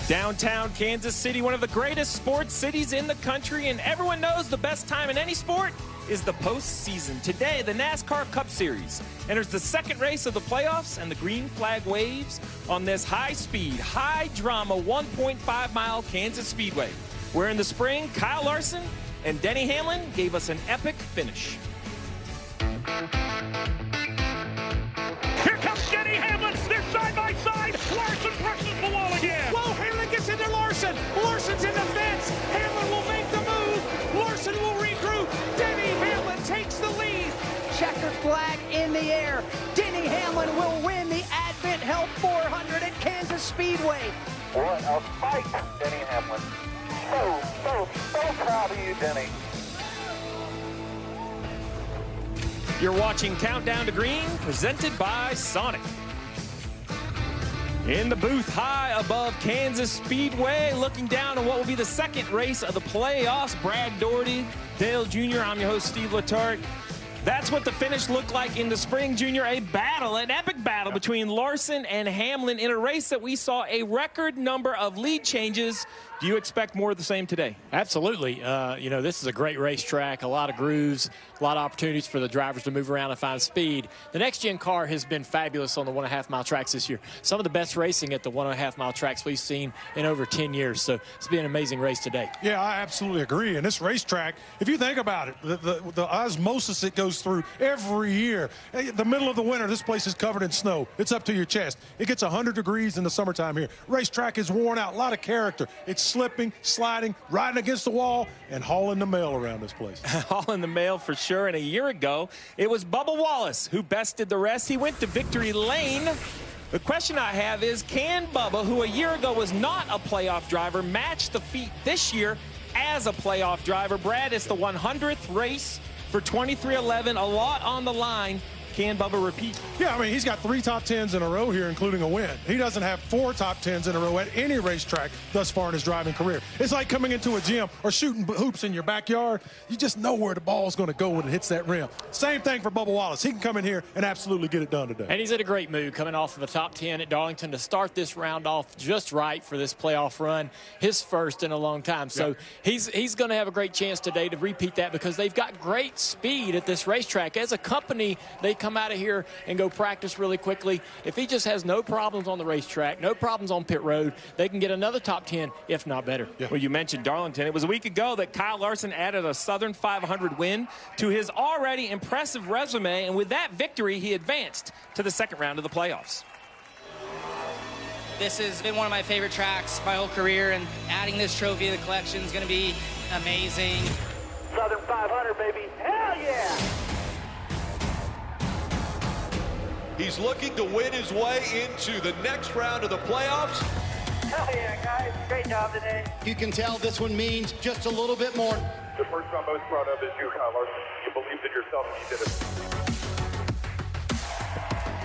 Downtown Kansas City, one of the greatest sports cities in the country, and everyone knows the best time in any sport is the postseason. Today, the NASCAR Cup Series enters the second race of the playoffs, and the green flag waves on this high-speed, high-drama 1.5-mile Kansas Speedway, where in the spring, Kyle Larson and Denny Hamlin gave us an epic finish. Here comes Denny Hamlin. They're side by side. Larson brushes the wall again. Whoa, Hamlin gets into Larson. Larson's in the fence. Hamlin will make the move. Larson will regroup. Denny Hamlin takes the lead. Checkered flag in the air. Denny Hamlin will win the Advent Health 400 at Kansas Speedway. What a fight, Denny Hamlin. So proud of you, Denny. You're watching Countdown to Green, presented by Sonic. In the booth high above Kansas Speedway, looking down on what will be the second race of the playoffs. Brad Daugherty, Dale Jr., I'm your host, Steve Letarte. That's what the finish looked like in the spring, Junior. A battle, an epic battle between Larson and Hamlin in a race that we saw a record number of lead changes. Do you expect more of the same today? Absolutely. You know, this is a great racetrack, a lot of grooves, a lot of opportunities for the drivers to move around and find speed. The next-gen car has been fabulous on the 1.5-mile tracks this year. Some of the best racing at the 1.5-mile tracks we've seen in over 10 years. So it's been an amazing race today. Yeah, I absolutely agree. And this racetrack, if you think about it, the osmosis it goes through every year. The middle of the winter, this place is covered in snow. It's up to your chest. It gets 100 degrees in the summertime here. Racetrack is worn out, a lot of character. It's slipping, sliding, riding against the wall, and hauling the mail around this place. Hauling the mail for sure. And a year ago, it was Bubba Wallace who bested the rest. He went to victory lane. The question I have is, can Bubba, who a year ago was not a playoff driver, match the feat this year as a playoff driver? Brad, it's the 100th race for 23XI, a lot on the line. Can Bubba repeat? Yeah, I mean, he's got 3 top 10s in a row here, including a win. He doesn't have 4 top 10s in a row at any racetrack thus far in his driving career. It's like coming into a gym or shooting hoops in your backyard. You just know where the ball's going to go when it hits that rim. Same thing for Bubba Wallace. He can come in here and absolutely get it done today. And he's in a great mood coming off of a top 10 at Darlington to start this round off just right for this playoff run, his first in a long time. So he's going to have a great chance today to repeat that because they've got great speed at this racetrack. As a company, they come out of here and go practice really quickly. If he just has no problems on the racetrack, no problems on pit road, they can get another top 10, if not better. Yeah. Well, you mentioned Darlington. It was a week ago that Kyle Larson added a Southern 500 win to his already impressive resume, and with that victory, he advanced to the second round of the playoffs. This has been one of my favorite tracks my whole career, and adding this trophy to the collection is going to be amazing. Southern 500, baby. Hell yeah! He's looking to win his way into the next round of the playoffs. Hell yeah, guys. Great job today. You can tell this one means just a little bit more. The first I'm most proud of is you, Kyle Larson. You believed in yourself and you did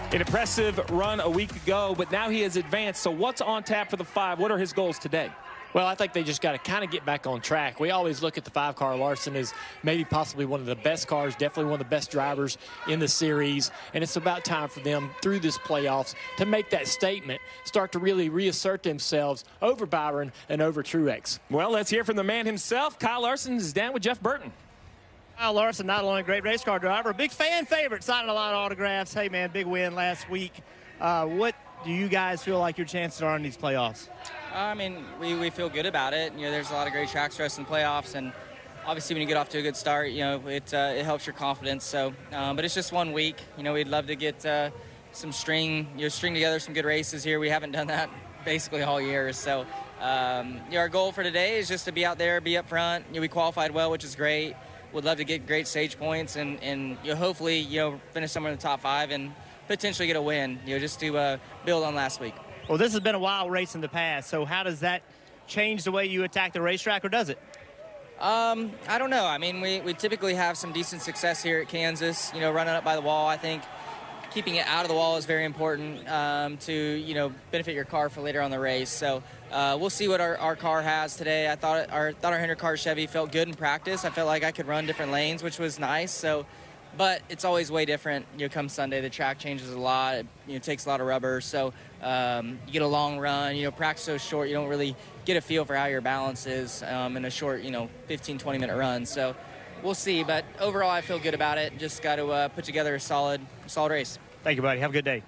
it. An impressive run a week ago, but now he has advanced. So what's on tap for the 5? What are his goals today? Well, I think they just got to kind of get back on track. We always look at the 5-car Larson as maybe possibly one of the best cars, definitely one of the best drivers in the series. And it's about time for them through this playoffs to make that statement, start to really reassert themselves over Byron and over Truex. Well, let's hear from the man himself. Kyle Larson is down with Jeff Burton. Kyle Larson, not only a great race car driver, a big fan favorite, signing a lot of autographs. Hey, man, big win last week. What do you guys feel like your chances are in these playoffs? I mean, we feel good about it. You know, there's a lot of great tracks for us in the playoffs, and obviously when you get off to a good start, you know, it helps your confidence. So, but it's just 1 week. You know, we'd love to get string together some good races here. We haven't done that basically all year. So, our goal for today is just to be out there, be up front. You know, we qualified well, which is great. Would love to get great stage points and you know, hopefully, you know, finish somewhere in the top 5 and potentially get a win. You know, just to build on last week. Well, this has been a wild race in the past, so how does that change the way you attack the racetrack, or does it? I don't know. I mean, we typically have some decent success here at Kansas, you know, running up by the wall. I think keeping it out of the wall is very important to, you know, benefit your car for later on the race. So we'll see what our car has today. I thought our Hendrick car Chevy felt good in practice. I felt like I could run different lanes, which was nice. So But it's always way different. Come Sunday, the track changes a lot. It takes a lot of rubber, so you get a long run. Practice so short, you don't really get a feel for how your balance is in a short, 15, 20-minute run. So we'll see. But overall, I feel good about it. Just got to put together a solid race. Thank you, buddy. Have a good day.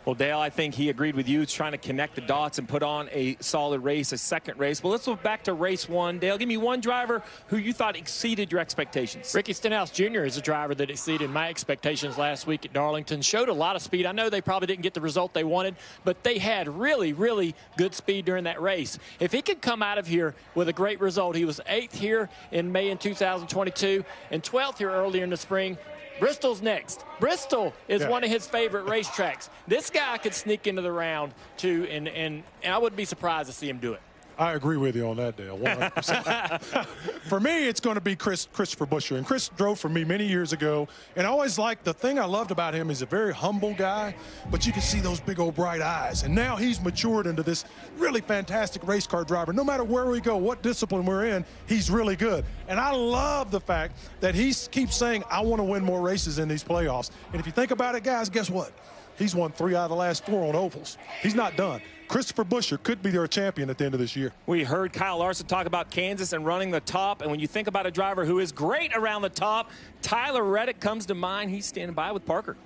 Well, Dale, I think he agreed with you, trying to connect the dots and put on a solid race, a second race. Well, let's look back to race 1. Dale, give me one driver who you thought exceeded your expectations. Ricky Stenhouse Jr. is a driver that exceeded my expectations last week at Darlington. Showed a lot of speed. I know they probably didn't get the result they wanted, but they had really, really good speed during that race. If he could come out of here with a great result, he was 8th here in May in 2022 and 12th here earlier in the spring. Bristol's next. Bristol is one of his favorite racetracks. This guy could sneak into the round, too, and I wouldn't be surprised to see him do it. I agree with you on that, Dale, 100%. For me, it's going to be Christopher Buescher. And Chris drove for me many years ago. And I always liked, the thing I loved about him is a very humble guy, but you can see those big old bright eyes. And now he's matured into this really fantastic race car driver. No matter where we go, what discipline we're in, he's really good. And I love the fact that he keeps saying, I want to win more races in these playoffs. And if you think about it, guys, guess what? He's won 3 out of the last 4 on ovals. He's not done. Christopher Buescher could be their champion at the end of this year. We heard Kyle Larson talk about Kansas and running the top, and when you think about a driver who is great around the top, Tyler Reddick comes to mind. He's standing by with Parker.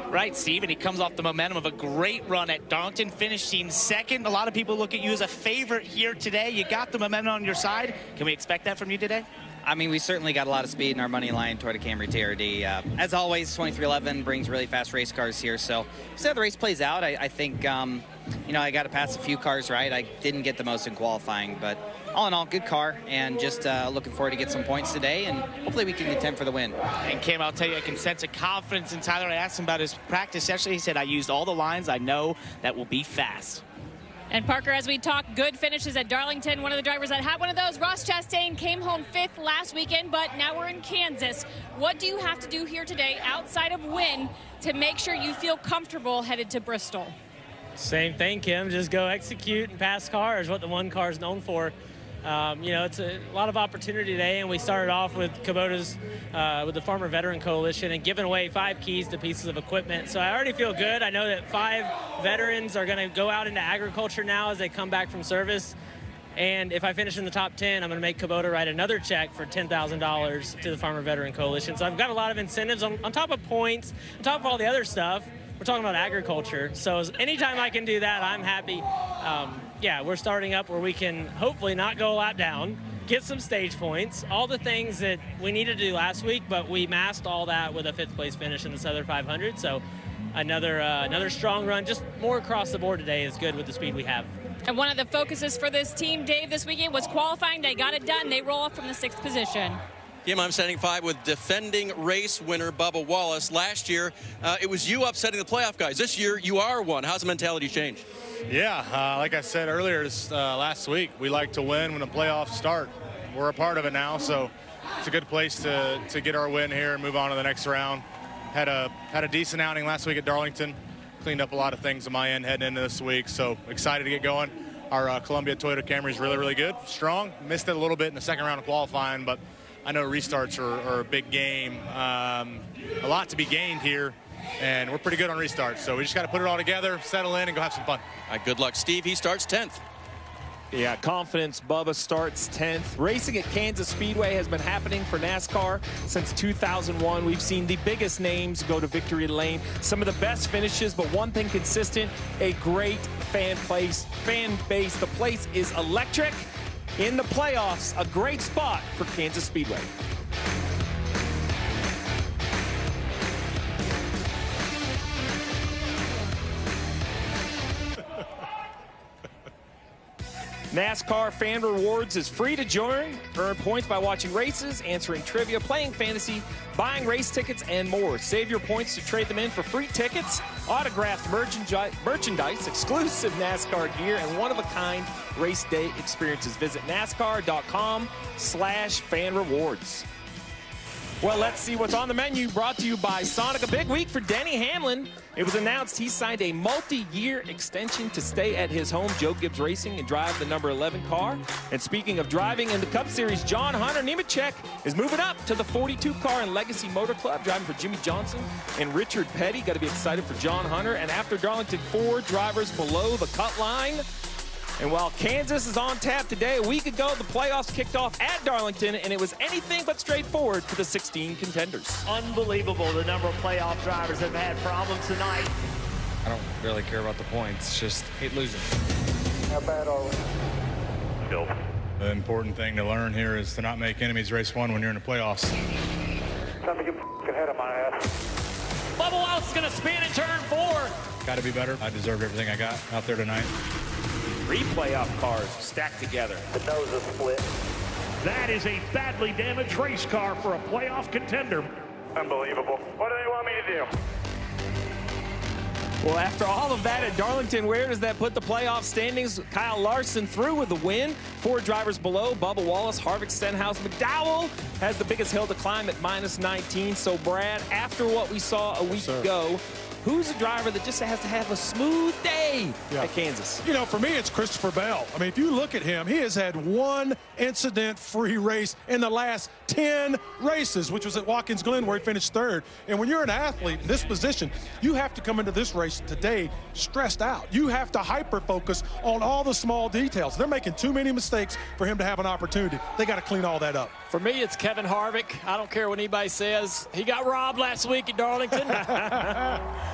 Right, Steve, and he comes off the momentum of a great run at Darlington, finishing second. A lot of people look at you as a favorite here today. You got the momentum on your side. Can we expect that from you today? I mean, we certainly got a lot of speed in our money line Toyota Camry TRD. As always, 2311 brings really fast race cars here. So see how the race plays out. I think, I got to pass a few cars right. I didn't get the most in qualifying, but all in all, good car, and just looking forward to get some points today, and hopefully we can contend for the win. And Kim, I'll tell you, I can sense a confidence in Tyler. I asked him about his practice yesterday. He said, I used all the lines I know that will be fast. And Parker, as we talk, good finishes at Darlington. One of the drivers that had one of those, Ross Chastain, came home 5th last weekend, but now we're in Kansas. What do you have to do here today outside of win to make sure you feel comfortable headed to Bristol? Same thing, Kim. Just go execute and pass cars, what the one car is known for. It's a lot of opportunity today, and we started off with Kubota's, with the Farmer Veteran Coalition, and giving away 5 keys to pieces of equipment. So I already feel good. I know that 5 veterans are going to go out into agriculture now as they come back from service. And if I finish in the top 10, I'm going to make Kubota write another check for $10,000 to the Farmer Veteran Coalition. So I've got a lot of incentives on top of points, on top of all the other stuff. We're talking about agriculture. So anytime I can do that, I'm happy. We're starting up where we can hopefully not go a lot down, get some stage points, all the things that we needed to do last week, but we masked all that with a 5th place finish in the Southern 500. So another strong run, just more across the board today is good with the speed we have. And one of the focuses for this team, Dave, this weekend was qualifying. They got it done. They roll off from the 6th position. Kim, I'm standing 5 with defending race winner Bubba Wallace. Last year, it was you upsetting the playoff guys. This year, you are one. How's the mentality changed? Yeah, like I said earlier last week, we like to win when the playoffs start. We're a part of it now, so it's a good place to get our win here and move on to the next round. Had a decent outing last week at Darlington. Cleaned up a lot of things on my end heading into this week, so excited to get going. Our Columbia Toyota Camry is really, really good, strong. Missed it a little bit in the second round of qualifying, but I know restarts are a big game. A lot to be gained here, and we're pretty good on restarts. So we just got to put it all together, settle in, and go have some fun. All right, good luck, Steve. He starts 10th. Yeah, confidence. Bubba starts 10th. Racing at Kansas Speedway has been happening for NASCAR since 2001. We've seen the biggest names go to victory lane, some of the best finishes, but one thing consistent, a great fan base. The place is electric. In the playoffs, a great spot for Kansas Speedway. NASCAR Fan Rewards is free to join. Earn points by watching races, answering trivia, playing fantasy, buying race tickets, and more. Save your points to trade them in for free tickets, autographed merchandise, exclusive NASCAR gear, and one-of-a-kind race day experiences. Visit NASCAR.com/fan rewards. Well, let's see what's on the menu, brought to you by Sonic. A big week for Denny Hamlin. It was announced he signed a multi-year extension to stay at his home, Joe Gibbs Racing, and drive the number 11 car. And speaking of driving in the Cup Series, John Hunter Nemechek is moving up to the 42 car in Legacy Motor Club, driving for Jimmy Johnson and Richard Petty. Got to be excited for John Hunter. And after Darlington, 4 drivers below the cut line. And while Kansas is on tap today, a week ago, the playoffs kicked off at Darlington, and it was anything but straightforward for the 16 contenders. Unbelievable, the number of playoff drivers that have had problems tonight. I don't really care about the points, just hate losing. How bad are we? Still. The important thing to learn here is to not make enemies race 1 when you're in the playoffs. Time to get ahead of my ass. Bubba Wallace is going to spin in turn 4. Got to be better. I deserved everything I got out there tonight. 3 playoff cars stacked together. The nose is split. That is a badly damaged race car for a playoff contender. Unbelievable. What do they want me to do? Well, after all of that at Darlington, where does that put the playoff standings? Kyle Larson through with the win. 4 drivers below, Bubba Wallace, Harvick, Stenhouse. McDowell has the biggest hill to climb at -19. So, Brad, after what we saw a week ago, who's a driver that just has to have a smooth day at Kansas? You know, for me, it's Christopher Bell. I mean, if you look at him, he has had 1 incident-free race in the last 10 races, which was at Watkins Glen, where he finished 3rd. And when you're an athlete in this position, you have to come into this race today stressed out. You have to hyper-focus on all the small details. They're making too many mistakes for him to have an opportunity. They got to clean all that up. For me, it's Kevin Harvick. I don't care what anybody says. He got robbed last week at Darlington.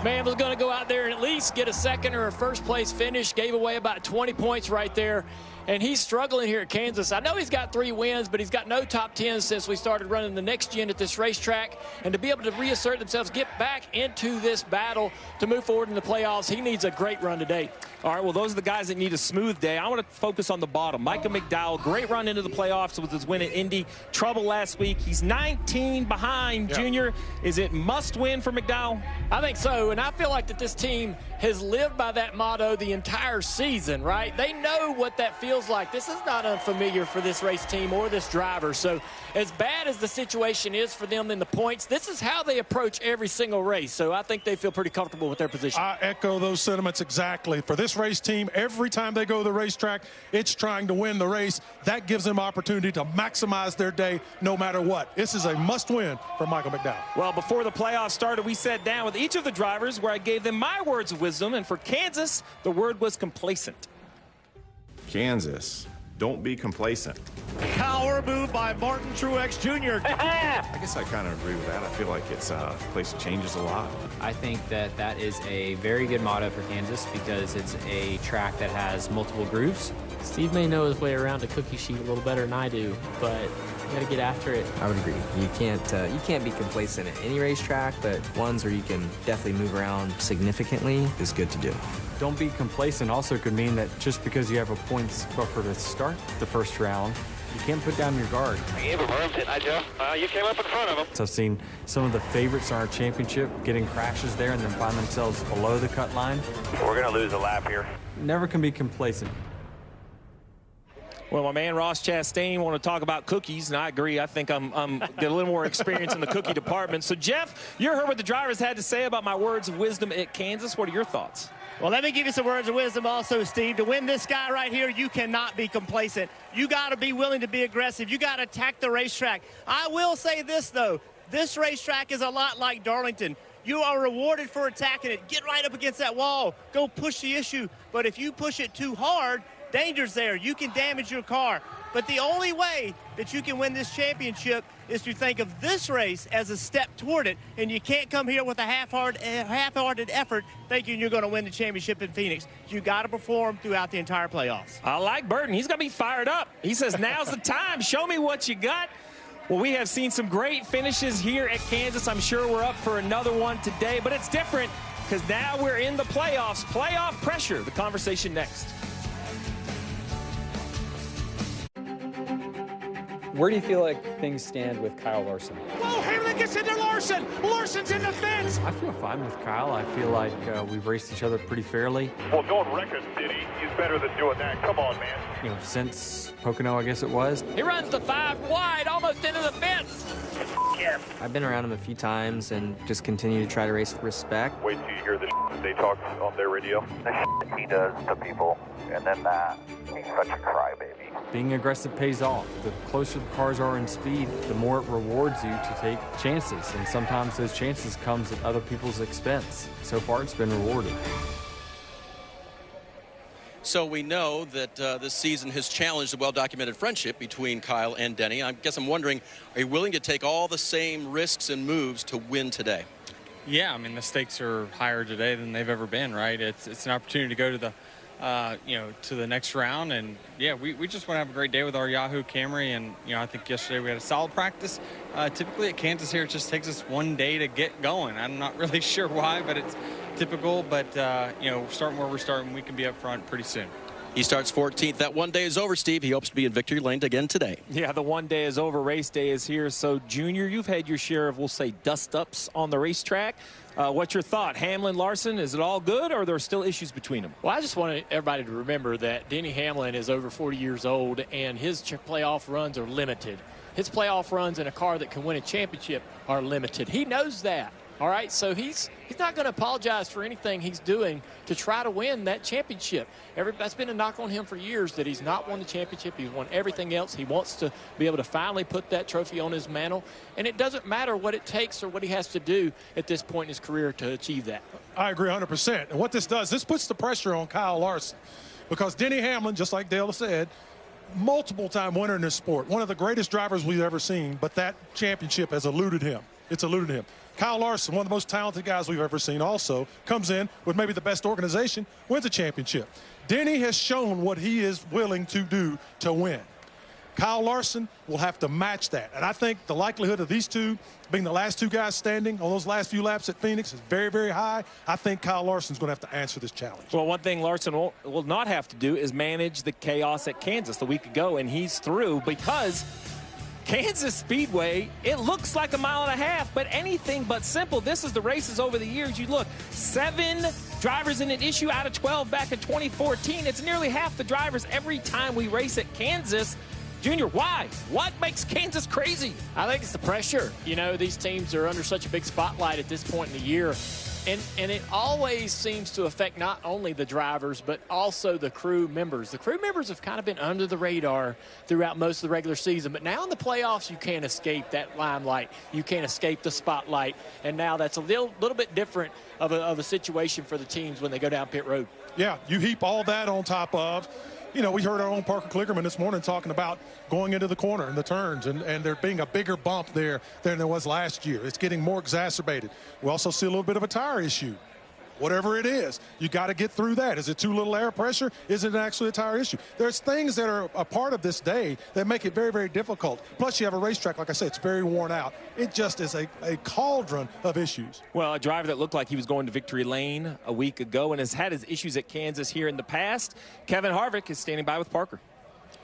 Man was going to go out there and at least get a 2nd or a 1st place finish. Gave away about 20 points right there. And he's struggling here at Kansas. I know he's got 3 wins, but he's got no top 10 since we started running the next gen at this racetrack. And to be able to reassert themselves, get back into this battle to move forward in the playoffs, he needs a great run today. All right, well, those are the guys that need a smooth day. I want to focus on the bottom. Micah McDowell, great run into the playoffs with his win at Indy. Trouble last week. He's 19 behind Junior. Is it must win for McDowell? I think so, and I feel like that this team has lived by that motto the entire season, right? They know what that feels like. This is not unfamiliar for this race team or this driver. So as bad as the situation is for them in the points, this is how they approach every single race. So I think they feel pretty comfortable with their position. I echo those sentiments exactly. For this race team, every time they go to the racetrack, it's trying to win the race. That gives them opportunity to maximize their day no matter what. This is a must-win for Michael McDowell. Well, before the playoffs started, we sat down with each of the drivers where I gave them my words of wisdom, and for Kansas, the word was complacent. Kansas, don't be complacent. Power move by Martin Truex Jr. I guess I kind of agree with that. I feel like it's a place that changes a lot. I think that that is a very good motto for Kansas because it's a track that has multiple grooves. Steve may know his way around a cookie sheet a little better than I do, but you got to get after it. I would agree. You can't be complacent at any racetrack, but ones where you can definitely move around significantly is good to do. Don't be complacent also could mean that just because you have a points buffer to start the first round, you can't put down your guard. You came up in front of him. So I've seen some of the favorites in our championship getting crashes there and then find themselves below the cut line. We're going to lose a lap here. Never can be complacent. Well, my man Ross Chastain want to talk about cookies, and I agree. I think I'm get a little more experience in the cookie department. So, Jeff, you heard what the drivers had to say about my words of wisdom at Kansas. What are your thoughts? Well, let me give you some words of wisdom also, Steve. To win this guy right here, you cannot be complacent. You got to be willing to be aggressive. You got to attack the racetrack. I will say this, though. This racetrack is a lot like Darlington. You are rewarded for attacking it. Get right up against that wall. Go push the issue. But if you push it too hard, danger's there. You can damage your car. But the only way that you can win this championship is to think of this race as a step toward it. And you can't come here with a half-hearted effort thinking you're going to win the championship in Phoenix. You got to perform throughout the entire playoffs. I like Burton. He's going to be fired up. He says, now's the time. Show me what you got. Well, we have seen some great finishes here at Kansas. I'm sure we're up for another one today. But it's different because now we're in the playoffs. Playoff pressure. The conversation next. Where do you feel like things stand with Kyle Larson? Whoa, Hamlin gets into Larson. Larson's in the fence. I feel fine with Kyle. I feel like we've raced each other pretty fairly. Well, going record city is better than doing that. Come on, man. You know, since Pocono, I guess it was. He runs the 5 wide, almost into the fence. I've been around him a few times and just continue to try to race with respect. Wait till you hear the that they talk on their radio. The he does to people, and then that, he's such a crybaby. Being aggressive pays off. The closer the cars are in speed, the more it rewards you to take chances, and sometimes those chances comes at other people's expense. So far, it's been rewarded. So we know that this season has challenged the well-documented friendship between Kyle and Denny. I guess I'm wondering, are you willing to take all the same risks and moves to win today? Yeah, I mean, the stakes are higher today than they've ever been, right? It's an opportunity to go to the to the next round, and yeah, we just want to have a great day with our Yahoo Camry, and I think yesterday we had a solid practice. Typically at Kansas here, it just takes us one day to get going. I'm not really sure why, but it's typical. But starting where we're starting, we can be up front pretty soon. He starts 14th. That one day is over, Steve. He hopes to be in victory lane again today. Yeah, the one day is over. Race day is here. So, Junior, you've had your share of, we'll say, dust-ups on the racetrack. What's your thought? Hamlin, Larson, is it all good, or are there still issues between them? Well, I just want everybody to remember that Denny Hamlin is over 40 years old, and his playoff runs are limited. His playoff runs in a car that can win a championship are limited. He knows that. All right, so he's not going to apologize for anything he's doing to try to win that championship. That's been a knock on him for years, that he's not won the championship. He's won everything else. He wants to be able to finally put that trophy on his mantle, and it doesn't matter what it takes or what he has to do at this point in his career to achieve that. I agree 100%. And what this does, this puts the pressure on Kyle Larson, because Denny Hamlin, just like Dale said, multiple-time winner in this sport, one of the greatest drivers we've ever seen, but that championship has eluded him. It's eluded him. Kyle Larson, one of the most talented guys we've ever seen, also comes in with maybe the best organization, wins a championship. Denny has shown what he is willing to do to win. Kyle Larson will have to match that. And I think the likelihood of these two being the last two guys standing on those last few laps at Phoenix is very, very high. I think Kyle Larson's going to have to answer this challenge. Well, one thing Larson will not have to do is manage the chaos at Kansas the week ago, and he's through, because Kansas Speedway, it looks like a mile and a half, but anything but simple. This is the races over the years. You look, 7 drivers in an issue out of 12 back in 2014. It's nearly half the drivers every time we race at Kansas. Junior, why? What makes Kansas crazy? I think it's the pressure. These teams are under such a big spotlight at this point in the year. And it always seems to affect not only the drivers, but also the crew members. The crew members have kind of been under the radar throughout most of the regular season, but now in the playoffs, you can't escape that limelight. You can't escape the spotlight, and now that's a little bit different of a situation for the teams when they go down pit road. Yeah, you heap all that on top of, we heard our own Parker Kligerman this morning talking about going into the corner and the turns, and there being a bigger bump there than there was last year. It's getting more exacerbated. We also see a little bit of a tire issue. Whatever it is, you got to get through that. Is it too little air pressure? Is it actually a tire issue? There's things that are a part of this day that make it very, very difficult. Plus, you have a racetrack, like I said, it's very worn out. It just is a cauldron of issues. Well, a driver that looked like he was going to victory lane a week ago and has had his issues at Kansas here in the past, Kevin Harvick is standing by with Parker.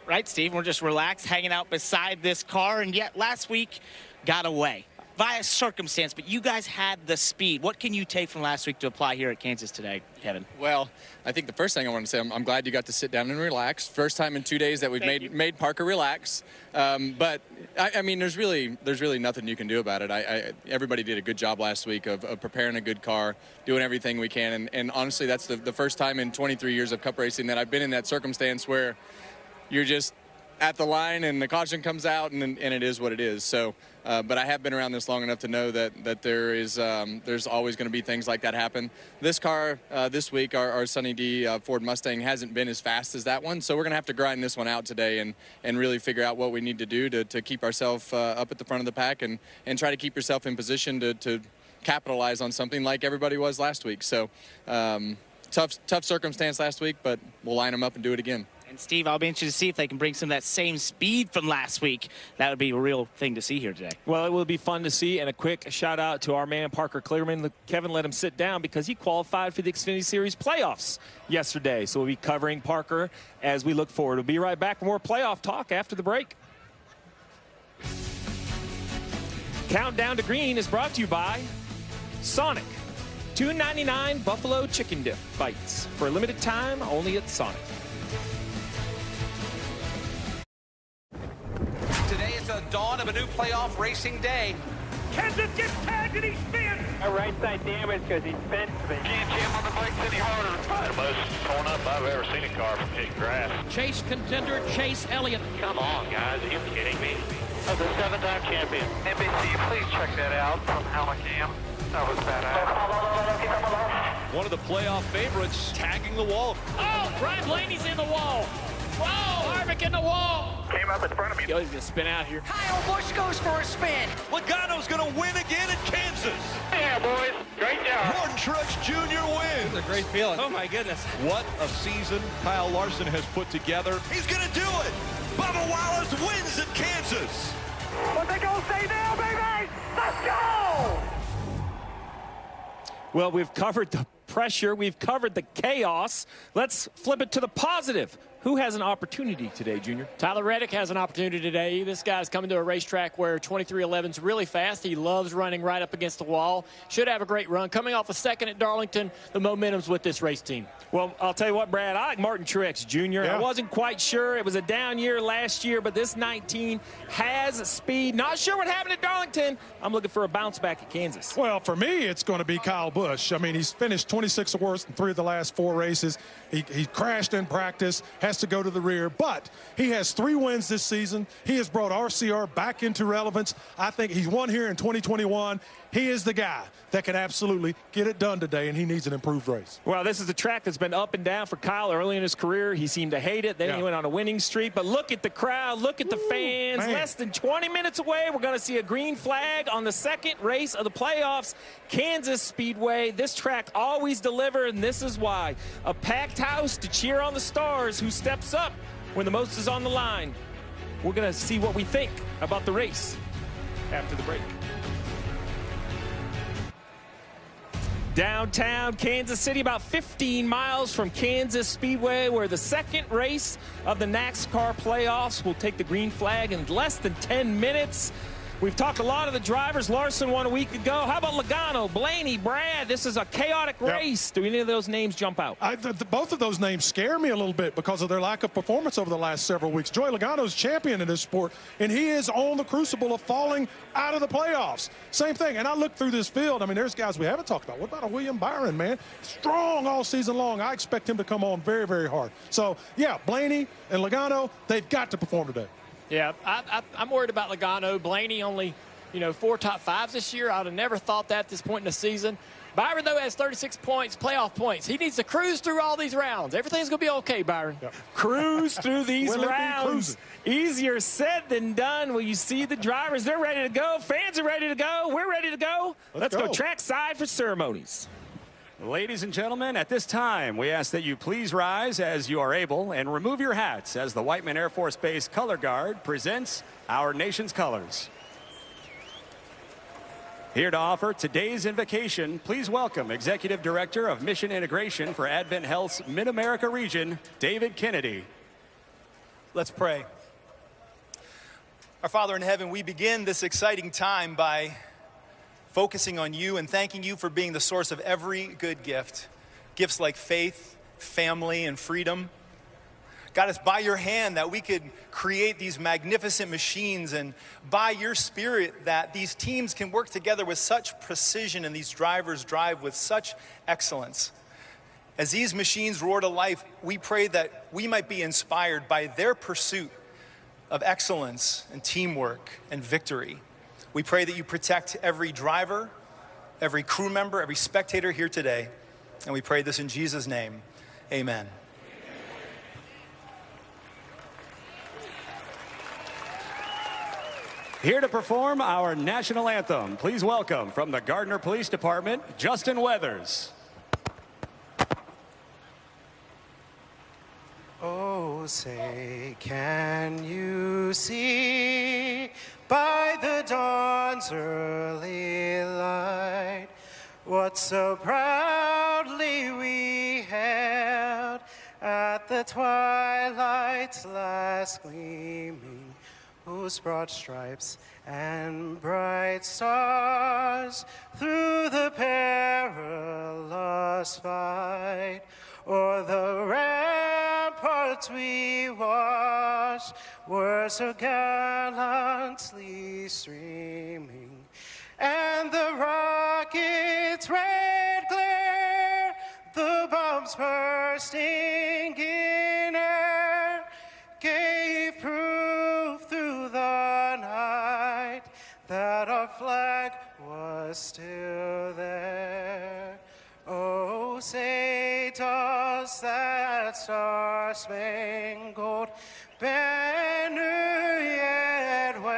Right, Steve, we're just relaxed, hanging out beside this car, and yet last week got away via circumstance, but you guys had the speed. What can you take from last week to apply here at Kansas today, Kevin? Well, I think the first thing I want to say, I'm glad you got to sit down and relax. First time in 2 days that we've made Parker relax. But I mean, there's really nothing you can do about it. Everybody did a good job last week of preparing a good car, doing everything we can, and honestly, that's the first time in 23 years of Cup racing that I've been in that circumstance where you're just at the line and the caution comes out and it is what it is. So, but I have been around this long enough to know that there's always going to be things like that happen. This car this week, our Sunny D Ford Mustang, hasn't been as fast as that one. So we're going to have to grind this one out today and really figure out what we need to do to keep ourselves up at the front of the pack and try to keep yourself in position to capitalize on something like everybody was last week. So tough circumstance last week, but we'll line them up and do it again. And Steve, I'll be interested to see if they can bring some of that same speed from last week. That would be a real thing to see here today. Well, it will be fun to see, and a quick shout out to our man Parker Kligerman. Kevin let him sit down because he qualified for the Xfinity Series playoffs yesterday. So we'll be covering Parker as we look forward. We'll be right back for more playoff talk after the break. Countdown to Green is brought to you by Sonic. $2.99 Buffalo Chicken Dip Bites for a limited time only at Sonic. Today is the dawn of a new playoff racing day. Kenseth gets tagged and he spins. A right side damage because he spent me. Can't jam on the brakes any harder. The most torn up I've ever seen a car from hitting grass. Chase contender Chase Elliott. Come on, guys. Are you kidding me? Of the 7-time champion. NBC, please check that out from Alacam. That was badass. One of the playoff favorites tagging the wall. Oh, Brian Blaney's in the wall. Whoa, Harvick in the wall. Came up in front of me. Yo, he's going to spin out here. Kyle Busch goes for a spin. Logano's going to win again in Kansas. Yeah, boys. Great job. Martin Truex Jr. wins. It's a great feeling. Oh, my goodness. What a season Kyle Larson has put together. He's going to do it. Bubba Wallace wins at Kansas. What they gonna say now, baby? Let's go! Well, we've covered the pressure. We've covered the chaos. Let's flip it to the positive. Who has an opportunity today, Junior? Tyler Reddick has an opportunity today. This guy's coming to a racetrack where 2311's really fast. He loves running right up against the wall. Should have a great run. Coming off a second at Darlington, the momentum's with this race team. Well, I'll tell you what, Brad, I like Martin Truex Jr. Yeah. I wasn't quite sure. It was a down year last year, but this 19 has speed. Not sure what happened at Darlington. I'm looking for a bounce back at Kansas. Well, for me, it's going to be Kyle Busch. I mean, he's finished 26 or worse in 3 of the last 4 races. He crashed in practice, has to go to the rear, but he has 3 wins this season. He has brought RCR back into relevance. I think he's won here in 2021. He is the guy that can absolutely get it done today, and he needs an improved race. Well, this is a track that's been up and down for Kyle early in his career. He seemed to hate it. Then he went on a winning streak. But look at the crowd. Look at the fans. Man. Less than 20 minutes away, we're going to see a green flag on the second race of the playoffs. Kansas Speedway. This track always delivers, and this is why. A packed house to cheer on the stars. Who steps up when the most is on the line? We're going to see what we think about the race after the break. Downtown Kansas City, about 15 miles from Kansas Speedway, where the second race of the NASCAR playoffs will take the green flag in less than 10 minutes. We've talked a lot of the drivers. Larson won a week ago. How about Logano, Blaney, Brad? This is a chaotic race. Do any of those names jump out? Both of those names scare me a little bit because of their lack of performance over the last several weeks. Joey Logano's champion in this sport, and he is on the crucible of falling out of the playoffs. Same thing. And I look through this field. I mean, there's guys we haven't talked about. What about a William Byron, man? Strong all season long. I expect him to come on very, very hard. So, yeah, Blaney and Logano, they've got to perform today. Yeah, I'm worried about Logano. Blaney only, 4 top 5s this year. I would have never thought that at this point in the season. Byron, though, has 36 points, playoff points. He needs to cruise through all these rounds. Everything's going to be okay, Byron. Yep. Cruise through these rounds. Easier said than done. Well, you see the drivers. They're ready to go. Fans are ready to go. We're ready to go. Let's go trackside for ceremonies. Ladies and gentlemen, at this time, we ask that you please rise as you are able and remove your hats as the Whiteman Air Force Base Color Guard presents our nation's colors. Here to offer today's invocation, please welcome Executive Director of Mission Integration for Advent Health's Mid-America region, David Kennedy. Let's pray. Our Father in heaven, we begin this exciting time by focusing on you and thanking you for being the source of every good gift. Gifts like faith, family, and freedom. God, it's by your hand that we could create these magnificent machines, and by your spirit that these teams can work together with such precision and these drivers drive with such excellence. As these machines roar to life, we pray that we might be inspired by their pursuit of excellence and teamwork and victory. We pray that you protect every driver, every crew member, every spectator here today. And we pray this in Jesus' name. Amen. Here to perform our national anthem, please welcome from the Gardner Police Department, Justin Weathers. Oh, say, can you see by the dawn's early light what so proudly we hailed at the twilight's last gleaming, whose broad stripes and bright stars through the perilous fight o'er the ramparts we watched were so gallantly streaming, and the rocket's red glare, the bombs bursting in air, gave proof through the night that our flag was still there. Oh, say does that star-spangled banner yet wave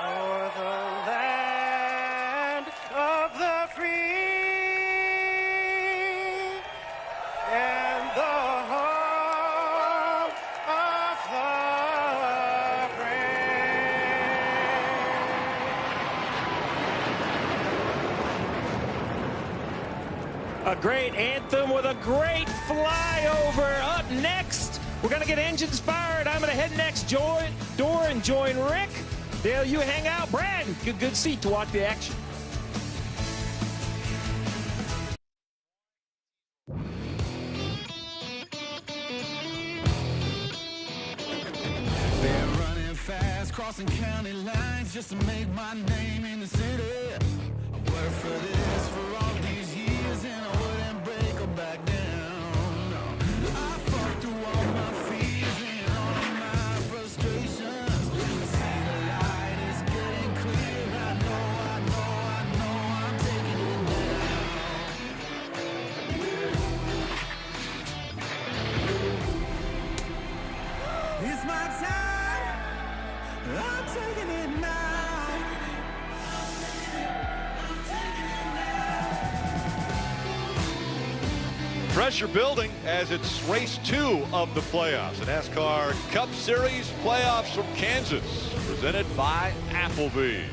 o'er the land of the free and the home of the A great anthem with a great flyover. Up next, we're going to get engines fired. I'm going to head next door and join Rick. Dale, you hang out. Brad, good seat to watch the action. Been running fast, crossing county lines just to make my name in the city. I worked for this for all these years and I wouldn't break or back down. No. I fought through all my fears and all of my frustrations. See the light is getting clear. I know I'm taking it down. It's my time. I'm taking it now. Pressure building as it's race 2 of the playoffs. The NASCAR Cup Series playoffs from Kansas, presented by Applebee's.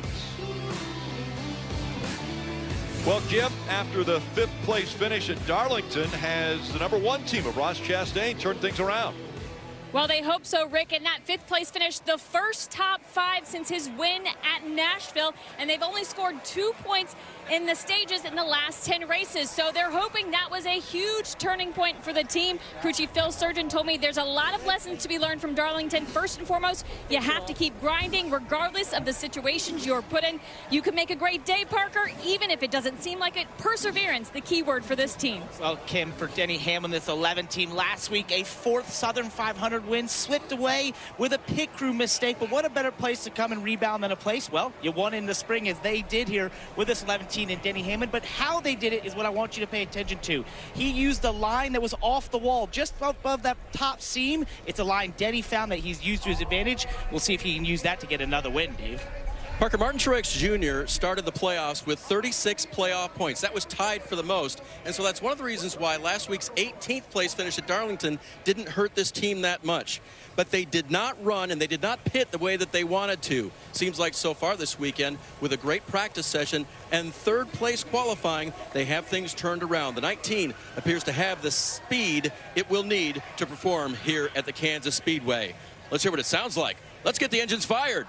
Well, Kim, after the 5th place finish at Darlington, has the #1 team of Ross Chastain turned things around? Well, they hope so, Rick. And that 5th place finish, the first top 5 since his win at Nashville. And they've only scored 2 points in the stages in the last 10 races. So they're hoping that was a huge turning point for the team. Crew Chief Phil Surgeon told me there's a lot of lessons to be learned from Darlington. First and foremost, you have to keep grinding regardless of the situations you're put in. You can make a great day, Parker, even if it doesn't seem like it. Perseverance, the key word for this team. Well, Kim, for Denny Hamlin, this 11 team last week, a 4th Southern 500 win, slipped away with a pit crew mistake. But what a better place to come and rebound than a place? Well, you won in the spring, as they did here with this 11 team in Denny Hamlin. But how they did it is what I want you to pay attention to. He used a line that was off the wall, just above that top seam. It's a line Denny found that he's used to his advantage. We'll see if he can use that to get another win, Dave. Parker, Martin Truex Jr. started the playoffs with 36 playoff points. That was tied for the most. And so that's one of the reasons why last week's 18th place finish at Darlington didn't hurt this team that much. But they did not run and they did not pit the way that they wanted to. Seems like so far this weekend, with a great practice session and 3rd place qualifying, they have things turned around. The 19 appears to have the speed it will need to perform here at the Kansas Speedway. Let's hear what it sounds like. Let's get the engines fired.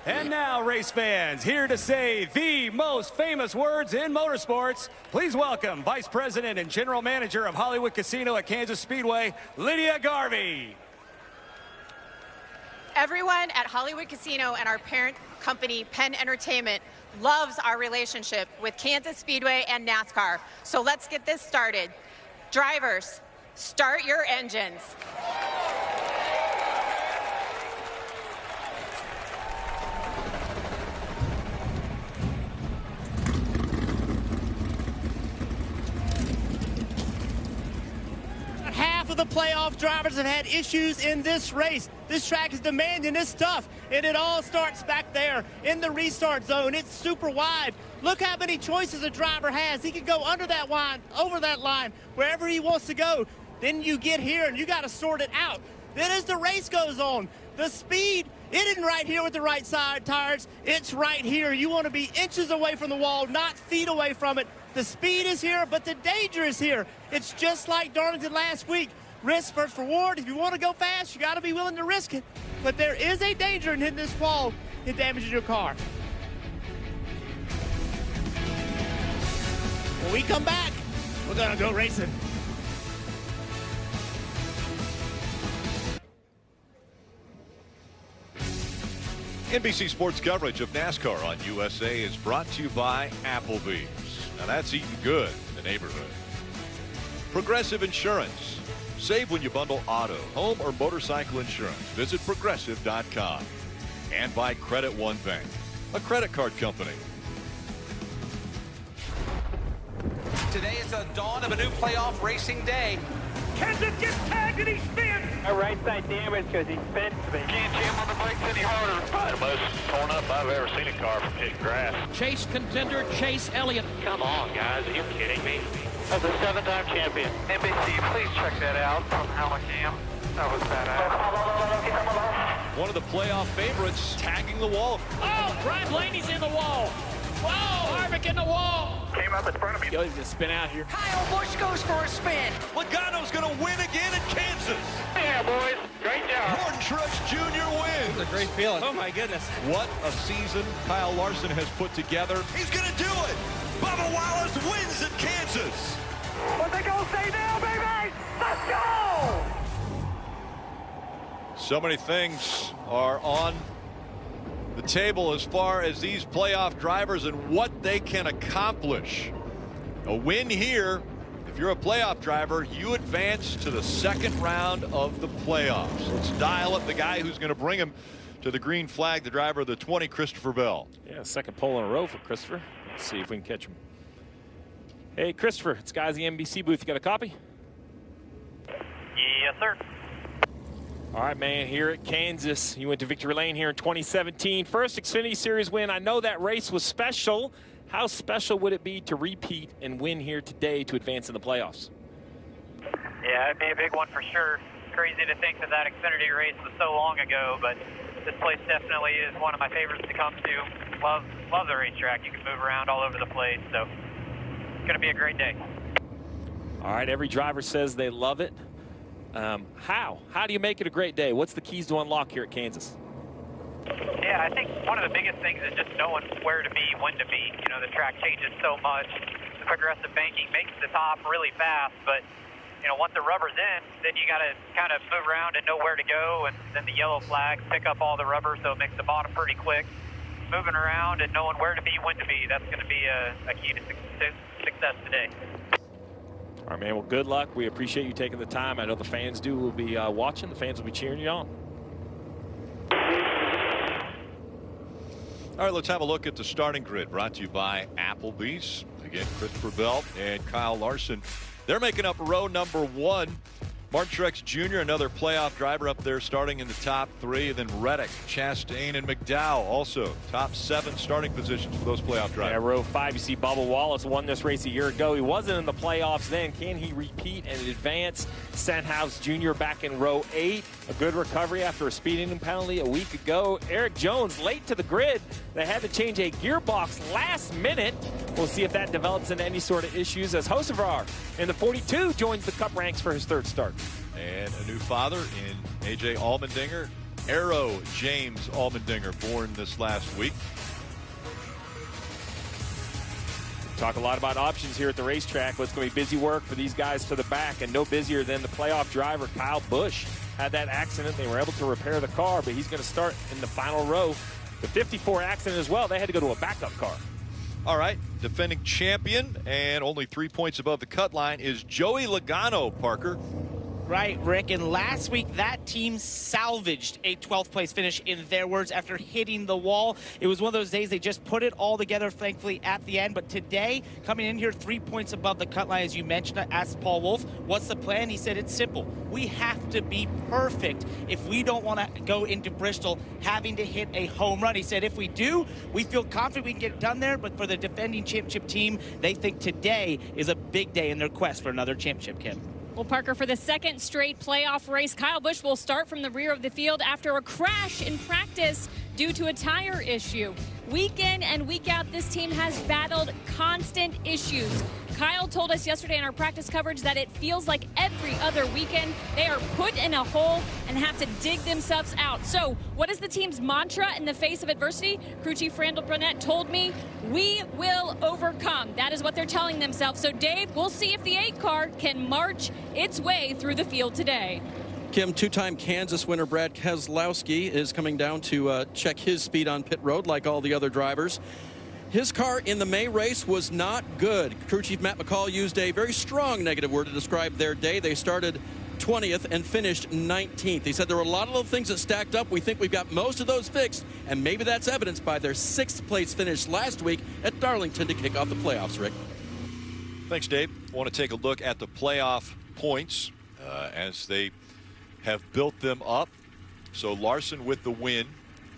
And now, race fans, here to say the most famous words in motorsports, please welcome Vice President and General Manager of Hollywood Casino at Kansas Speedway, Lydia Garvey. Everyone at Hollywood Casino and our parent company, Penn Entertainment, loves our relationship with Kansas Speedway and NASCAR. So let's get this started. Drivers, start your engines. Half of the playoff drivers have had issues in this race. This track is demanding this stuff, and it all starts back there in the restart zone. It's super wide. Look how many choices a driver has. He can go under that line, over that line, wherever he wants to go. Then you get here, and you got to sort it out. Then as the race goes on, the speed, it isn't right here with the right side tires. It's right here. You want to be inches away from the wall, not feet away from it. The speed is here, but the danger is here. It's just like Darlington last week. Risk versus reward. If you want to go fast, you got to be willing to risk it. But there is a danger in hitting this wall and damaging your car. When we come back, we're going to go racing. NBC Sports coverage of NASCAR on USA is brought to you by Applebee's. Now that's eating good in the neighborhood. Progressive Insurance. Save when you bundle auto, home, or motorcycle insurance. Visit progressive.com. And by Credit One Bank, a credit card company. Today is the dawn of a new playoff racing day. Kenseth gets tagged and he spins. My right side damaged because he spins me. Can't jam on the brakes any harder. Probably the most torn up I've ever seen a car from hitting grass. Chase contender Chase Elliott. Come on, guys. Are you kidding me? As a 7-time champion. NBC, please check that out from Cam. That was badass. One of the playoff favorites tagging the wall. Oh, Brian Blaney's in the wall. Whoa, Harvick in the wall. Came up in front of me. Yo, he's gonna spin out here. Kyle Busch goes for a spin. Logano's going to win again at Kansas. Yeah, boys. Great job. Martin Truex Jr. wins. It's a great feeling. Oh my goodness. What a season Kyle Larson has put together. He's going to do it. Bubba Wallace wins at Kansas. What they gonna say now, baby? Let's go! So many things are on the table as far as these playoff drivers and what they can accomplish. A win here, if you're a playoff driver, you advance to the second round of the playoffs. Let's dial up the guy who's going to bring him to the green flag, the driver of the 20, Christopher Bell. Yeah, second pole in a row for Christopher. Let's see if we can catch him. Hey, Christopher, it's guys in the NBC booth. You got a copy? Yes, sir. All right, man, here at Kansas, you went to victory lane here in 2017. First Xfinity Series win. I know that race was special. How special would it be to repeat and win here today to advance in the playoffs? Yeah, it'd be a big one for sure. Crazy to think that Xfinity race was so long ago, but this place definitely is one of my favorites to come to. Love the racetrack. You can move around all over the place, so it's going to be a great day. All right, every driver says they love it. How do you make it a great day? What's the keys to unlock here at Kansas? Yeah, I think one of the biggest things is just knowing where to be, when to be. You know, the track changes so much. The progressive banking makes the top really fast, but, you know, once the rubber's in, then you got to kind of move around and know where to go, and then the yellow flags pick up all the rubber, so it makes the bottom pretty quick. Moving around and knowing where to be, when to be, that's going to be a key to success today. All right, man, well, good luck. We appreciate you taking the time. I know the fans do. Will be watching. The fans will be cheering you on. All right, let's have a look at the starting grid brought to you by Applebee's. Again, Christopher Bell and Kyle Larson. They're making up row number one. Martin Truex Jr., another playoff driver up there starting in the top three. And then Reddick, Chastain, and McDowell also top 7 starting positions for those playoff drivers. Yeah, row 5, you see Bubba Wallace won this race a year ago. He wasn't in the playoffs then. Can he repeat and advance? Stenhouse Jr. back in row 8. A good recovery after a speeding penalty a week ago. Eric Jones late to the grid. They had to change a gearbox last minute. We'll see if that develops into any sort of issues as Hocevar in the 42 joins the Cup ranks for his 3rd start. And a new father in A.J. Allmendinger. Arrow James Allmendinger, born this last week. Talk a lot about options here at the racetrack. Well, it's going to be busy work for these guys to the back, and no busier than the playoff driver, Kyle Busch. Had that accident. They were able to repair the car, but he's going to start in the final row. The 54 accident as well. They had to go to a backup car. All right, defending champion and only 3 points above the cut line is Joey Logano, Parker. Right, Rick, and last week that team salvaged a 12th place finish in their words after hitting the wall. It was one of those days they just put it all together, thankfully, at the end. But today, coming in here 3 points above the cut line, as you mentioned, I asked Paul Wolfe, what's the plan? He said it's simple. We have to be perfect if we don't want to go into Bristol having to hit a home run. He said if we do, we feel confident we can get it done there. But for the defending championship team, they think today is a big day in their quest for another championship, Kim. Well, Parker, for the 2nd straight playoff race, Kyle Busch will start from the rear of the field after a crash in practice due to a tire issue. Week in and week out, this team has battled constant issues. Kyle told us yesterday in our practice coverage that it feels like every other weekend they are put in a hole and have to dig themselves out. So what is the team's mantra in the face of adversity? Crew Chief Randall Brunette told me, we will overcome. That is what they're telling themselves. So Dave, we'll see if the 8 car can march its way through the field today. Kim, two-time Kansas winner Brad Keselowski is coming down to check his speed on pit road like all the other drivers. His car in the May race was not good. Crew chief Matt McCall used a very strong negative word to describe their day. They started 20th and finished 19th. He said there were a lot of little things that stacked up. We think we've got most of those fixed, and maybe that's evidenced by their 6th place finish last week at Darlington to kick off the playoffs, Rick. Thanks, Dave. I want to take a look at the playoff points as they have built them up. So Larson with the win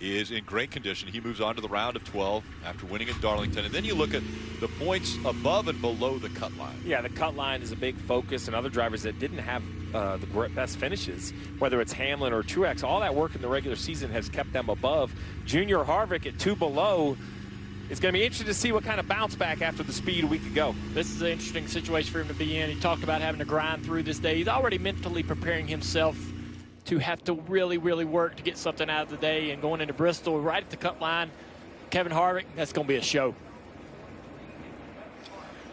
is in great condition. He moves on to the round of 12 after winning at Darlington. And then you look at the points above and below the cut line. Yeah, the cut line is a big focus, and other drivers that didn't have the best finishes, whether it's Hamlin or Truex, all that work in the regular season has kept them above. Junior Harvick at 2 below. It's going to be interesting to see what kind of bounce back after the speed a week ago. This is an interesting situation for him to be in. He talked about having to grind through this day. He's already mentally preparing himself to have to really, really work to get something out of the day. And going into Bristol right at the cut line, Kevin Harvick, that's going to be a show.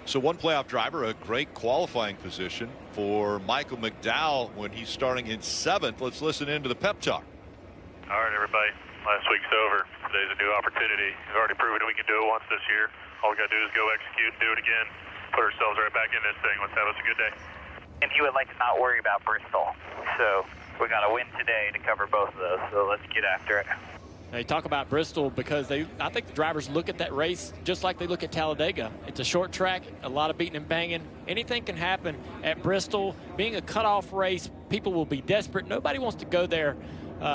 So one playoff driver, a great qualifying position for Michael McDowell when he's starting in 7th. Let's listen into the pep talk. All right, everybody. Last week's over. Today's a new opportunity. We've already proven we can do it once this year. All we got to do is go execute and do it again. Put ourselves right back in this thing. Let's have us a good day. And he would like to not worry about Bristol. So we got to win today to cover both of those. So let's get after it. They talk about Bristol because I think the drivers look at that race just like they look at Talladega. It's a short track, a lot of beating and banging. Anything can happen at Bristol. Being a cutoff race, people will be desperate. Nobody wants to go there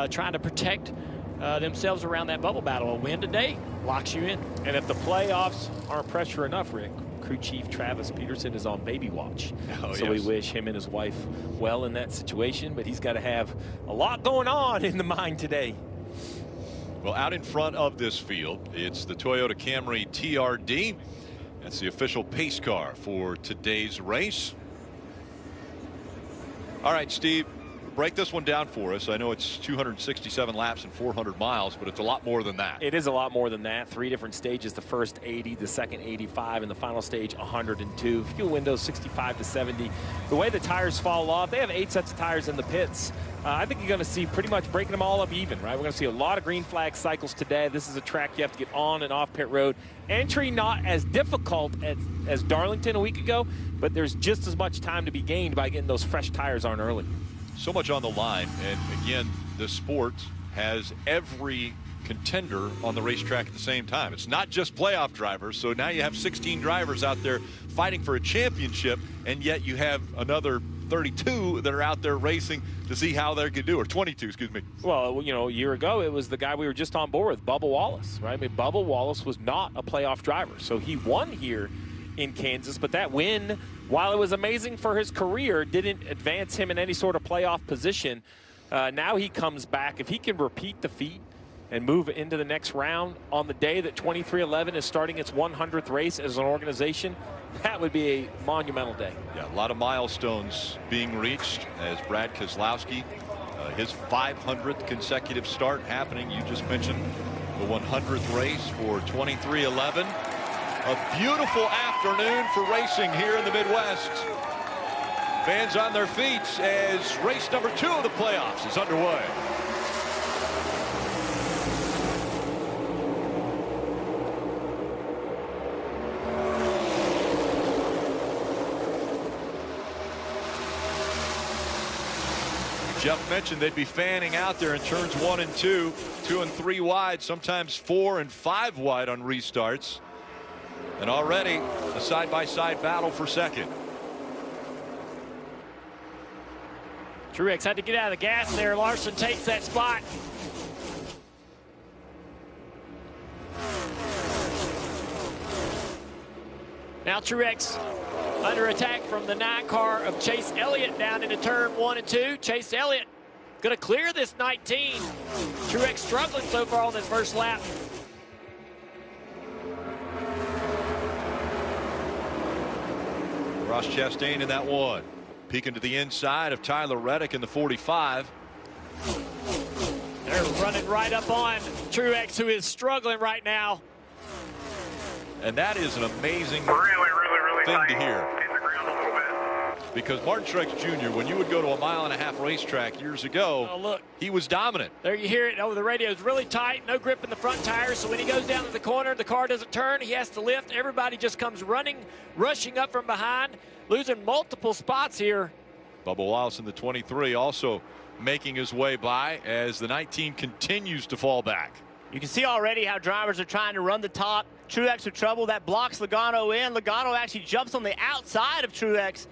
trying to protect themselves around that bubble battle. A win today locks you in. And if the playoffs aren't pressure enough, Rick, crew chief Travis Peterson is on baby watch. So we wish him and his wife well in that situation, but he's got to have a lot going on in the mind today. Well, out in front of this field, it's the Toyota Camry TRD. That's the official pace car for today's race. All right, Steve, break this one down for us. I know it's 267 laps and 400 miles, but it's a lot more than that. It is a lot more than that. 3 different stages, the first 80, the second 85, and the final stage 102. Fuel windows 65 to 70. The way the tires fall off, they have 8 sets of tires in the pits. I think you're going to see pretty much breaking them all up even, right? We're going to see a lot of green flag cycles today. This is a track you have to get on and off pit road. Entry not as difficult as Darlington a week ago, but there's just as much time to be gained by getting those fresh tires on early. So much on the line, and again, the sport has every contender on the racetrack at the same time. It's not just playoff drivers, so now you have 16 drivers out there fighting for a championship, and yet you have another 32 that are out there racing to see how they can do, or 22, excuse me. Well, you know, a year ago, it was the guy we were just on board with, Bubba Wallace, right? I mean, Bubba Wallace was not a playoff driver, so he won here in Kansas, but that win, while it was amazing for his career, didn't advance him in any sort of playoff position. Now he comes back. If he can repeat the feat and move into the next round on the day that 23XI is starting its 100th race as an organization, that would be a monumental day. Yeah, a lot of milestones being reached as Brad Keselowski, his 500th consecutive start happening. You just mentioned the 100th race for 23XI. A beautiful afternoon for racing here in the Midwest. Fans on their feet as race number 2 of the playoffs is underway. Jeff mentioned they'd be fanning out there in turns 1 and 2, 2 and 3 wide, sometimes 4 and 5 wide on restarts. And already a side-by-side battle for second. Truex had to get out of the gas there. Larson takes that spot. Now Truex under attack from the 9 car of Chase Elliott down into turn 1 and 2. Chase Elliott going to clear this 19. Truex struggling so far on this first lap. Ross Chastain in that one. Peeking to the inside of Tyler Reddick in the 45. They're running right up on Truex, who is struggling right now. And that is an amazing thing to hear. because Martin Truex Jr., when you would go to a 1.5-mile racetrack years ago, look, he was dominant. There you hear it over the radio. It's really tight, no grip in the front tires. So when he goes down to the corner, the car doesn't turn. He has to lift. Everybody just comes rushing up from behind, losing multiple spots here. Bubba Wallace in the 23 also making his way by as the 19 continues to fall back. You can see already how drivers are trying to run the top. Truex with trouble. That blocks Logano in. Logano actually jumps on the outside of Truex.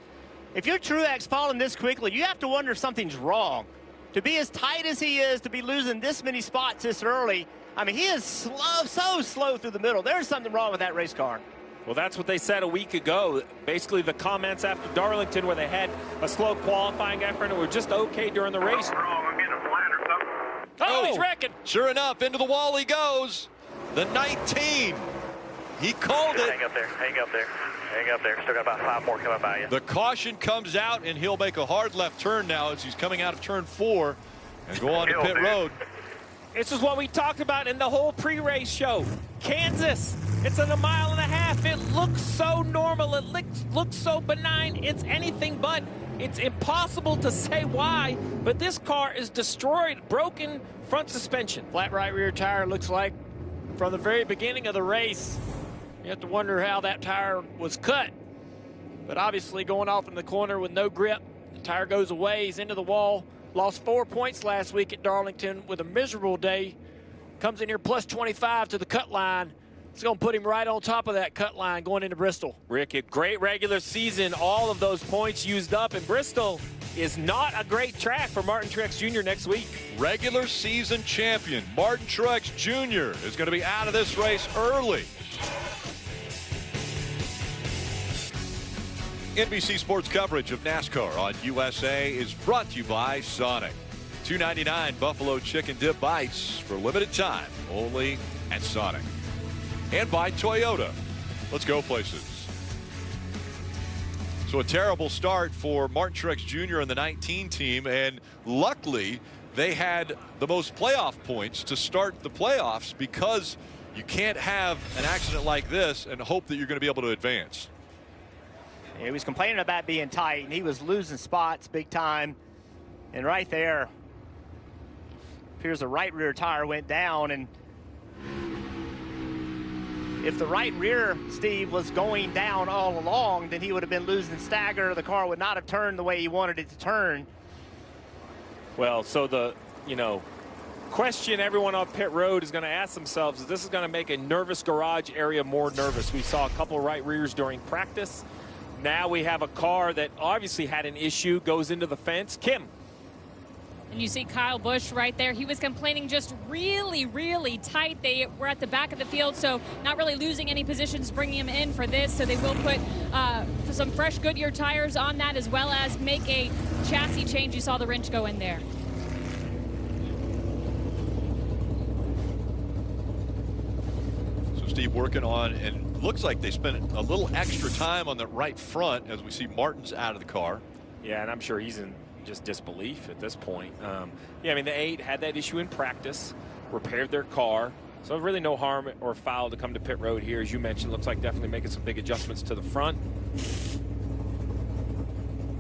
If you're Truex falling this quickly, you have to wonder if something's wrong. To be as tight as he is, to be losing this many spots this early, I mean, he is slow, so slow through the middle. There's something wrong with that race car. Well, that's what they said a week ago. Basically, the comments after Darlington where they had a slow qualifying effort and were just okay during the race. Oh, he's wrecking. Sure enough, into the wall he goes. The 19. He called it. Hang up there. Hang up there. Hang up there. Still got about 5 more coming by you. The caution comes out, and he'll make a hard left turn now as he's coming out of turn 4 and go on to pit road. This is what we talked about in the whole pre-race show. Kansas, it's in 1.5 miles. It looks so normal. It looks so benign. It's anything but. It's impossible to say why, but this car is destroyed, broken front suspension. Flat right rear tire looks like from the very beginning of the race. You have to wonder how that tire was cut. But obviously going off in the corner with no grip, the tire goes away, he's into the wall. Lost 4 points last week at Darlington with a miserable day. Comes in here plus 25 to the cut line. It's going to put him right on top of that cut line going into Bristol. Rick, a great regular season. All of those points used up, and Bristol is not a great track for Martin Truex Jr. next week. Regular season champion Martin Truex Jr. is going to be out of this race early. NBC Sports coverage of NASCAR on USA is brought to you by Sonic. $2.99 Buffalo Chicken Dip Bites for limited time only at Sonic. And by Toyota. Let's go places. So a terrible start for Martin Truex Jr. and the 19 team, and luckily they had the most playoff points to start the playoffs because you can't have an accident like this and hope that you're going to be able to advance. He was complaining about being tight, and he was losing spots big time. And right there, appears the right rear tire went down, and if the right rear, Steve, was going down all along, then he would have been losing stagger. The car would not have turned the way he wanted it to turn. Well, so the, question everyone on pit road is going to ask themselves is this is going to make a nervous garage area more nervous. We saw a couple of right rears during practice. Now we have a car that obviously had an issue, goes into the fence. Kim. And you see Kyle Busch right there. He was complaining just really, really tight. They were at the back of the field, so not really losing any positions, bringing him in for this. So they will put some fresh Goodyear tires on that, as well as make a chassis change. You saw the wrench go in there. So Steve working on, and looks like they spent a little extra time on the right front as we see Martin's out of the car. Yeah, and I'm sure he's in just disbelief at this point. Yeah, I mean, the 8 had that issue in practice, repaired their car. So really no harm or foul to come to pit road here. As you mentioned, looks like definitely making some big adjustments to the front.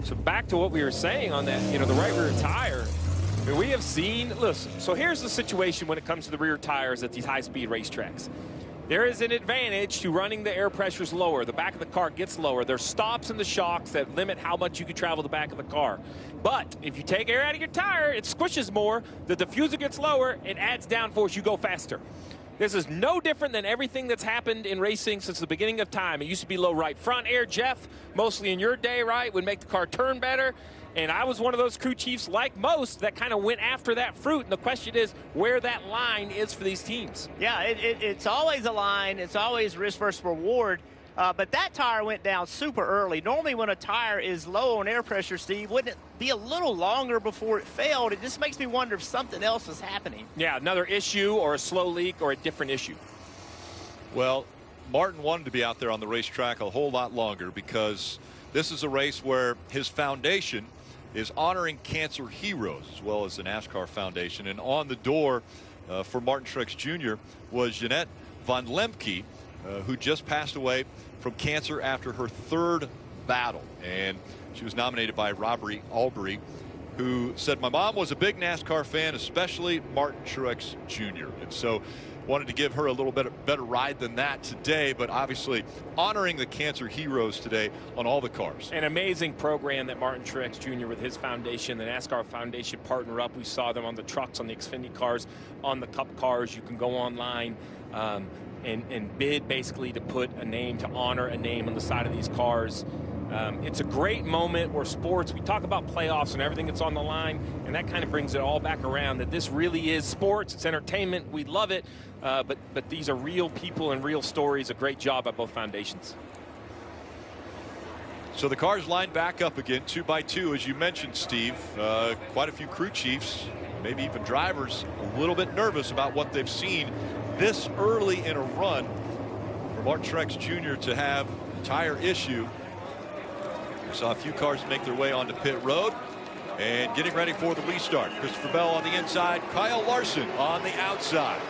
So back to what we were saying on that, the right rear tire. I mean, we have seen, listen, so here's the situation when it comes to the rear tires at these high-speed racetracks. There is an advantage to running the air pressures lower. The back of the car gets lower. There's stops in the shocks that limit how much you can travel the back of the car. But if you take air out of your tire, it squishes more. The diffuser gets lower. It adds downforce. You go faster. This is no different than everything that's happened in racing since the beginning of time. It used to be low right front air. Jeff, mostly in your day, right, would make the car turn better. And I was one of those crew chiefs, like most, that kind of went after that fruit. And the question is where that line is for these teams. Yeah, it's always a line. It's always risk versus reward. But that tire went down super early. Normally when a tire is low on air pressure, Steve, wouldn't it be a little longer before it failed? It just makes me wonder if something else was happening. Yeah, another issue or a slow leak or a different issue. Well, Martin wanted to be out there on the racetrack a whole lot longer because this is a race where his foundation is honoring cancer heroes as well as the NASCAR Foundation. And on the door for Martin Truex Jr. was Jeanette Van Lemke, who just passed away from cancer after her 3rd battle. And She was nominated by Robert Albury, who said, "My mom was a big NASCAR fan, especially Martin Truex Jr." And so wanted to give her a little bit better ride than that today, but obviously honoring the cancer heroes today on all the cars. An amazing program that Martin Truex Jr. with his foundation, the NASCAR Foundation, partner up. We saw them on the trucks, on the Xfinity cars, on the Cup cars. You can go online and bid basically to put a name, to honor a name on the side of these cars. It's a great moment where sports, we talk about playoffs and everything that's on the line, and that kind of brings it all back around, that this really is sports. It's entertainment. We love it. But these are real people and real stories. A great job by both foundations. So the cars line back up again, 2 by 2, as you mentioned, Steve. Quite a few crew chiefs, maybe even drivers, a little bit nervous about what they've seen this early in a run. For Martin Truex Jr. to have a tire issue. We saw a few cars make their way onto pit road and getting ready for the restart. Christopher Bell on the inside, Kyle Larson on the outside.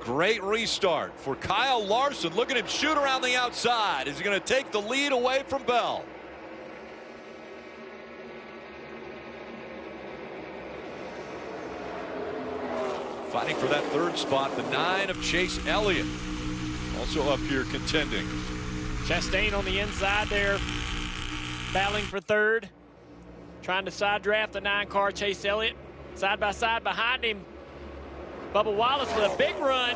Great restart for Kyle Larson. Look at him shoot around the outside. Is he going to take the lead away from Bell? Fighting for that third spot, the 9 of Chase Elliott, also up here contending. Chastain on the inside there, battling for third, trying to side draft the 9 car, Chase Elliott. Side by side behind him, Bubba Wallace with a big run.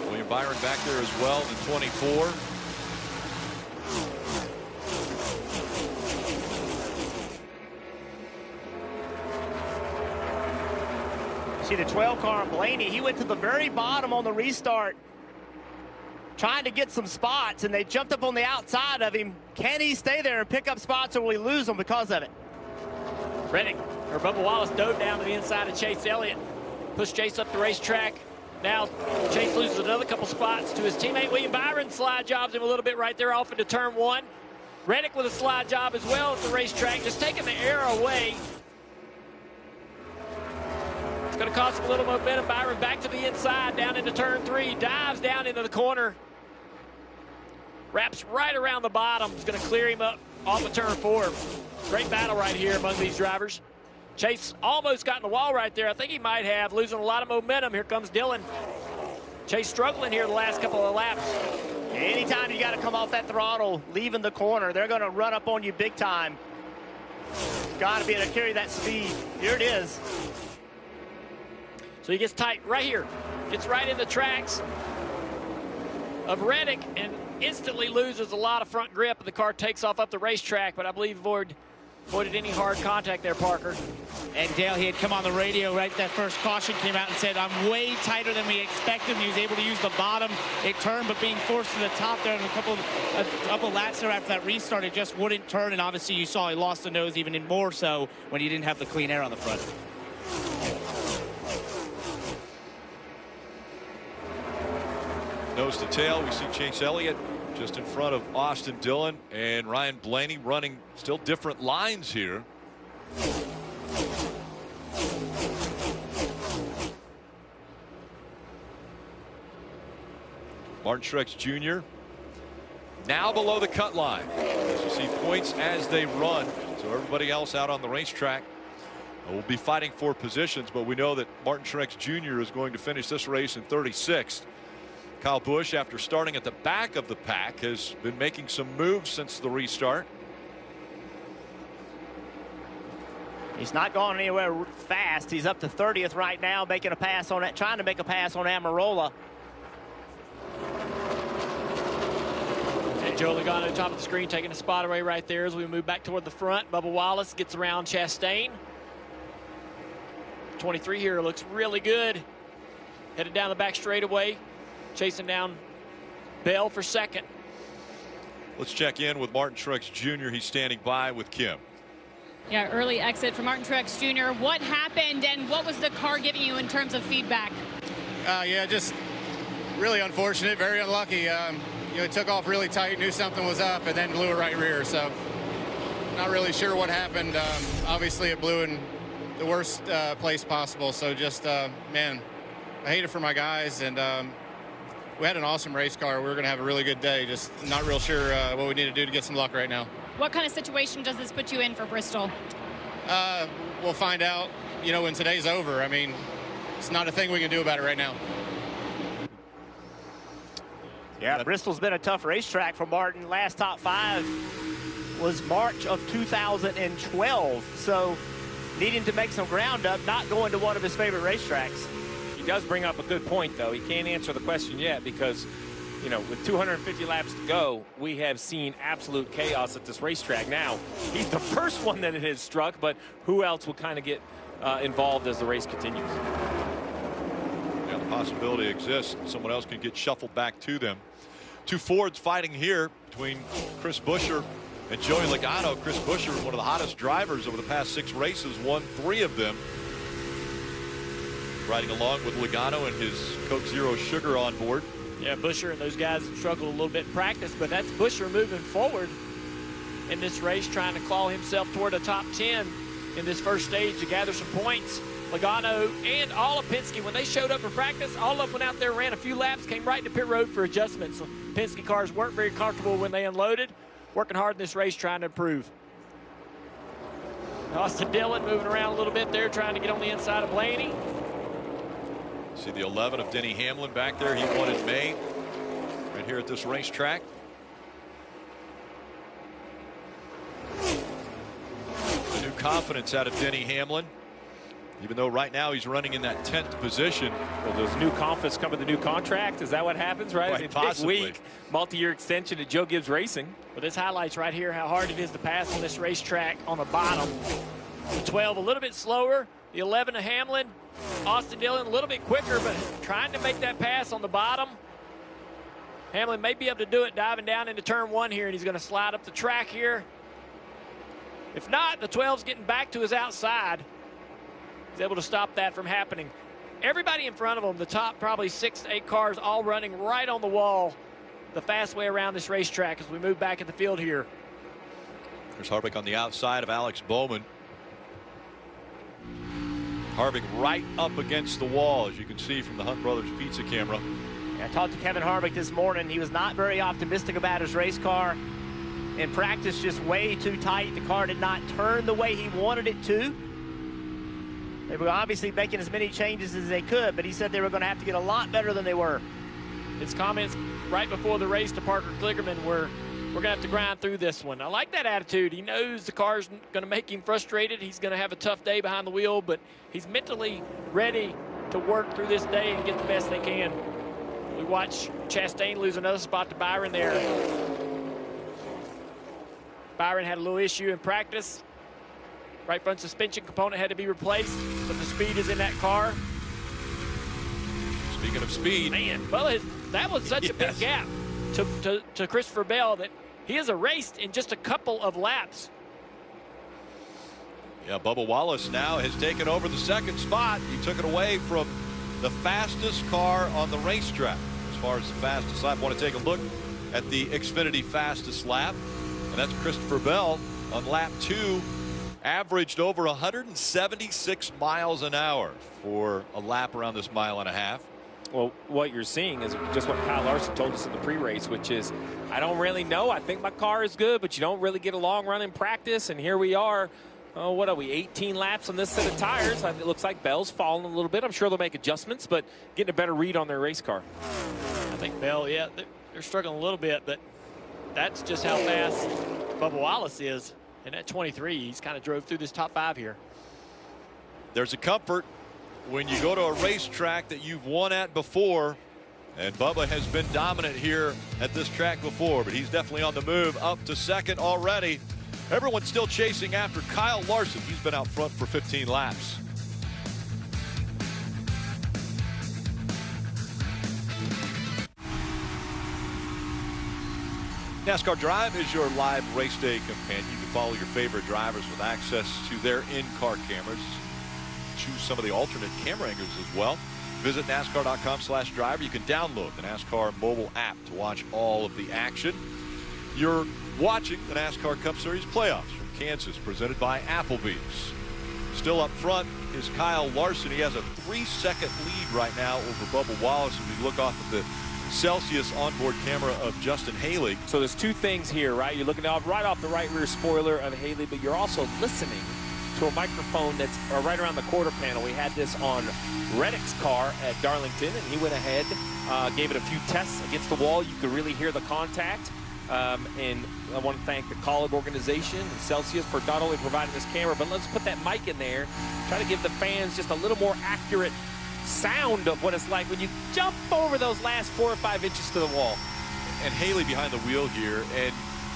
William Byron back there as well, the 24. See the 12 car, Blaney, he went to the very bottom on the restart, trying to get some spots, and they jumped up on the outside of him. Can he stay there and pick up spots, or will he lose them because of it? Reddick, or Bubba Wallace, dove down to the inside of Chase Elliott, pushed Chase up the racetrack. Now Chase loses another couple spots to his teammate William Byron. Slide jobs him a little bit right there off into turn 1. Reddick with a slide job as well at the racetrack, just taking the air away. It's going to cost him a little momentum. Byron back to the inside, down into turn 3, dives down into the corner, wraps right around the bottom. It's going to clear him up off of turn 4. Great battle right here among these drivers. Chase almost got in the wall right there. I think he might have, losing a lot of momentum. Here comes Dillon. Chase struggling here the last couple of laps. Anytime you got to come off that throttle, leaving the corner, they're going to run up on you big time. Got to be able to carry that speed. Here it is. So he gets tight right here. Gets right in the tracks of Reddick and instantly loses a lot of front grip. The car takes off up the racetrack, but I believe avoided any hard contact there, Parker. And Dale, he had come on the radio right that first caution came out and said, I'm way tighter than we expected. He was able to use the bottom. It turned, but being forced to the top there in a couple laps there after that restart, it just wouldn't turn. And obviously you saw he lost the nose even more so when he didn't have the clean air on the front. Nose to tail, we see Chase Elliott just in front of Austin Dillon and Ryan Blaney running still different lines here. Martin Truex Jr. now below the cut line. As you see points as they run. So everybody else out on the racetrack will be fighting for positions, but we know that Martin Truex Jr. is going to finish this race in 36th. Kyle Busch, after starting at the back of the pack, has been making some moves since the restart. He's not going anywhere fast. He's up to 30th right now, making a pass on that, trying to make a pass on Amarola. And Joe Logano top of the screen, taking a spot away right there as we move back toward the front. Bubba Wallace gets around Chastain. 23 here looks really good. Headed down the back straightaway, chasing down Bell for second. Let's check in with Martin Truex Jr. He's standing by with Kim. Yeah, early exit for Martin Truex Jr. What happened and what was the car giving you in terms of feedback? Yeah, just really unfortunate, very unlucky. You know, it took off really tight, knew something was up, and then blew a right rear. So not really sure what happened. Obviously, it blew in the worst place possible. So just, man, I hate it for my guys. And we had an awesome race car. We were going to have a really good day. Just not real sure what we need to do to get some luck right now. What kind of situation does this put you in for Bristol? We'll find out, you know, when today's over. I mean, it's not a thing we can do about it right now. Yeah, Bristol's been a tough racetrack for Martin. Last top 5 was March of 2012. So needing to make some ground up, not going to one of his favorite racetracks. He does bring up a good point, though. He can't answer the question yet because, you know, with 250 laps to go, we have seen absolute chaos at this racetrack. Now, he's the first one that it has struck, but who else will kind of get involved as the race continues? Yeah, the possibility exists. Someone else can get shuffled back to them. 2 Fords fighting here between Chris Buescher and Joey Logano. Chris Buescher, one of the hottest drivers over the past 6 races, won 3 of them. Riding along with Logano and his Coke Zero Sugar on board. Yeah, Buescher and those guys have struggled a little bit in practice, but that's Buescher moving forward in this race, trying to claw himself toward the top 10 in this first stage to gather some points. Logano and all of Penske, when they showed up for practice, all of them went out there, ran a few laps, came right into pit road for adjustments. So Penske cars weren't very comfortable when they unloaded, working hard in this race trying to improve. Austin Dillon moving around a little bit there, trying to get on the inside of Blaney. See the 11 of Denny Hamlin back there. He won in May right here at this racetrack. A new confidence out of Denny Hamlin, even though right now he's running in that 10th position. Well, does new confidence come with a new contract? Is that what happens, right? Right, It's possibly. big week, multi-year extension to Joe Gibbs Racing. Well, this highlights right here how hard it is to pass on this racetrack on the bottom. The 12 a little bit slower. The 11 of Hamlin. Austin Dillon a little bit quicker, but trying to make that pass on the bottom. Hamlin may be able to do it diving down into turn 1 here, and he's going to slide up the track here. If not, the 12's getting back to his outside. He's able to stop that from happening. Everybody in front of him, the top probably 6 to 8 cars, all running right on the wall the fast way around this racetrack as we move back in the field here. There's Harvick on the outside of Alex Bowman. Harvick right up against the wall, as you can see from the Hunt Brothers Pizza camera. I talked to Kevin Harvick this morning. He was not very optimistic about his race car. In practice, just way too tight. The car did not turn the way he wanted it to. They were obviously making as many changes as they could, but he said they were going to have to get a lot better than they were. His comments right before the race to Parker Kligerman were, we're going to have to grind through this one. I like that attitude. He knows the car's going to make him frustrated. He's going to have a tough day behind the wheel, but he's mentally ready to work through this day and get the best they can. We watch Chastain lose another spot to Byron there. Byron had a little issue in practice. Right front suspension component had to be replaced, but the speed is in that car. Speaking of speed. Man, well, that was such a big gap to Christopher Bell that he has erased in just a couple of laps. Yeah, Bubba Wallace now has taken over the 2nd spot. He took it away from the fastest car on the racetrack. As far as the fastest lap, I want to take a look at the Xfinity fastest lap, and that's Christopher Bell on lap 2. Averaged over 176 miles an hour for a lap around this 1.5 miles. Well, what you're seeing is just what Kyle Larson told us in the pre-race, which is, I don't really know. I think my car is good, but you don't really get a long run in practice. And here we are. Oh, what are we, 18 laps on this set of tires? It looks like Bell's fallen a little bit. I'm sure they'll make adjustments, but getting a better read on their race car. I think Bell, yeah, they're struggling a little bit, but that's just how fast Bubba Wallace is. And at 23, he's kind of drove through this top 5 here. There's a comfort when you go to a racetrack that you've won at before, and Bubba has been dominant here at this track before, but he's definitely on the move up to 2nd already. Everyone's still chasing after Kyle Larson. He's been out front for 15 laps. NASCAR Drive is your live race day companion. You can follow your favorite drivers with access to their in-car cameras. Choose some of the alternate camera angles as well. Visit NASCAR.com/driver. You can download the NASCAR mobile app to watch all of the action. You're watching the NASCAR Cup Series playoffs from Kansas, presented by Applebee's. Still up front is Kyle Larson. He has a 3-second lead right now over Bubba Wallace as we look off of the Celsius onboard camera of Justin Haley. So there's two things here, right? You're looking out right off the right rear spoiler of Haley, but you're also listening to a microphone that's right around the quarter panel. We had this on Reddick's car at Darlington, and he went ahead, gave it a few tests against the wall. You could really hear the contact. And I want to thank the Kaulig organization and Celsius for not only providing this camera, but let's put that mic in there, try to give the fans just a little more accurate sound of what it's like when you jump over those last 4 or 5 inches to the wall. And Haley behind the wheel here. And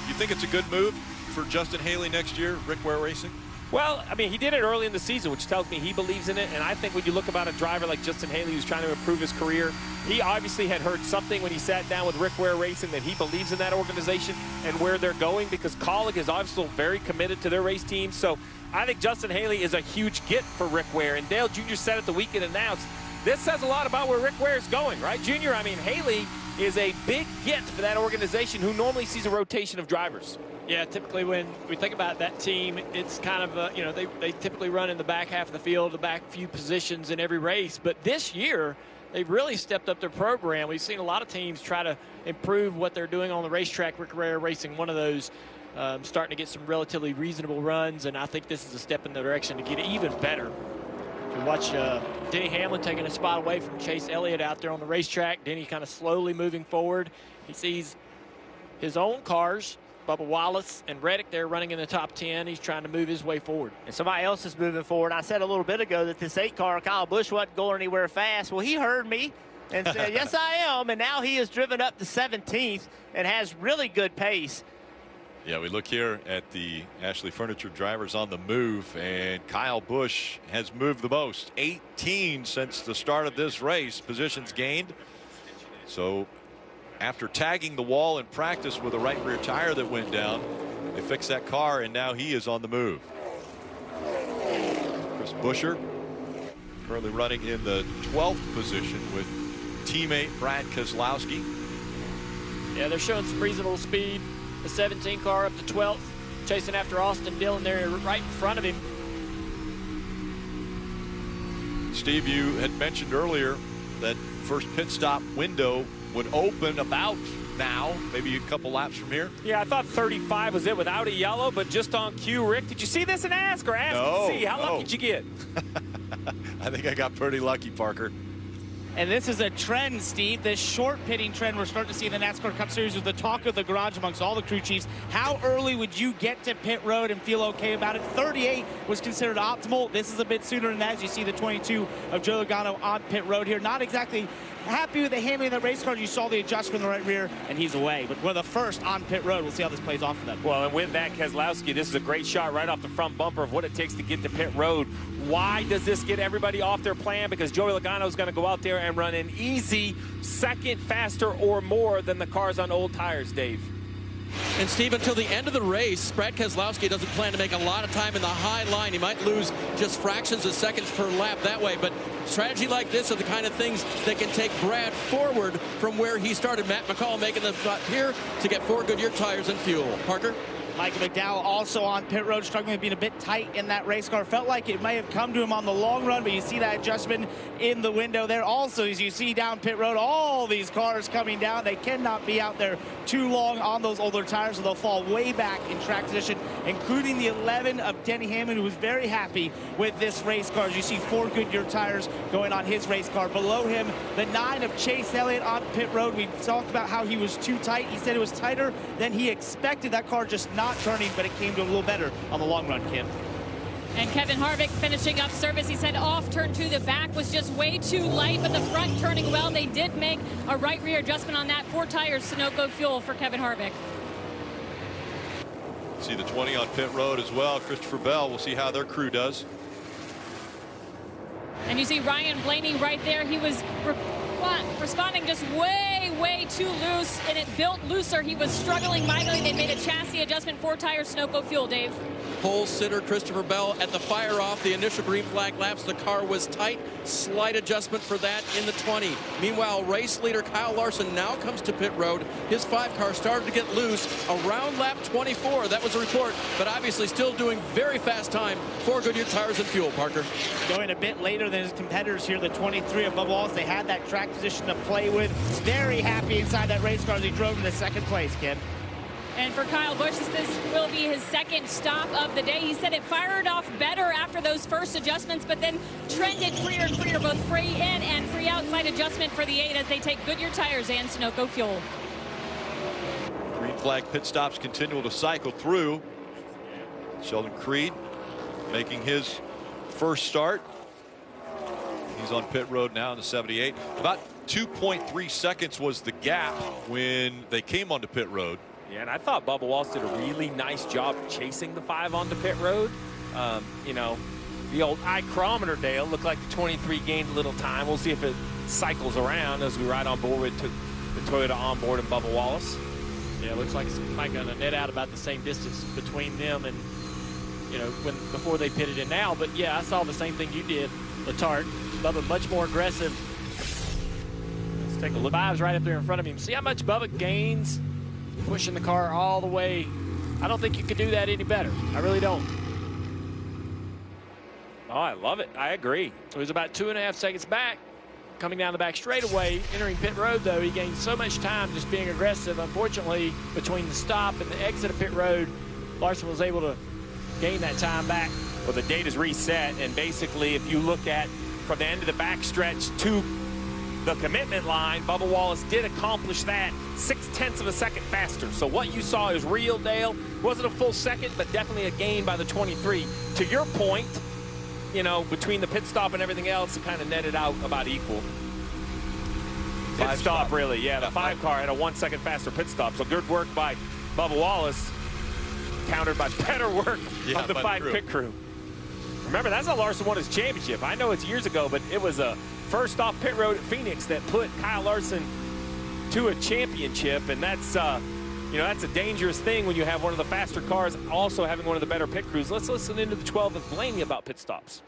you think it's a good move for Justin Haley next year, Rick Ware Racing? Well, I mean, he did it early in the season, which tells me he believes in it. And I think when you look about a driver like Justin Haley who's trying to improve his career, he obviously had heard something when he sat down with Rick Ware Racing that he believes in that organization and where they're going, because Kaulig is obviously very committed to their race team. So I think Justin Haley is a huge get for Rick Ware. And Dale Jr. said at the weekend announced, this says a lot about where Rick Ware is going, right, Junior? I mean, Haley is a big get for that organization who normally sees a rotation of drivers. Yeah, typically when we think about that team, it's kind of, you know, they typically run in the back half of the field, the back few positions in every race. But this year, they've really stepped up their program. We've seen a lot of teams try to improve what they're doing on the racetrack. Rick Ware Racing, one of those, starting to get some relatively reasonable runs. And I think this is a step in the direction to get even better. You watch Denny Hamlin taking a spot away from Chase Elliott out there on the racetrack. Denny kind of slowly moving forward. He sees his own cars, Bubba Wallace and Reddick, they're running in the top 10. He's trying to move his way forward. And somebody else is moving forward. I said a little bit ago that this 8 car, Kyle Busch, wasn't going anywhere fast. Well, he heard me and said, yes, I am. And now he has driven up to 17th and has really good pace. Yeah, we look here at the Ashley Furniture drivers on the move, and Kyle Busch has moved the most. 18 since the start of this race, positions gained. So after tagging the wall in practice with a right rear tire that went down, they fixed that car, and now he is on the move. Chris Buescher currently running in the 12th position with teammate Brad Keselowski. Yeah, they're showing some reasonable speed. The 17 car up to 12th, chasing after Austin Dillon there right in front of him. Steve, you had mentioned earlier that first pit stop window would open about now, maybe a couple laps from here. Yeah, I thought 35 was it without a yellow, but just on cue. Rick, did you see this and ask, or ask no, and see? How lucky did you get? I think I got pretty lucky, Parker. And this is a trend, Steve. This short pitting trend we're starting to see in the NASCAR Cup Series was the talk of the garage amongst all the crew chiefs. How early would you get to pit road and feel okay about it? 38 was considered optimal. This is a bit sooner than that, as you see the 22 of Joe Logano on pit road here. Not exactly happy with the handling of the race car. You saw the adjustment in the right rear, and he's away. But we're the first on pit road. We'll see how this plays off for them. Well, and with that, Keselowski, this is a great shot right off the front bumper of what it takes to get to pit road. Why does this get everybody off their plan? Because Joey Logano is going to go out there and run an easy second faster or more than the cars on old tires, Dave. And Steve, until the end of the race, Brad Keselowski doesn't plan to make a lot of time in the high line. He might lose just fractions of seconds per lap that way, but strategy like this are the kind of things that can take Brad forward from where he started. Matt McCall making the shot here to get 4 Goodyear tires and fuel. Parker? Michael McDowell also on pit road, struggling with being a bit tight in that race car. Felt like it may have come to him on the long run, but you see that adjustment in the window there. Also, as you see down pit road, all these cars coming down. They cannot be out there too long on those older tires, so they'll fall way back in track position, including the 11 of Denny Hamlin, who was very happy with this race car. As you see 4 Goodyear tires going on his race car. Below him, the 9 of Chase Elliott on pit road. We talked about how he was too tight. He said it was tighter than he expected. That car just not turning, but it came to a little better on the long run, Kim. And Kevin Harvick finishing up service. He said off turn 2, the back was just way too light, but the front turning well. They did make a right rear adjustment on that. 4 tires, Sunoco fuel for Kevin Harvick. See the 20 on pit road as well. Christopher Bell. We'll see how their crew does. And you see Ryan Blaney right there. He was responding just way too loose, and it built looser. He was struggling mightily. They made a chassis adjustment, 4 tires, Sunoco fuel, Dave. pole sitter Christopher Bell at the fire off the initial green flag laps. The car was tight. Slight adjustment for that in the 20. Meanwhile, race leader Kyle Larson now comes to pit road. His 5 car started to get loose around lap 24. That was a report, but obviously still doing very fast time for Goodyear Tires and Fuel, Parker. Going a bit later than his competitors here, the 23 of Bubba Wallace. They had that track position to play with. Very happy inside that race car as he drove into second place, Kim. And for Kyle Busch, this will be his second stop of the day. He said it fired off better after those first adjustments, but then trended freer and freer, both free in and free outside adjustment for the 8 as they take Goodyear Tires and Sunoco Fuel. Green flag pit stops continue to cycle through. Sheldon Creed making his first start. He's on pit road now in the 78. About 2.3 seconds was the gap when they came onto pit road. Yeah, and I thought Bubba Wallace did a really nice job chasing the 5 onto pit road. You know, the old I-chrometer, Dale, looked like the 23 gained a little time. We'll see if it cycles around as we ride on board with the Toyota onboard and Bubba Wallace. Yeah, it looks like it's probably going to net out about the same distance between them and, you know, before they pitted in now. But, yeah, I saw the same thing you did, Letarte. Bubba much more aggressive. Let's take a look. 5's right up there in front of him. See how much Bubba gains? Pushing the car all the way. I don't think you could do that any better. I really don't. Oh, I love it. I agree. So he's about 2.5 seconds back. Coming down the back straightaway, entering pit road, though, he gained so much time just being aggressive. Unfortunately, between the stop and the exit of pit road, Larson was able to gain that time back. Well, the date is reset, and basically, if you look at from the end of the backstretch to the commitment line, Bubba Wallace did accomplish that 0.6 of a second faster. So what you saw is real, Dale. Wasn't a full second, but definitely a gain by the 23. To your point, you know, between the pit stop and everything else, it kind of netted out about equal. Pit stop, really, yeah. The 5 car had a 1 second faster pit stop. So good work by Bubba Wallace, countered by better work of the 5 pit crew. Remember, that's how Larson won his championship. I know it's years ago, but it was a first off pit road at Phoenix that put Kyle Larson to a championship, and that's you know, that's a dangerous thing when you have one of the faster cars also having one of the better pit crews. Let's listen into the 12 with Blaney about pit stops.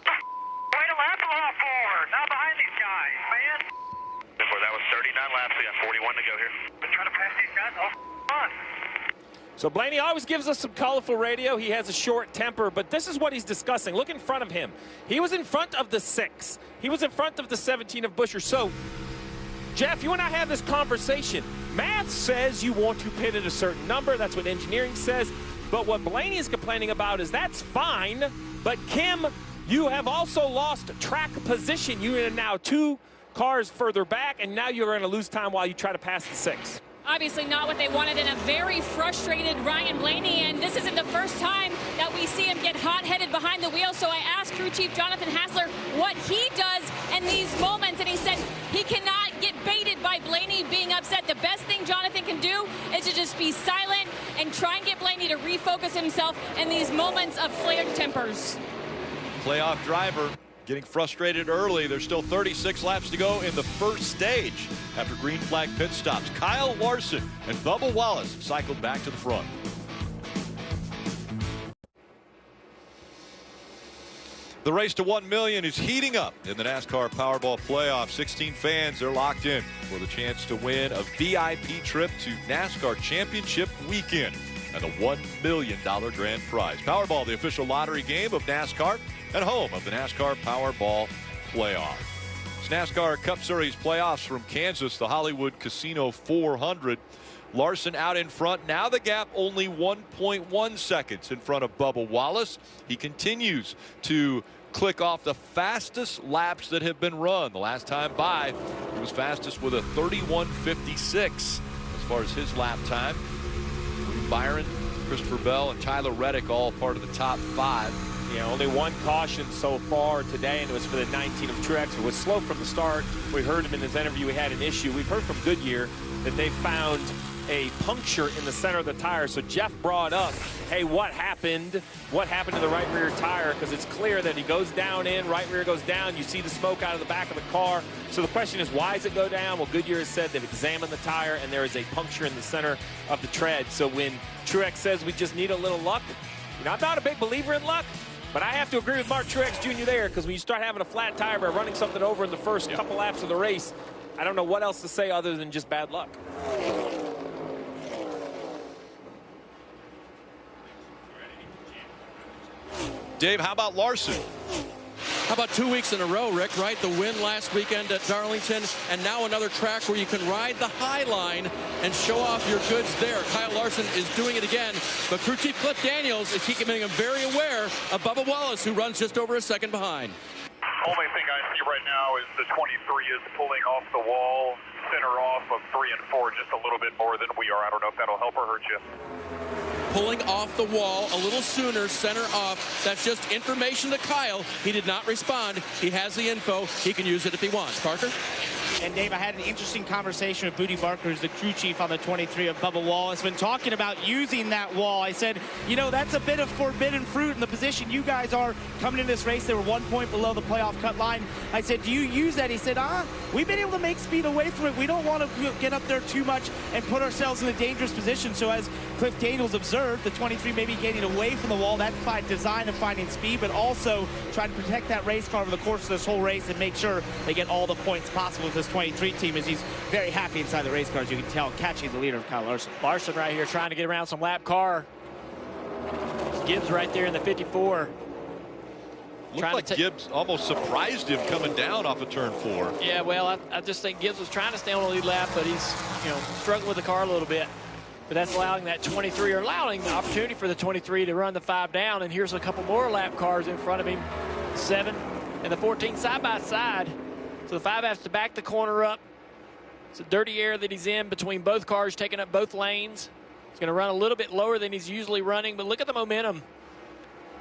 Wait a lap a little forward, not behind these guys, man. Before that was 39 laps, we got 41 to go here. Been trying to pass these guys all fun. So Blaney always gives us some colorful radio. He has a short temper, but this is what he's discussing. Look in front of him. He was in front of the 6. He was in front of the 17 of Buescher. So, Jeff, you and I have this conversation. Math says you want to pit at a certain number. That's what engineering says. But what Blaney is complaining about is that's fine. But, Kim, you have also lost track position. You are now 2 cars further back, and now you're going to lose time while you try to pass the 6. Obviously not what they wanted, and a very frustrated Ryan Blaney, and this isn't the first time that we see him get hot-headed behind the wheel. So I asked crew chief Jonathan Hassler what he does in these moments, and he said he cannot get baited by Blaney being upset. The best thing Jonathan can do is to just be silent and try and get Blaney to refocus himself in these moments of flared tempers. Playoff driver getting frustrated early. There's still 36 laps to go in the first stage after green flag pit stops. Kyle Larson and Bubba Wallace cycled back to the front. The race to 1 million is heating up in the NASCAR Powerball Playoff. 16 fans are locked in for the chance to win a VIP trip to NASCAR Championship Weekend and a $1 million grand prize. Powerball, the official lottery game of NASCAR and home of the NASCAR Powerball Playoff. It's NASCAR Cup Series playoffs from Kansas, the Hollywood Casino 400. Larson out in front. Now the gap only 1.1 seconds in front of Bubba Wallace. He continues to click off the fastest laps that have been run. The last time by, he was fastest with a 31.56 as far as his lap time. Byron, Christopher Bell, and Tyler Reddick all part of the top 5. Yeah, only 1 caution so far today, and it was for the 19 of Truex. It was slow from the start. We heard him in his interview. He had an issue. We've heard from Goodyear that they found a puncture in the center of the tire. So Jeff brought up, hey, what happened? What happened to the right rear tire? Because it's clear that he goes down in, right rear goes down. You see the smoke out of the back of the car. So the question is, why does it go down? Well, Goodyear has said they've examined the tire, and there is a puncture in the center of the tread. So when Truex says we just need a little luck, You know, I'm not a big believer in luck, but I have to agree with Mark Truex Jr. there, because when you start having a flat tire by running something over in the first couple laps of the race, I don't know what else to say other than just bad luck. Dave, how about Larson? How about 2 weeks in a row, Rick, right? The win last weekend at Darlington, and now another track where you can ride the high line and show off your goods there. Kyle Larson is doing it again, but crew chief Cliff Daniels is keeping him very aware of Bubba Wallace, who runs just over a second behind. Only thing I see right now is the 23 is pulling off the wall, center off of 3 and 4 just a little bit more than we are. I don't know if that'll help or hurt you. Pulling off the wall a little sooner, center off. That's just information to Kyle. He did not respond. He has the info. He can use it if he wants. Parker? And Dave, I had an interesting conversation with Booty Barker, who's the crew chief on the 23 of Bubba Wallace, when talking about using that wall. I said, you know, that's a bit of forbidden fruit in the position you guys are coming in this race. They were 1 point below the playoff cut line. I said, do you use that? He said, we've been able to make speed away from it. We don't want to get up there too much and put ourselves in a dangerous position. So as Cliff Daniels observed, the 23 may be getting away from the wall. That's by design of finding speed, but also trying to protect that race car over the course of this whole race and make sure they get all the points possible with this 23 team, as he's very happy inside the race car, as you can tell, catching the leader of Kyle Larson. Larson right here trying to get around some lap car. Gibbs right there in the 54. Looked like Gibbs almost surprised him coming down off of turn 4. Yeah, well, I just think Gibbs was trying to stay on the lead lap, but he's, you know, struggling with the car a little bit. But that's allowing that 23, or allowing the opportunity for the 23 to run the 5 down. And here's a couple more lap cars in front of him. 7 and the 14 side by side. So the 5 has to back the corner up. It's a dirty area that he's in between both cars, taking up both lanes. He's going to run a little bit lower than he's usually running, but look at the momentum.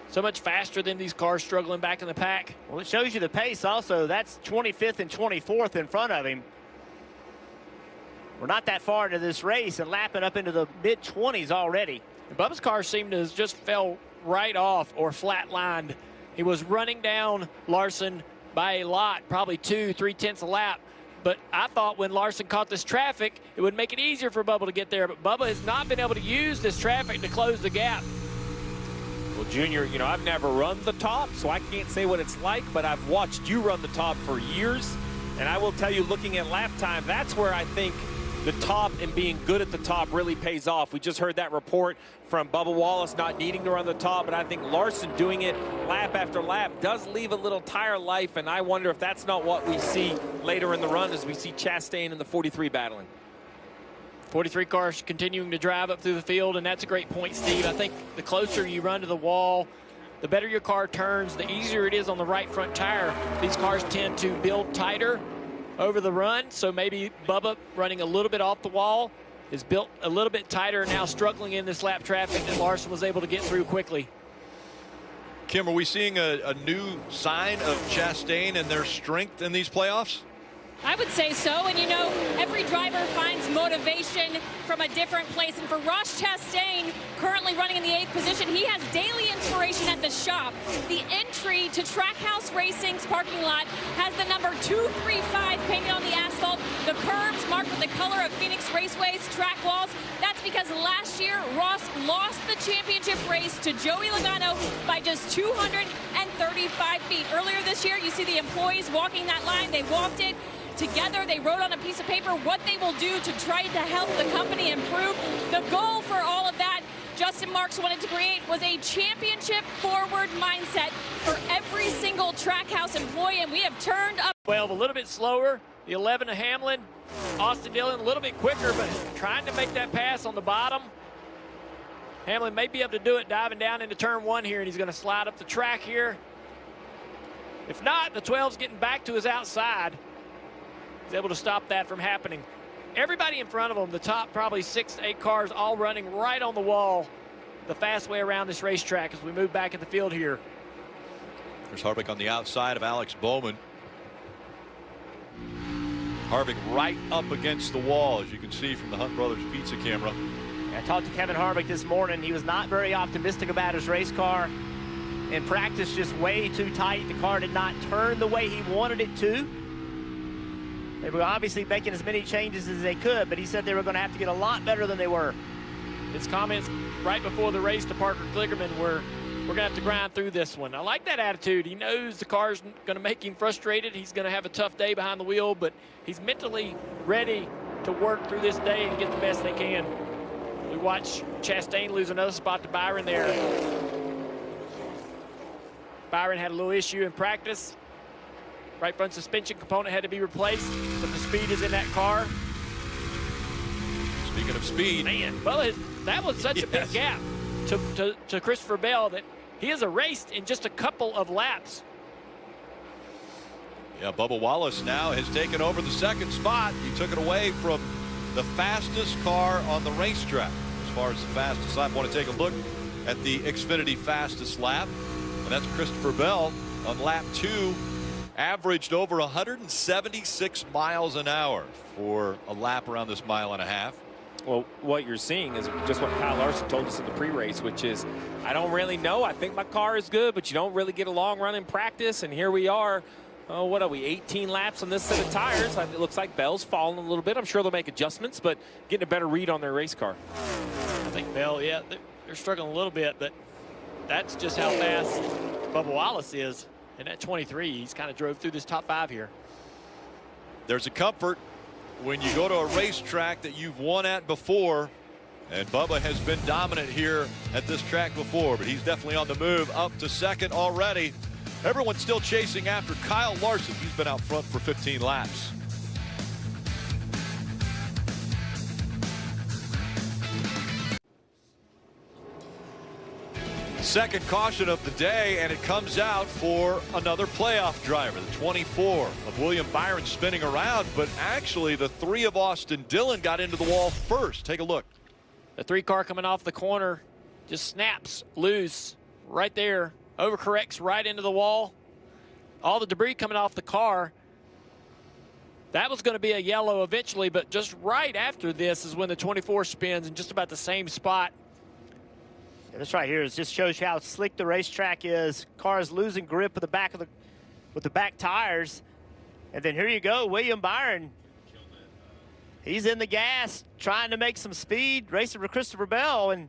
So much faster than these cars struggling back in the pack. Well, it shows you the pace also. That's 25th and 24th in front of him. We're not that far into this race and lapping up into the mid-20s already. And Bubba's car seemed to have just fell right off or flat-lined. He was running down Larson by a lot, probably 2-3 tenths a lap. But I thought when Larson caught this traffic, it would make it easier for Bubba to get there. But Bubba has not been able to use this traffic to close the gap. Well, Junior, you know, I've never run the top, so I can't say what it's like, but I've watched you run the top for years. And I will tell you, looking at lap time, that's where I think the top and being good at the top really pays off. We just heard that report from Bubba Wallace not needing to run the top, but I think Larson doing it lap after lap does leave a little tire life, and I wonder if that's not what we see later in the run as we see Chastain and the 43 battling. 43 cars continuing to drive up through the field, and that's a great point, Steve. I think the closer you run to the wall, the better your car turns, the easier it is on the right front tire. These cars tend to build tighter over the run, so maybe Bubba running a little bit off the wall is built a little bit tighter, now struggling in this lap traffic that Larson was able to get through quickly. Kim, are we seeing a new sign of Chastain and their strength in these playoffs? I would say so, and you know, every driver finds motivation from a different place, and for Ross Chastain, currently running in the 8th position, he has daily inspiration at the shop. The entry to Trackhouse Racing's parking lot has the number 235 painted on the asphalt, the curbs marked with the color of Phoenix Raceway's track walls. That's because last year, Ross lost the championship race to Joey Logano by just 235 feet. Earlier this year, you see the employees walking that line. They walked it together. They wrote on a piece of paper what they will do to try to help the company improve. The goal for all of that, Justin Marks wanted to create, was a championship forward mindset for every single Trackhouse employee, and we have turned up. 12 a little bit slower. The 11 of Hamlin. Austin Dillon a little bit quicker, but trying to make that pass on the bottom. Hamlin may be able to do it diving down into turn 1 here, and he's going to slide up the track here. If not, the 12's getting back to his outside. He's able to stop that from happening. Everybody in front of him, the top probably 6 to 8 cars, all running right on the wall the fast way around this racetrack as we move back in the field here. There's Harvick on the outside of Alex Bowman. Harvick right up against the wall, as you can see from the Hunt Brothers Pizza camera. I talked to Kevin Harvick this morning. He was not very optimistic about his race car. In practice, just way too tight. The car did not turn the way he wanted it to. They were obviously making as many changes as they could, but he said they were going to have to get a lot better than they were. his comments right before the race to Parker Kligerman were, we're going to have to grind through this one. I like that attitude. He knows the car's going to make him frustrated. He's going to have a tough day behind the wheel, but he's mentally ready to work through this day and get the best they can. We watched Chastain lose another spot to Byron there. Byron had a little issue in practice. Right front suspension component had to be replaced, but the speed is in that car. Speaking of speed. Man, well, that was such a big gap to Christopher Bell that he has erased in just a couple of laps. Yeah, Bubba Wallace now has taken over the second spot. He took it away from the fastest car on the racetrack. As far as the fastest lap, I want to take a look at the Xfinity fastest lap. And that's Christopher Bell on lap 2. Averaged over 176 miles an hour for a lap around this mile and a half. Well, what you're seeing is just what Kyle Larson told us in the pre-race, which is, I don't really know. I think my car is good, but you don't really get a long run in practice. And here we are. Oh, what are we, 18 laps on this set of tires? It looks like Bell's fallen a little bit. I'm sure they'll make adjustments, but getting a better read on their race car. I think Bell, yeah, they're struggling a little bit, but that's just how fast Bubba Wallace is. And at 23, he's kind of drove through this top 5 here. There's a comfort when you go to a racetrack that you've won at before. And Bubba has been dominant here at this track before, but he's definitely on the move up to second already. Everyone's still chasing after Kyle Larson. He's been out front for 15 laps. Second caution of the day, and it comes out for another playoff driver, the 24 of William Byron spinning around, but actually the 3 of Austin Dillon got into the wall first. Take a look. The 3 car coming off the corner just snaps loose right there, overcorrects right into the wall. All the debris coming off the car. That was going to be a yellow eventually, but just right after this is when the 24 spins in just about the same spot. Yeah, this right here just shows you how slick the racetrack is. Car is losing grip with the back tires. And then here you go, William Byron. He's in the gas, trying to make some speed, racing for Christopher Bell, and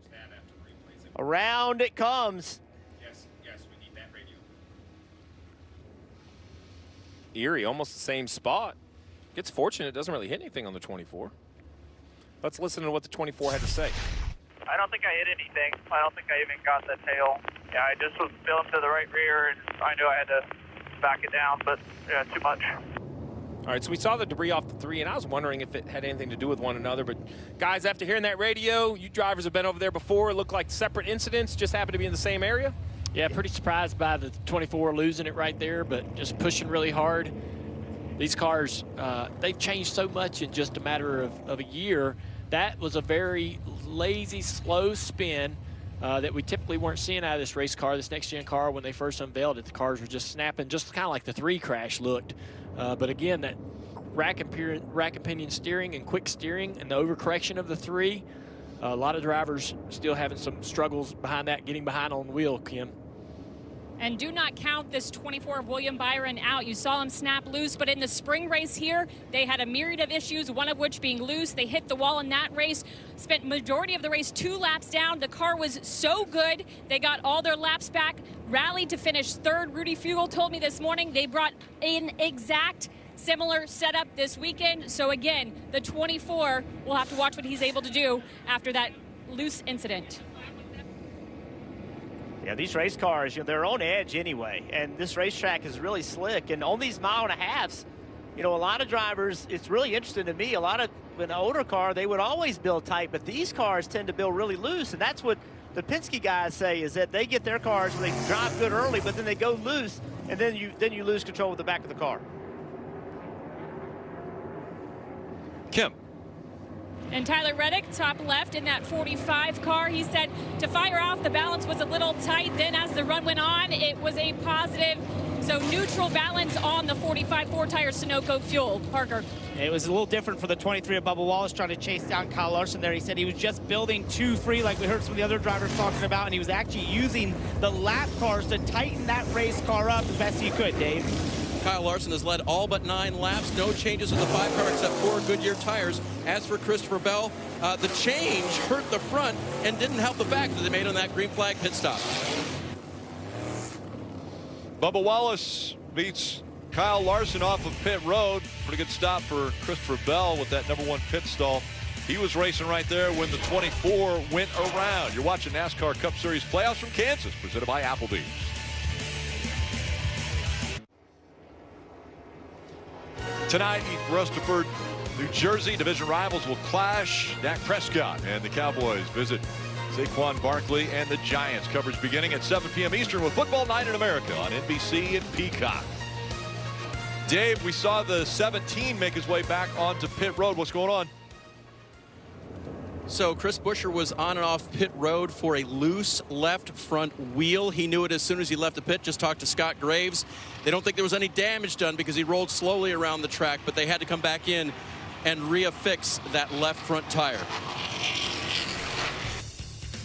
around it comes. Yes, we need that radio. Erie, almost the same spot. Gets fortunate, doesn't really hit anything on the 24. Let's listen to what the 24 had to say. I don't think I hit anything. I don't think I even got the tail. Yeah, I just was spilling to the right rear, and I knew I had to back it down, but yeah, too much. All right, so we saw the debris off the 3, and I was wondering if it had anything to do with one another. But, guys, after hearing that radio, you drivers have been over there before. It looked like separate incidents, just happened to be in the same area. Yeah, pretty surprised by the 24 losing it right there, but just pushing really hard. These cars, they've changed so much in just a matter of a year. That was a very lazy, slow spin that we typically weren't seeing out of this race car, this next-gen car, when they first unveiled it. The cars were just snapping, just kind of like the 3 crash looked. But again, that rack and pinion steering and quick steering and the overcorrection of the 3, a lot of drivers still having some struggles behind that, getting behind on the wheel, Kim. And do not count this 24 of William Byron out. You saw him snap loose, but in the spring race here, they had a myriad of issues, one of which being loose. They hit the wall in that race, spent majority of the race 2 laps down. The car was so good, they got all their laps back, rallied to finish 3rd. Rudy Fugle told me this morning they brought an exact similar setup this weekend. So again, the 24, we'll have to watch what he's able to do after that loose incident. Yeah, these race cars, they're on edge anyway, and this racetrack is really slick. And on these mile and a halves, a lot of drivers, it's really interesting to me, in an older car, they would always build tight, but these cars tend to build really loose, and that's what the Penske guys say, is that they get their cars and they drive good early, but then they go loose, and then you lose control of the back of the car. Kim. And Tyler Reddick, top left in that 45 car, he said to fire off, the balance was a little tight. Then as the run went on, it was a positive. So neutral balance on the 45 4-tire Sunoco fuel. Parker. It was a little different for the 23 of Bubba Wallace trying to chase down Kyle Larson there. He said he was just building too free like we heard some of the other drivers talking about, and he was actually using the lap cars to tighten that race car up as best he could, Dave. Kyle Larson has led all but 9 laps. No changes in the 5 car except 4 Goodyear tires. As for Christopher Bell, the change hurt the front and didn't help the back that they made on that green flag pit stop. Bubba Wallace beats Kyle Larson off of pit road. Pretty good stop for Christopher Bell with that #1 pit stall. He was racing right there when the 24 went around. You're watching NASCAR Cup Series playoffs from Kansas, presented by Applebee's. Tonight, Rutherford, New Jersey, division rivals will clash. Dak Prescott and the Cowboys visit Saquon Barkley and the Giants. Coverage beginning at 7 p.m. Eastern with Football Night in America on NBC and Peacock. Dave, we saw the 17 make his way back onto pit road. What's going on? So Chris Buescher was on and off pit road for a loose left front wheel. He knew it as soon as he left the pit. Just talked to Scott Graves. They don't think there was any damage done because he rolled slowly around the track, but they had to come back in and reaffix that left front tire.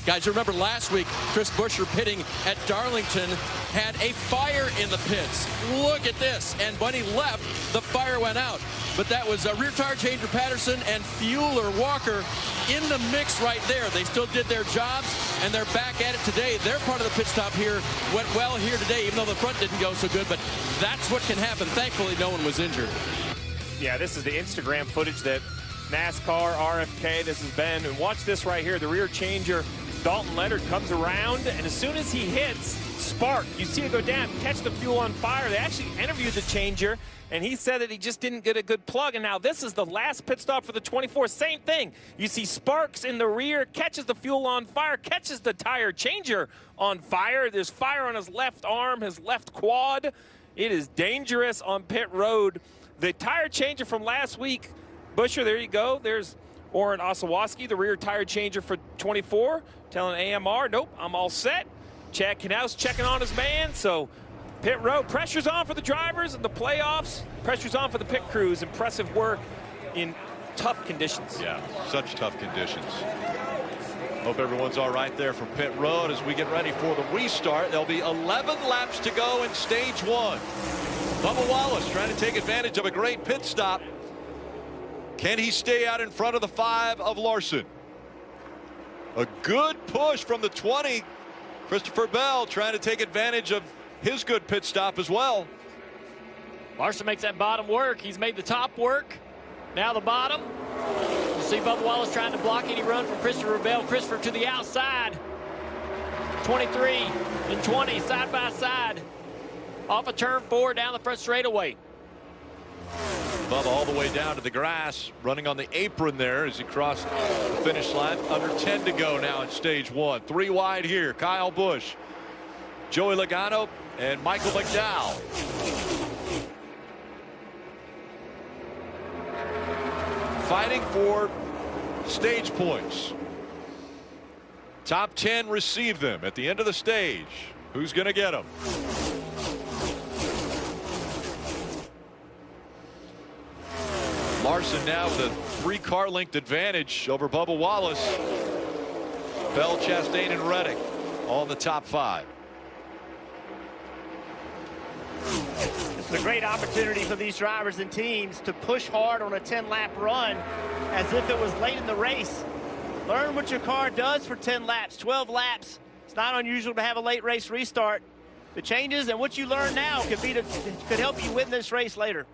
Guys, remember last week, Chris Buescher pitting at Darlington had a fire in the pits. Look at this. And when he left, the fire went out. But that was rear tire changer Patterson and fueler Walker in the mix right there. They still did their jobs, and they're back at it today. Their part of the pit stop here went well here today, even though the front didn't go so good. But that's what can happen. Thankfully, no one was injured. Yeah, this is the Instagram footage that NASCAR, RFK, this has been. And watch this right here. The rear changer, Dalton Leonard, comes around, and as soon as he hits, spark. You see it go down, catch the fuel on fire. They actually interviewed the changer, and he said that he just didn't get a good plug. And now this is the last pit stop for the 24. Same thing. You see sparks in the rear, catches the fuel on fire, catches the tire changer on fire. There's fire on his left arm, his left quad. It is dangerous on pit road. The tire changer from last week, Buescher, there you go. There's Oren Osawoski, the rear tire changer for 24, telling AMR, nope, I'm all set. Chad Knaus checking on his man. So pit road, pressure's on for the drivers in the playoffs. Pressure's on for the pit crews. Impressive work in tough conditions. Yeah, such tough conditions. Hope everyone's all right there from pit road as we get ready for the restart. There'll be 11 laps to go in stage 1. Bubba Wallace trying to take advantage of a great pit stop. Can he stay out in front of the 5 of Larson? A good push from the 20. Christopher Bell trying to take advantage of his good pit stop as well. Larson makes that bottom work. He's made the top work. Now the bottom. You see Bubba Wallace trying to block any run from Christopher Bell. Christopher to the outside. 23 and 20 side by side. Off of turn 4 down the front straightaway. Bubba all the way down to the grass, running on the apron there as he crossed the finish line. Under 10 to go now in stage 1. 3 wide here. Kyle Busch, Joey Logano, and Michael McDowell. Fighting for stage points. Top 10 receive them at the end of the stage. Who's going to get them? Larson now with a 3-car length advantage over Bubba Wallace. Bell, Chastain, and Reddick all in the top 5. It's a great opportunity for these drivers and teams to push hard on a 10-lap run as if it was late in the race. Learn what your car does for 10 laps, 12 laps. It's not unusual to have a late race restart. The changes and what you learn now could help you win this race later.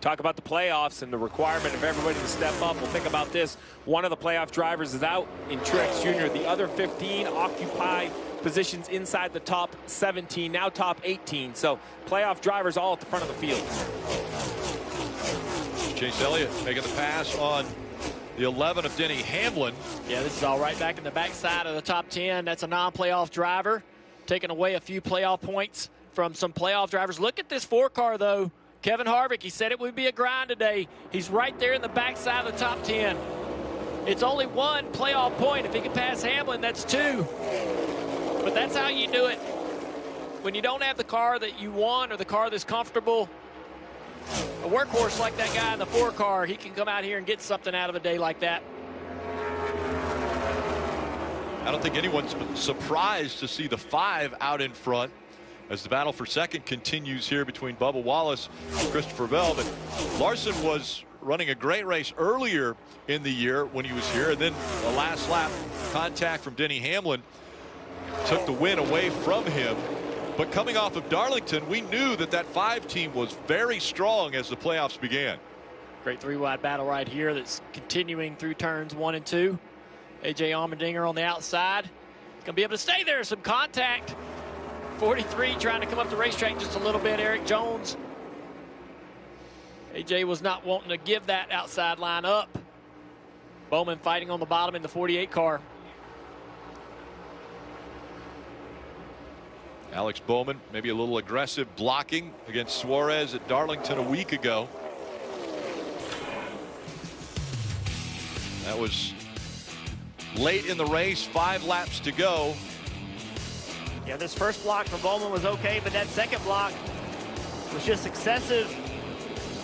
Talk about the playoffs and the requirement of everybody to step up. We'll think about this. One of the playoff drivers is out in Truex Jr. The other 15 occupy positions inside the top 17, now top 18. So playoff drivers all at the front of the field. Chase Elliott making the pass on the 11 of Denny Hamlin. Yeah, this is all right back in the backside of the top 10. That's a non-playoff driver, taking away a few playoff points from some playoff drivers. Look at this 4-car, though. Kevin Harvick, he said it would be a grind today. He's right there in the backside of the top 10. It's only 1 playoff point. If he can pass Hamlin, that's 2. But that's how you do it. When you don't have the car that you want or the car that's comfortable, a workhorse like that guy in the 4-car, he can come out here and get something out of a day like that. I don't think anyone's surprised to see the 5 out in front. as the battle for second continues here between Bubba Wallace and Christopher Bell. But Larson was running a great race earlier in the year when he was here, and then the last lap contact from Denny Hamlin took the win away from him. But coming off of Darlington, we knew that that 5 team was very strong as the playoffs began. Great 3-wide battle right here that's continuing through turns 1 and 2. A.J. Allmendinger on the outside. Going to be able to stay there. Some contact. 43 trying to come up the racetrack just a little bit. Eric Jones. A.J. was not wanting to give that outside line up. Bowman fighting on the bottom in the 48 car. Alex Bowman, maybe a little aggressive blocking against Suarez at Darlington a week ago. That was late in the race, 5 laps to go. Yeah, this first block from Bowman was okay, but that second block was just excessive.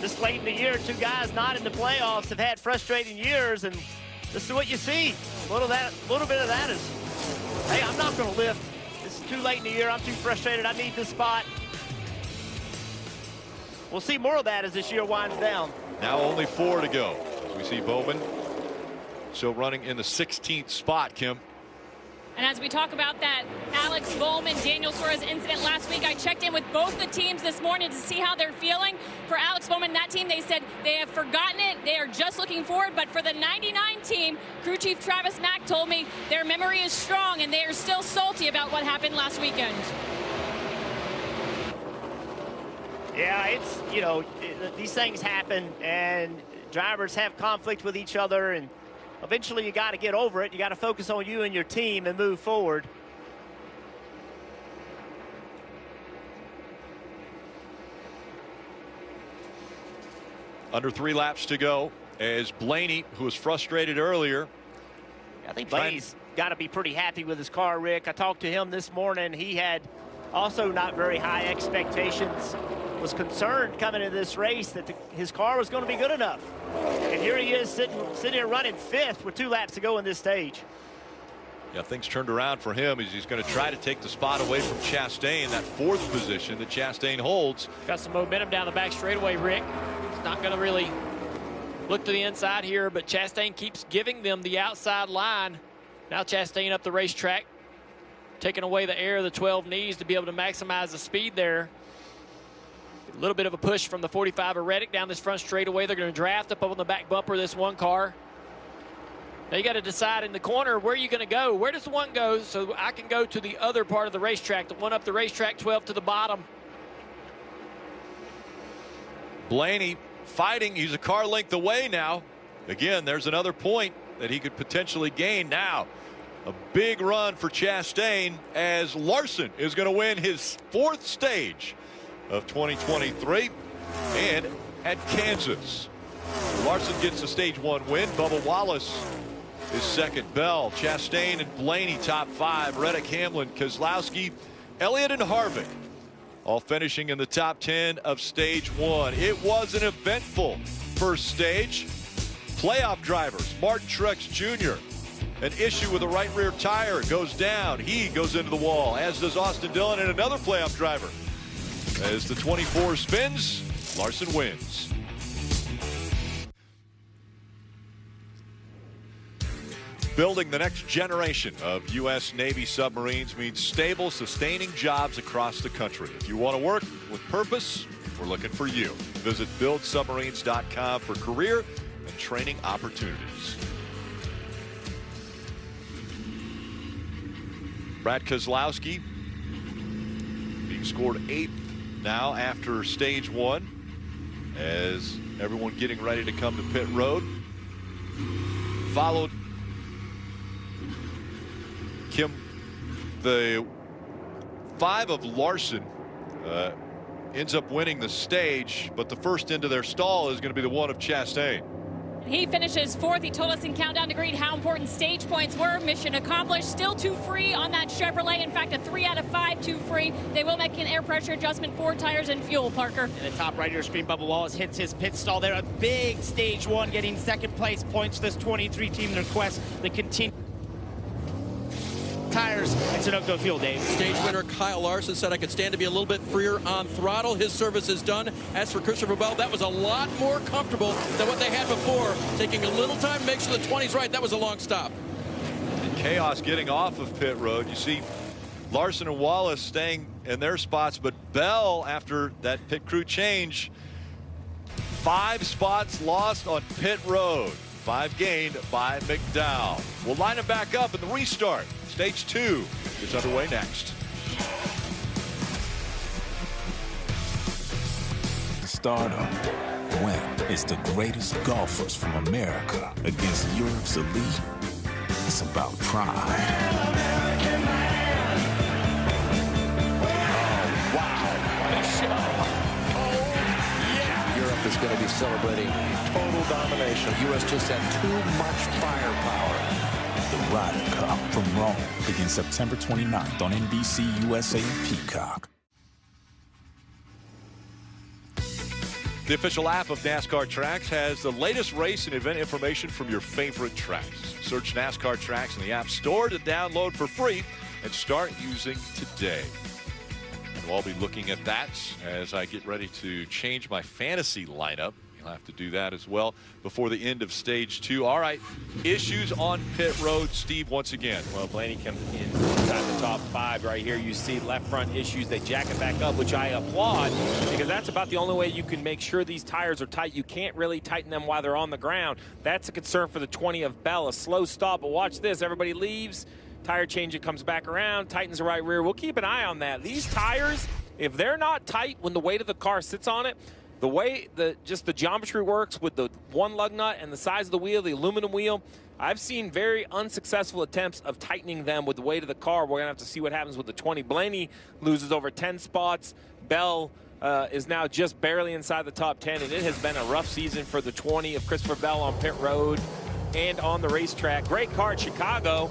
This late in the year, 2 guys not in the playoffs have had frustrating years, and this is what you see. A little bit of that is, hey, I'm not going to lift. It's too late in the year. I'm too frustrated. I need this spot. We'll see more of that as this year winds down. Now only 4 to go. We see Bowman still running in the 16th spot, Kim. And as we talk about that Alex Bowman, Daniel Suarez incident last week, I checked in with both the teams this morning to see how they're feeling. For Alex Bowman, that team, they said they have forgotten it. They are just looking forward. But for the 99 team, crew chief Travis Mack told me their memory is strong and they are still salty about what happened last weekend. Yeah, it's, you know, these things happen and drivers have conflict with each other, and eventually you got to get over it. You got to focus on you and your team and move forward. Under 3 laps to go as Blaney, who was frustrated earlier. I think Blaney's got to be pretty happy with his car, Rick. I talked to him this morning. He had also not very high expectations. Was concerned coming into this race that his car was going to be good enough. And here he is sitting here running 5th with 2 laps to go in this stage. Yeah, things turned around for him as he's going to try to take the spot away from Chastain, that 4th position that Chastain holds. Got some momentum down the back straightaway, Rick. It's not going to really look to the inside here, but Chastain keeps giving them the outside line. Now Chastain up the racetrack, taking away the air the 12 needs to be able to maximize the speed there. A little bit of a push from the 45 of Reddick down this front straightaway. They're going to draft up on the back bumper of this one car. Now you got to decide in the corner where you're going to go. Where does the one go so I can go to the other part of the racetrack, the one up the racetrack, 12 to the bottom. Blaney fighting. He's a car length away now. Again, there's another point that he could potentially gain now. A big run for Chastain as Larson is going to win his 4th stage of 2023 and at Kansas. Larson gets the stage 1 win. Bubba Wallace is 2nd. Bell, Chastain, and Blaney top 5. Reddick, Hamlin, Keselowski, Elliott, and Harvick all finishing in the top 10 of stage 1. It was an eventful first stage. Playoff drivers, Martin Truex Jr. An issue with the right rear tire goes down. He goes into the wall, as does Austin Dillon and another playoff driver. As the 24 spins, Larson wins. Building the next generation of U.S. Navy submarines means stable, sustaining jobs across the country. If you want to work with purpose, we're looking for you. Visit buildsubmarines.com for career and training opportunities. Brad Keselowski being scored 8th now after stage 1, as everyone getting ready to come to pit road. Followed Kim, the 5 of Larson ends up winning the stage, but the first into their stall is going to be the 1 of Chastain. He finishes 4th. He told us in Countdown to Green how important stage points were. Mission accomplished. Still 2 free on that Chevrolet. In fact, a 3 out of 5 2 free. They will make an air pressure adjustment for tires and fuel, Parker. In the top right of your screen, Bubba Wallace hits his pit stall there. A big stage 1, getting 2nd place points. This 23 team in their quest to continue. tires at Sunoco Fuel, Dave. Stage winner Kyle Larson said, I could stand to be a little bit freer on throttle. His service is done. As for Christopher Bell, that was a lot more comfortable than what they had before. Taking a little time to make sure the 20's right. That was a long stop. And chaos getting off of pit road. You see Larson and Wallace staying in their spots, but Bell, after that pit crew change, 5 spots lost on pit road. 5 gained by McDowell. We'll line them back up in the restart. Stage 2 is underway next. Stardom. When it's the greatest golfers from America against Europe's elite, it's about pride. Europe is going to be celebrating total domination. The U.S. just had too much firepower. The Ryder Cup from Rome begins September 29th on NBC, USA, and Peacock. The official app of NASCAR Tracks has the latest race and event information from your favorite tracks. Search NASCAR Tracks in the App Store to download for free and start using today. And we'll all be looking at that as I get ready to change my fantasy lineup. You'll have to do that as well before the end of stage 2. All right, issues on pit road. Steve, once again. Well, Blaney comes inside the top 5 right here. You see left front issues. They jack it back up, which I applaud, because that's about the only way you can make sure these tires are tight. You can't really tighten them while they're on the ground. That's a concern for the 20 of Bell. A slow stop, but watch this. Everybody leaves. Tire change, it comes back around, tightens the right rear. We'll keep an eye on that. These tires, if they're not tight when the weight of the car sits on it, the way just the geometry works with the one lug nut and the size of the wheel, the aluminum wheel, I've seen very unsuccessful attempts of tightening them with the weight of the car. We're going to have to see what happens with the 20. Blaney loses over 10 spots. Bell is now just barely inside the top 10, and it has been a rough season for the 20 of Christopher Bell on pit road and on the racetrack. Great car at Chicago.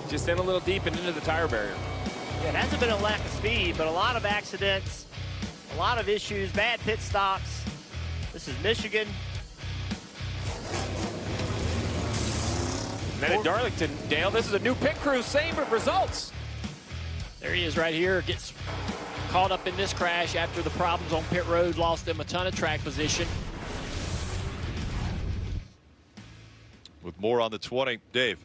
Just in a little deep and into the tire barrier. Yeah, it hasn't been a lack of speed, but a lot of accidents, a lot of issues, bad pit stops. This is Michigan. And then at Darlington, Dale, this is a new pit crew, same results. There he is right here, gets caught up in this crash after the problems on pit road, lost them a ton of track position. With more on the 20, Dave.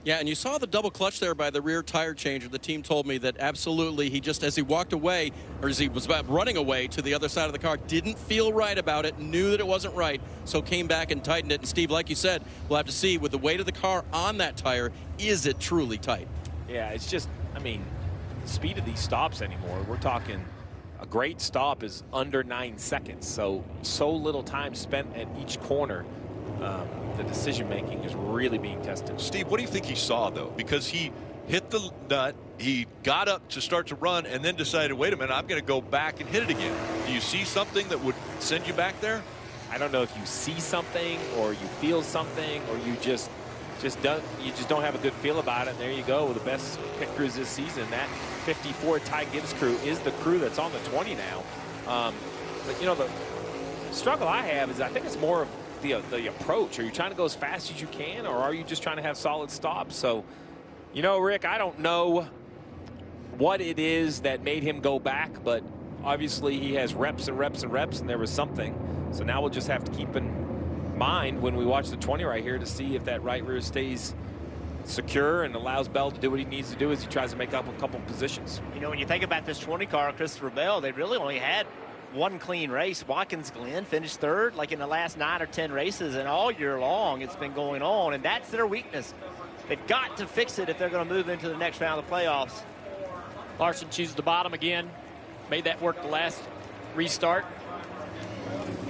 Yeah, and you saw the double clutch there by the rear tire changer. The team told me that absolutely he just, as he walked away, or as he was about running away to the other side of the car, didn't feel right about it, knew that it wasn't right, so came back and tightened it. And Steve, like you said, we'll have to see with the weight of the car on that tire, is it truly tight? Yeah, it's just, I mean, the speed of these stops anymore, we're talking a great stop is under 9 seconds. So little time spent at each corner. The decision-making is really being tested. Steve, what do you think he saw, though? Because he hit the nut, he got up to start to run, and then decided, wait a minute, I'm going to go back and hit it again. Do you see something that would send you back there? I don't know if you see something or you feel something or you just don't have a good feel about it. And there you go with the best pit crews this season. That 54 Ty Gibbs crew is the crew that's on the 20 now. But, you know, the struggle I have is I think it's more of the approach. Are you trying to go as fast as you can, or are you just trying to have solid stops? So, you know, Rick, I don't know what it is that made him go back, but obviously he has reps and reps and reps, and there was something. So now we'll just have to keep in mind when we watch the 20 right here to see if that right rear stays secure and allows Bell to do what he needs to do as he tries to make up a couple positions. You know, when you think about this 20 car, Christopher Bell, they really only had one clean race. Watkins Glen finished third like in the last 9 or 10 races, and all year long it's been going on, and that's their weakness. They've got to fix it if they're going to move into the next round of playoffs. Larson chooses the bottom again. Made that work the last restart.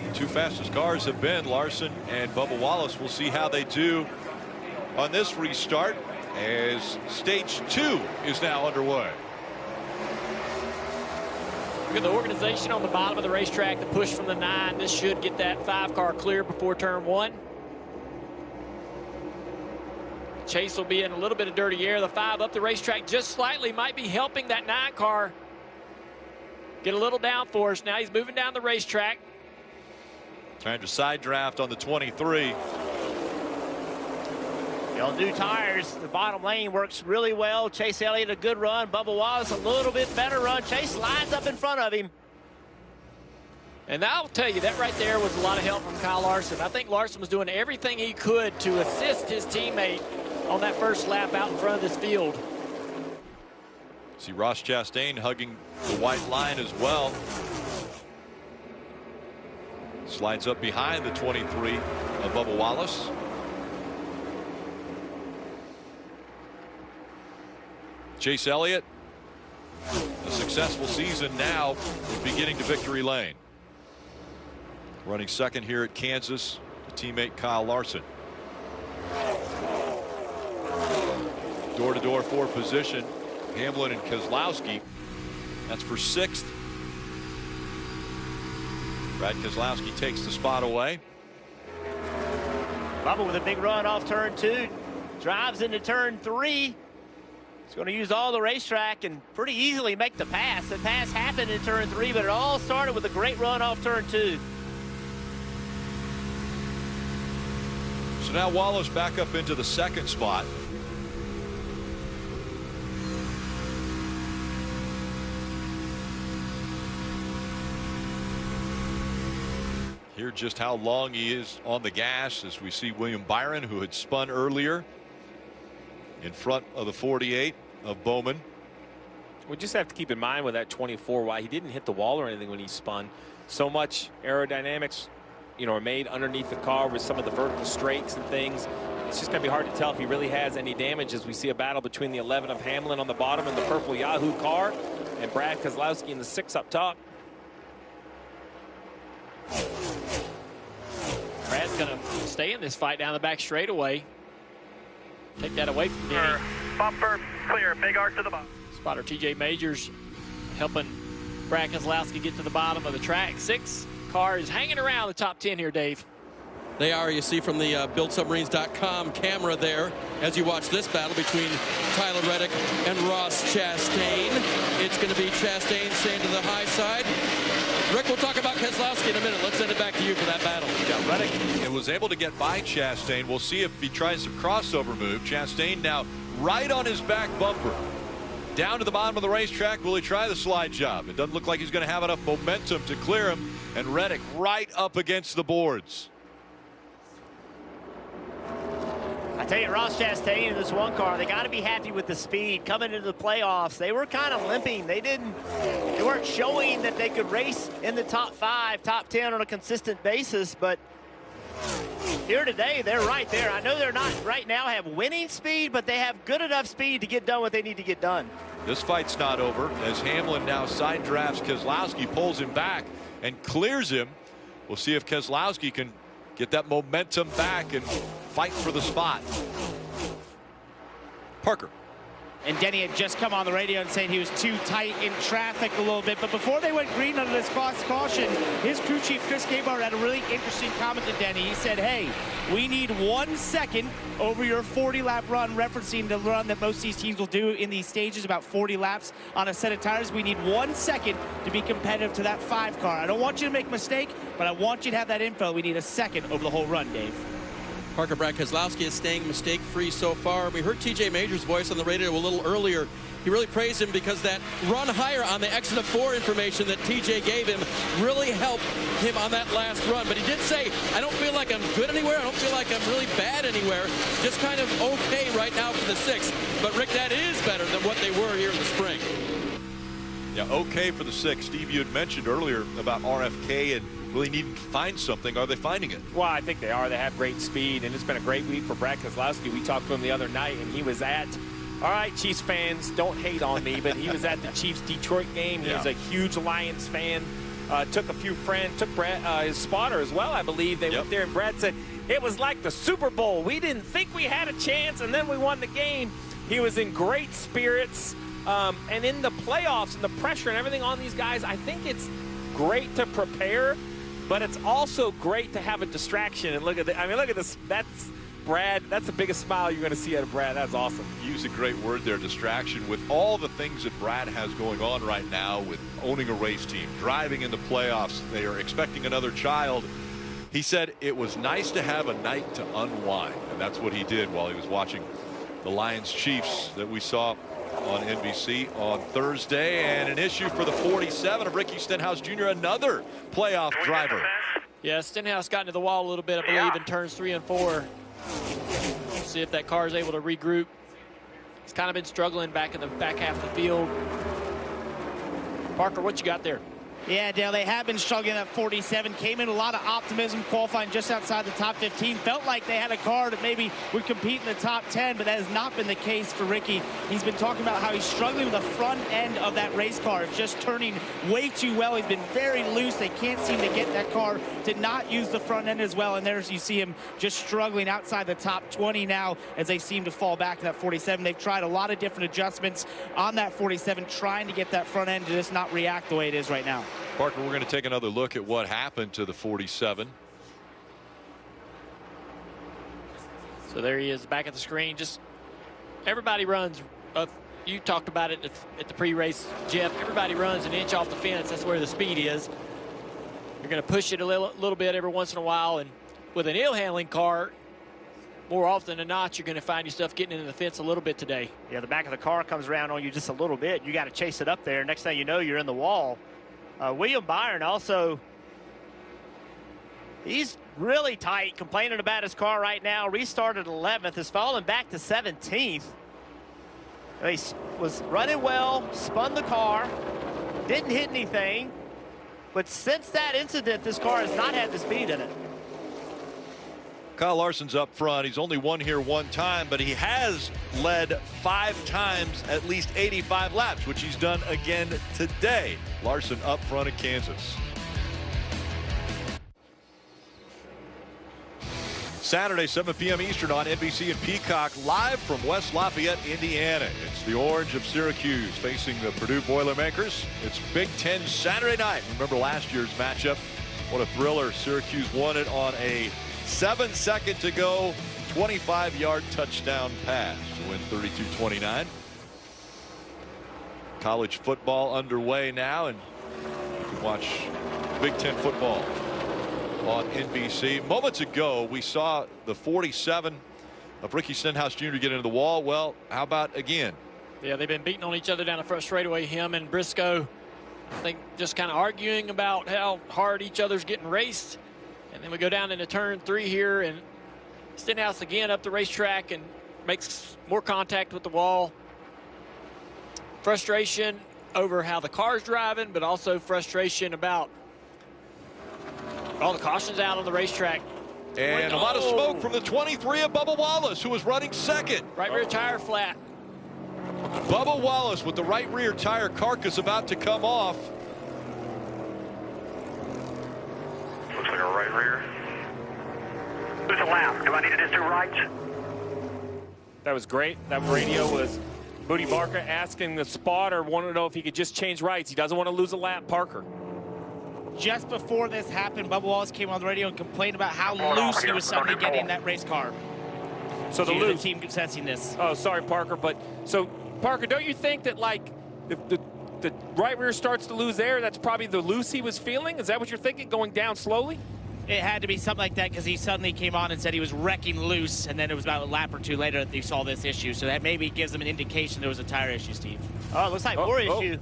The 2 fastest cars have been Larson and Bubba Wallace. We'll see how they do on this restart as stage 2 is now underway. Look at the organization on the bottom of the racetrack, the push from the 9. This should get that 5 car clear before turn 1. Chase will be in a little bit of dirty air. The 5 up the racetrack just slightly might be helping that 9 car get a little downforce. Now he's moving down the racetrack. Trying to side draft on the 23. On new tires, the bottom lane works really well. Chase Elliott, a good run. Bubba Wallace, a little bit better run. Chase lines up in front of him. And I'll tell you, that right there was a lot of help from Kyle Larson. I think Larson was doing everything he could to assist his teammate on that first lap out in front of this field. See Ross Chastain hugging the white line as well. Slides up behind the 23 of Bubba Wallace. Chase Elliott, a successful season now, beginning to victory lane. Running second here at Kansas, to teammate Kyle Larson. Door-to-door for position, Hamlin and Keselowski. That's for 6th. Brad Keselowski takes the spot away. Bubba with a big run off turn 2. Drives into turn 3. He's going to use all the racetrack and pretty easily make the pass. The pass happened in turn 3, but it all started with a great run off turn 2. So now Wallace back up into the 2nd spot. Here just how long he is on the gas as we see William Byron, who had spun earlier, in front of the 48 of Bowman. We just have to keep in mind with that 24 why he didn't hit the wall or anything when he spun. So much aerodynamics, you know, are made underneath the car with some of the vertical straights and things. It's just going to be hard to tell if he really has any damage as we see a battle between the 11 of Hamlin on the bottom and the purple Yahoo car and Brad Keselowski in the 6 up top. Brad's going to stay in this fight down the back straightaway. Take that away from Denny. Bumper clear, big arc to the bottom. Spotter TJ Majors helping Brad Keselowski get to the bottom of the track. 6 cars hanging around the top 10 here, Dave. They are, you see from the BuildSubmarines.com camera there, as you watch this battle between Tyler Reddick and Ross Chastain. It's going to be Chastain staying to the high side. Rick, we'll talk about Keselowski in a minute. Let's send it back to you for that battle. Yeah, Reddick was able to get by Chastain. We'll see if he tries some crossover move. Chastain now right on his back bumper. Down to the bottom of the racetrack. Will he try the slide job? It doesn't look like he's going to have enough momentum to clear him. And Reddick right up against the boards. I tell you, Ross Chastain in this one car, they got to be happy with the speed coming into the playoffs. They were kind of limping. They weren't showing that they could race in the top 5, top 10 on a consistent basis, but here today, they're right there. I know they're not right now have winning speed, but they have good enough speed to get done what they need to get done. This fight's not over as Hamlin now side drafts Keselowski, pulls him back and clears him. We'll see if Keselowski can get that momentum back and fight for the spot. Parker. And Denny had just come on the radio and saying he was too tight in traffic a little bit. But before they went green under this caution, his crew chief, Chris Gabart, had a really interesting comment to Denny. He said, hey, we need 1 second over your 40-lap run, referencing the run that most of these teams will do in these stages, about 40 laps on a set of tires. We need 1 second to be competitive to that 5 car. I don't want you to make a mistake, but I want you to have that info. We need a second over the whole run, Dave. Parker, Brad Keselowski is staying mistake-free so far. We heard TJ Majors' voice on the radio a little earlier. He really praised him because that run higher on the exit of 4 information that TJ gave him really helped him on that last run. But he did say, I don't feel like I'm good anywhere. I don't feel like I'm really bad anywhere. Just kind of okay right now for the 6th. But, Rick, that is better than what they were here in the spring. Yeah, okay for the 6th. Steve, you had mentioned earlier about RFK and really needing to find something. Are they finding it? Well, I think they are. They have great speed, and it's been a great week for Brad Keselowski. We talked to him the other night, and he was at, all right, Chiefs fans, don't hate on me, but he was at the Chiefs-Detroit game. He was a huge Lions fan. Took a few friends, took Brad, his spotter as well, I believe. They went there, and Brad said, it was like the Super Bowl. We didn't think we had a chance, and then we won the game. He was in great spirits. And in the playoffs and the pressure and everything on these guys, I think it's great to prepare, but it's also great to have a distraction. And look at look at this. That's Brad. That's the biggest smile you're going to see out of Brad. That's awesome. Use a great word there, distraction. With all the things that Brad has going on right now with owning a race team, driving in the playoffs, they are expecting another child. He said it was nice to have a night to unwind, and that's what he did while he was watching the Lions-Chiefs that we saw on NBC on Thursday. And an issue for the 47 of Ricky Stenhouse Jr., another playoff driver. Yeah, Stenhouse got into the wall a little bit, I believe, in turns 3 and 4. See if that car is able to regroup. He's kind of been struggling back in the back half of the field. Parker, what you got there? Yeah, Dale, they have been struggling at 47. Came in a lot of optimism, qualifying just outside the top 15. Felt like they had a car that maybe would compete in the top 10, but that has not been the case for Ricky. He's been talking about how he's struggling with the front end of that race car. It's just turning way too well. He's been very loose. They can't seem to get that car to not use the front end as well. And there's, you see him just struggling outside the top 20 now as they seem to fall back to that 47. They've tried a lot of different adjustments on that 47, trying to get that front end to just not react the way it is right now. Parker, we're going to take another look at what happened to the 47. So there he is back at the screen. Just everybody runs. You talked about it at the pre-race, Jeff. Everybody runs an inch off the fence. That's where the speed is. You're going to push it a little bit every once in a while. And with an ill-handling car, more often than not, you're going to find yourself getting into the fence a little bit today. Yeah, the back of the car comes around on you just a little bit. You got to chase it up there. Next thing you know, you're in the wall. William Byron also, he's really tight, complaining about his car right now. Restarted 11th, has fallen back to 17th. He was running well, spun the car, didn't hit anything. But since that incident, this car has not had the speed in it. Kyle Larson's up front. He's only won here one time, but he has led 5 times at least 85 laps, which he's done again today. Larson up front at Kansas. Saturday, 7 p.m. Eastern on NBC and Peacock, live from West Lafayette, Indiana. It's the Orange of Syracuse facing the Purdue Boilermakers. It's Big Ten Saturday night. Remember last year's matchup? What a thriller. Syracuse won it on a 7-second to go, 25-yard touchdown pass to win 32-29. College football underway now, and you can watch Big Ten football on NBC. Moments ago, we saw the 47 of Ricky Stenhouse Jr. get into the wall. Well, how about again? Yeah, they've been beating on each other down the front straightaway, him and Briscoe. I think just kind of arguing about how hard each other's getting raced. And then we go down into turn 3 here, and Stenhouse again up the racetrack and makes more contact with the wall. Frustration over how the car's driving, but also frustration about all the cautions out on the racetrack. And a lot of smoke from the 23 of Bubba Wallace, who was running second. Right rear tire flat. Bubba Wallace with the right rear tire carcass about to come off. Looks like a right rear. There's a lap. Do I need to just do right? That was great. That radio was Booty Barker asking the spotter, wanted to know if he could just change rights. He doesn't want to lose a lap, Parker. Just before this happened, Bubba Wallace came on the radio and complained about how loose he was suddenly getting in that race car. So the loose team assessing this. Oh, sorry, Parker. But so, Parker, don't you think that like if the right rear starts to lose air, that's probably the loose he was feeling? Is that what you're thinking, going down slowly? It had to be something like that because he suddenly came on and said he was wrecking loose, and then it was about a lap or two later that he saw this issue. So that maybe gives him an indication there was a tire issue, Steve. Oh, it looks like more issue.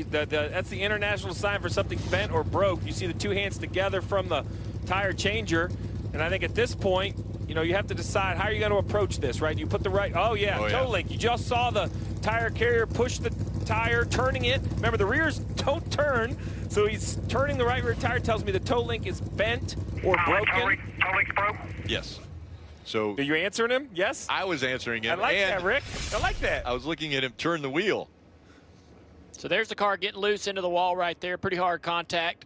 That's the international sign for something bent or broke. You see the 2 hands together from the tire changer, and I think at this point, you know, you have to decide how you're going to approach this, right? You put the right, toe link. You just saw the tire carrier push the tire, turning it. Remember, the rears don't turn, so he's turning the right rear tire. Tells me the toe link is bent or broken. Toe link's broke? Yes. So are you answering him? Yes? I was answering him. I like that, Rick. I like that. I was looking at him turn the wheel. So there's the car getting loose into the wall right there. Pretty hard contact.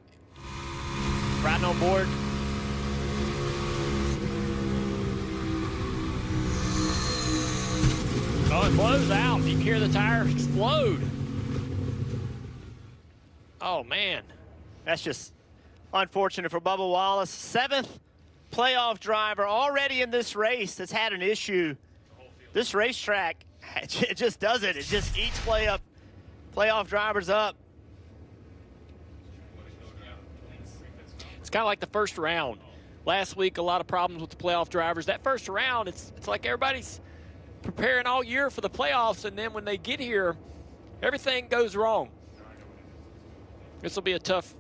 Riding on board. Oh, it blows out. You can hear the tire explode. Oh, man. That's just unfortunate for Bubba Wallace. 7th playoff driver already in this race that's had an issue. This racetrack, it just does it. It just eats playoff drivers up. It's kind of like the first round last week, a lot of problems with the playoff drivers. That first round, it's like everybody's preparing all year for the playoffs, and then when they get here, everything goes wrong. This will be a tough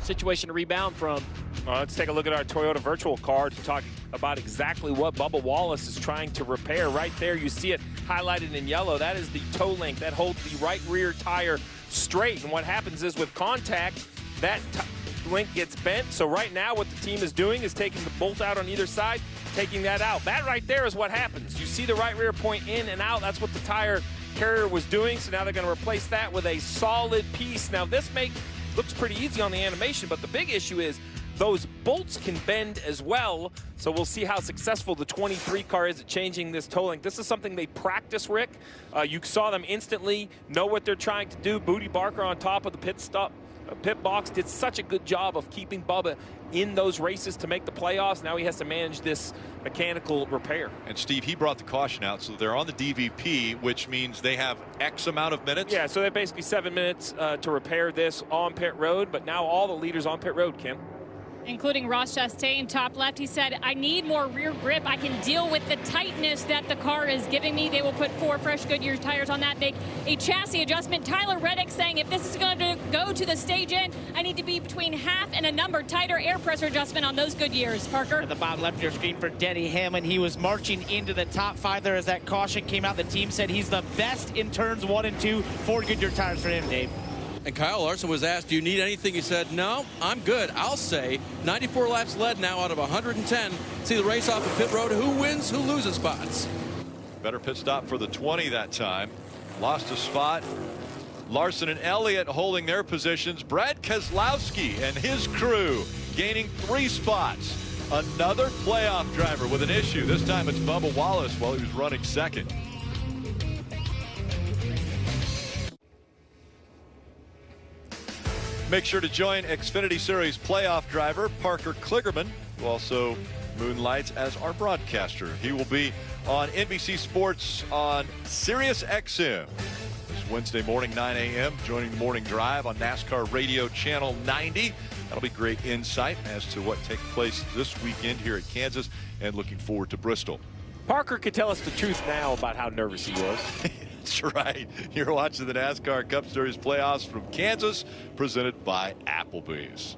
situation to rebound from. Well, let's take a look at our Toyota virtual car to talk about exactly what Bubba Wallace is trying to repair. Right there, you see it highlighted in yellow. That is the toe link that holds the right rear tire straight. And what happens is with contact, that link gets bent. So right now what the team is doing is taking the bolt out on either side, taking that out. That right there is what happens. You see the right rear point in and out. That's what the tire carrier was doing. So now they're going to replace that with a solid piece. Now this looks pretty easy on the animation, but the big issue is those bolts can bend as well. So we'll see how successful the 23 car is at changing this toe link. This is something they practice, Rick. You saw them instantly know what they're trying to do. Booty Barker on top of the pit box did such a good job of keeping Bubba in those races to make the playoffs. Now he has to manage this mechanical repair. And Steve, he brought the caution out, so they're on the DVP, which means they have X amount of minutes. Yeah, so they're basically 7 minutes to repair this on pit road, but now all the leaders on pit road, Kim. Including Ross Chastain, top left. He said, I need more rear grip. I can deal with the tightness that the car is giving me. They will put 4 fresh Goodyear tires on that, make a chassis adjustment. Tyler Reddick saying, if this is going to go to the stage end, I need to be between half and a number tighter air pressure adjustment on those Goodyears. Parker? At the bottom left of your screen for Denny Hamlin. He was marching into the top 5 there as that caution came out. The team said he's the best in turns 1 and 2. 4 Goodyear tires for him, Dave. And Kyle Larson was asked, do you need anything? He said, no, I'm good. I'll say 94 laps led now out of 110. See the race off of pit road. Who wins, who loses spots? Better pit stop for the 20 that time. Lost a spot. Larson and Elliott holding their positions. Brad Keselowski and his crew gaining 3 spots. Another playoff driver with an issue. This time it's Bubba Wallace while he was running second. Make sure to join Xfinity Series playoff driver Parker Kligerman, who also moonlights as our broadcaster. He will be on NBC Sports on Sirius XM this Wednesday morning, 9 a.m., joining the morning drive on NASCAR Radio Channel 90. That'll be great insight as to what takes place this weekend here at Kansas, and looking forward to Bristol. Parker could tell us the truth now about how nervous he was. That's right. You're watching the NASCAR Cup Series playoffs from Kansas, presented by Applebee's.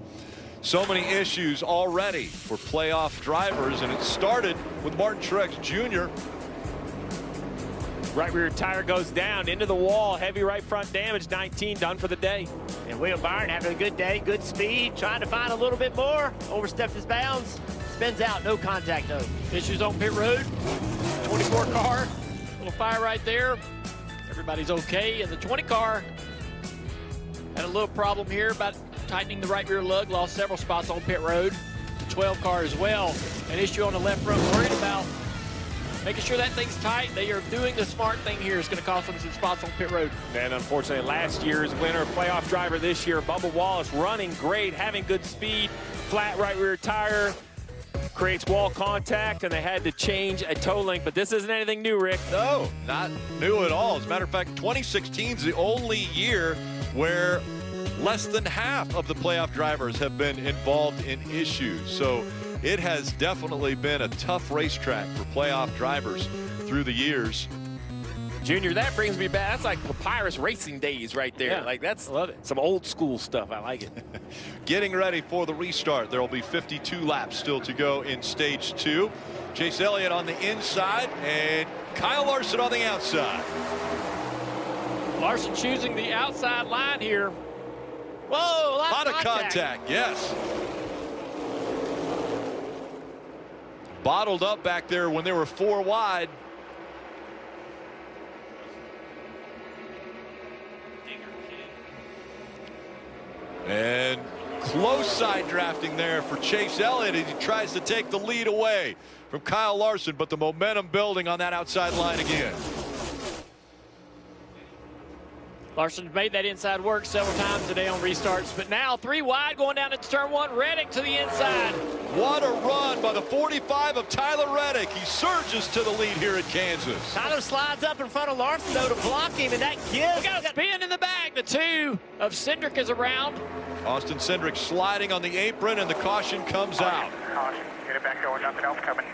So many issues already for playoff drivers, and it started with Martin Truex Jr. Right rear tire goes down into the wall. Heavy right front damage. 19 done for the day. And William Byron having a good day, good speed, trying to find a little bit more. Overstepped his bounds. Spins out, no contact though. Issues on pit road. 24 car. Little fire right there. Everybody's okay. And the 20 car had a little problem here about tightening the right rear lug. Lost several spots on pit road. The 12 car as well. An issue on the left front. Worried about making sure that thing's tight. They are doing the smart thing here. It's going to cost them some spots on pit road. And unfortunately, last year's winner, playoff driver this year, Bubba Wallace, running great, having good speed. Flat right rear tire. Creates wall contact, and they had to change a toe link, but this isn't anything new, Rick. No, not new at all. As a matter of fact, 2016 is the only year where less than half of the playoff drivers have been involved in issues. So it has definitely been a tough racetrack for playoff drivers through the years. Junior, that brings me back. That's like Papyrus Racing days right there. Yeah, like that's I love it. Some old school stuff. I like it. Getting ready for the restart. There will be 52 laps still to go in stage 2. Chase Elliott on the inside and Kyle Larson on the outside. Larson choosing the outside line here. Whoa, a lot of contact. Yes. Bottled up back there when they were 4 wide. And close side drafting there for Chase Elliott as he tries to take the lead away from Kyle Larson, but the momentum building on that outside line again. Larson's made that inside work several times today on restarts, but now 3 wide going down into turn 1. Reddick to the inside. What a run by the 45 of Tyler Reddick. He surges to the lead here at Kansas. Tyler slides up in front of Larson, though, to block him, and that gives. We got a spin in the bag. The 2 of Cindric is around. Austin Cindric sliding on the apron, and the caution comes out. Caution. Get it back going. Nothing else coming.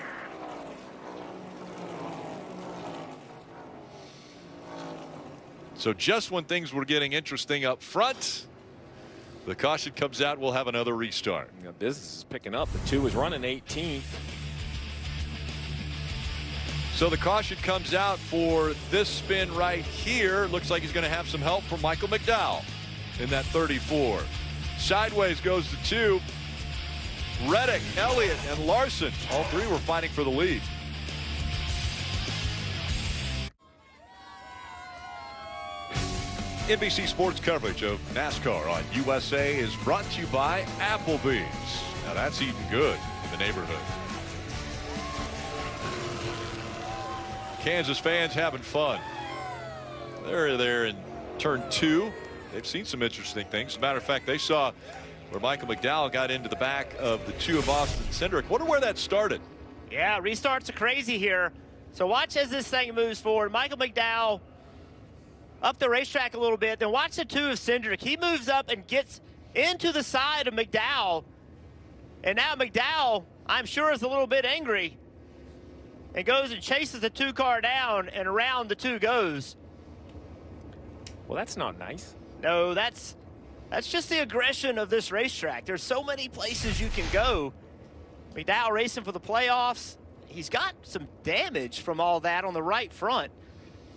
So just when things were getting interesting up front, the caution comes out. We'll have another restart. Yeah, business is picking up. The 2 is running 18th. So the caution comes out for this spin right here. Looks like he's going to have some help from Michael McDowell in that 34. Sideways goes the 2. Reddick, Elliott, and Larson. All 3 were fighting for the lead. NBC Sports coverage of NASCAR on USA is brought to you by Applebee's. Now that's eating good in the neighborhood. Kansas fans having fun. They're there in turn 2. They've seen some interesting things. As a matter of fact, they saw where Michael McDowell got into the back of the 2 of Austin Cindric. Wonder where that started. Yeah, restarts are crazy here. So watch as this thing moves forward. Michael McDowell up the racetrack a little bit. Then watch the 2 of Cindric. He moves up and gets into the side of McDowell. And now McDowell, I'm sure, is a little bit angry and goes and chases the 2 car down, and around the 2 goes. Well, that's not nice. No, that's just the aggression of this racetrack. There's so many places you can go. McDowell racing for the playoffs. He's got some damage from all that on the right front.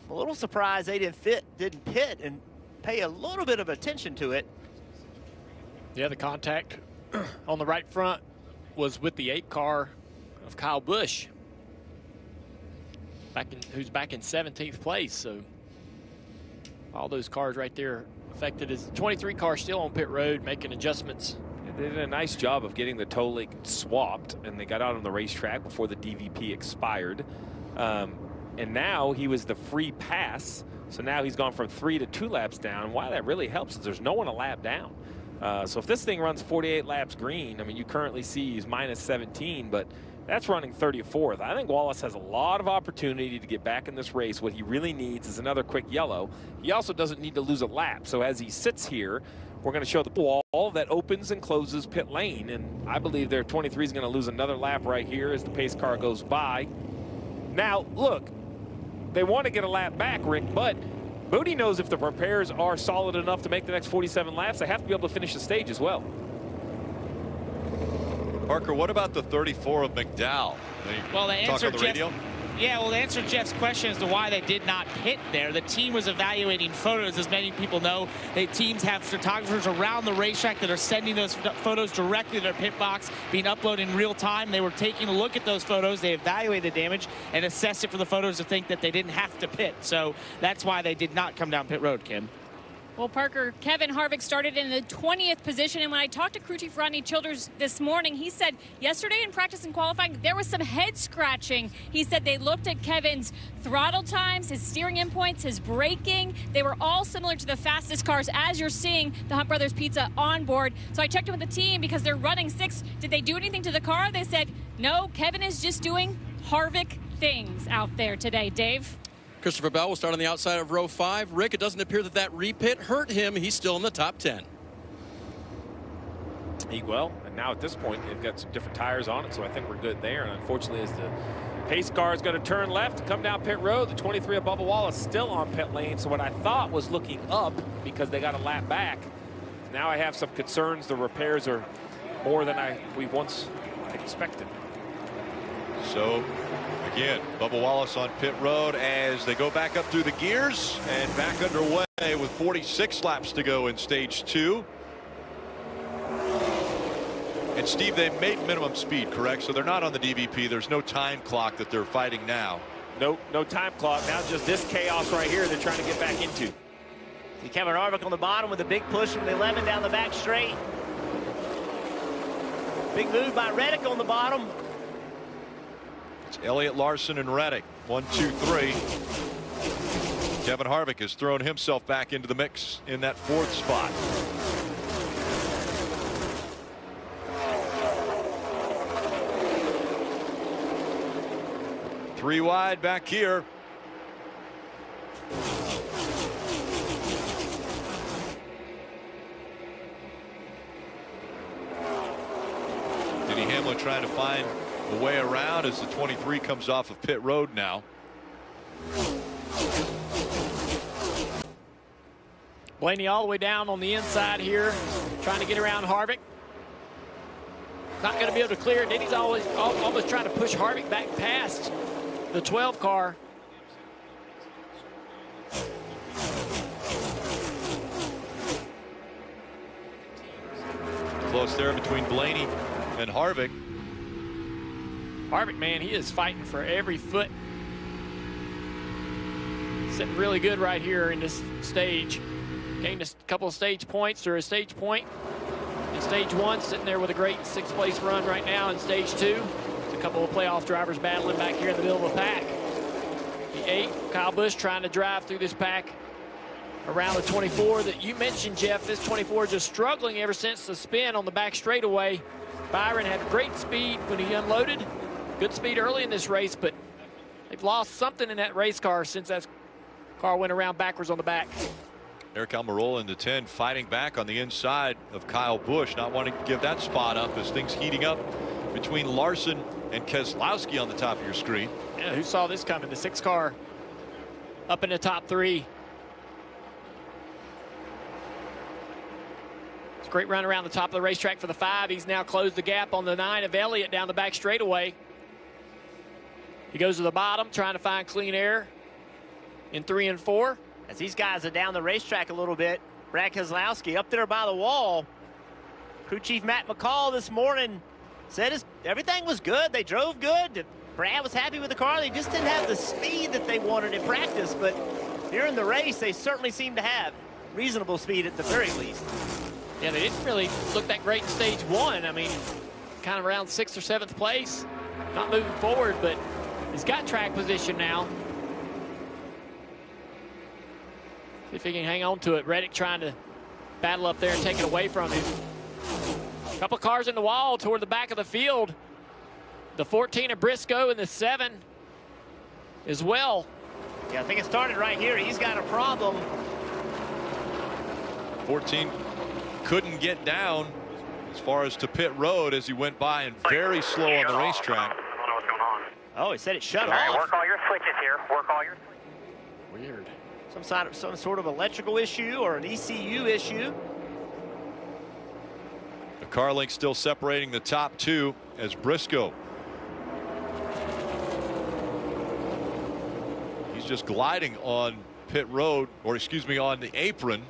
I'm a little surprised they didn't pit and pay a little bit of attention to it. Yeah, the contact on the right front was with the 8 car of Kyle Busch, who's back in 17th place. So all those cars right there affected. His 23 car still on pit road making adjustments. They did a nice job of getting the toe leg swapped, and they got out on the racetrack before the DVP expired. And now he was the free pass, so now he's gone from 3 to 2 laps down. And why that really helps is there's no one a lap down. So if this thing runs 48 laps green, I mean, you currently see he's minus 17, but that's running 34th. I think Wallace has a lot of opportunity to get back in this race. What he really needs is another quick yellow. He also doesn't need to lose a lap. So as he sits here, we're going to show the wall that opens and closes pit lane. And I believe their 23 is going to lose another lap right here as the pace car goes by. Now, look, they want to get a lap back, Rick, but Booty knows if the repairs are solid enough to make the next 47 laps, they have to be able to finish the stage as well. Parker, what about the 34 of McDowell? Well, the answer, on the radio? Yeah, well, to answer Jeff's question as to why they did not pit there, the team was evaluating photos. As many people know, the teams have photographers around the racetrack that are sending those photos directly to their pit box, being uploaded in real time. They were taking a look at those photos. They evaluated the damage and assessed it for the photos to think that they didn't have to pit. So that's why they did not come down pit road, Kim. Well, Parker, Kevin Harvick started in the 20th position, and when I talked to crew chief Rodney Childers this morning, he said yesterday in practice and qualifying, there was some head scratching. He said they looked at Kevin's throttle times, his steering endpoints, his braking. They were all similar to the fastest cars, as you're seeing the Hunt Brothers Pizza on board. So I checked in with the team because they're running 6. Did they do anything to the car? They said, no, Kevin is just doing Harvick things out there today. Dave? Christopher Bell will start on the outside of row 5. Rick, it doesn't appear that repit hurt him. He's still in the top 10. Well, and now at this point, they've got some different tires on it, so I think we're good there. And unfortunately, as the pace car is going to turn left to come down pit road, the 23 of Bubba Wallace still on pit lane. So what I thought was looking up because they got a lap back. Now I have some concerns. The repairs are more than we once expected. So, again, Bubba Wallace on pit road as they go back up through the gears and back underway with 46 laps to go in stage 2. And Steve, they made minimum speed, correct? So they're not on the DVP. There's no time clock that they're fighting now. Nope, no time clock. Now just this chaos right here they're trying to get back into. See Kevin Harvick on the bottom with a big push from the 11 down the back straight. Big move by Reddick on the bottom. It's Elliott, Larson, and Reddick. 1, 2, 3. Kevin Harvick has thrown himself back into the mix in that 4th spot. 3 wide back here. Denny Hamlin trying to find a way around as the 23 comes off of pit road now. Blaney all the way down on the inside here, trying to get around Harvick. Not going to be able to clear it. Denny's almost trying to push Harvick back past the 12 car. Close there between Blaney and Harvick. Harvick, man, he is fighting for every foot. Sitting really good right here in this stage. Gained a couple of stage points, or a stage point in stage 1, sitting there with a great 6th place run right now in stage 2. There's a couple of playoff drivers battling back here in the middle of the pack. The 8, Kyle Busch, trying to drive through this pack around the 24 that you mentioned, Jeff. This 24 just struggling ever since the spin on the back straightaway. Byron had great speed when he unloaded. Good speed early in this race, but they've lost something in that race car since that car went around backwards on the back. Eric Almirola in the 10, fighting back on the inside of Kyle Busch, not wanting to give that spot up as things heating up between Larson and Keselowski on the top of your screen. Yeah, who saw this coming? The 6 car up in the top 3. It's a great run around the top of the racetrack for the 5. He's now closed the gap on the 9 of Elliott down the back straightaway. He goes to the bottom, trying to find clean air in 3 and 4. As these guys are down the racetrack a little bit, Brad Keselowski up there by the wall. Crew Chief Matt McCall this morning said everything was good. They drove good. Brad was happy with the car. They just didn't have the speed that they wanted in practice, but here in the race, they certainly seem to have reasonable speed at the very least. Yeah, they didn't really look that great in stage 1. I mean, kind of around 6th or 7th place. Not moving forward, but he's got track position now. See if he can hang on to it. Reddick trying to battle up there and take it away from him. A couple cars in the wall toward the back of the field. The 14 of Briscoe and the 7 as well. Yeah, I think it started right here. He's got a problem. 14 couldn't get down as far as to pit road as he went by, and very slow on the racetrack. I don't know what's going on. Oh, he said it shut All right, off. work all your switches here. Work all your. Weird. Some sort of electrical issue or an ECU issue. The car link still separating the top 2 as Briscoe. He's just gliding on pit road, or excuse me, on the apron.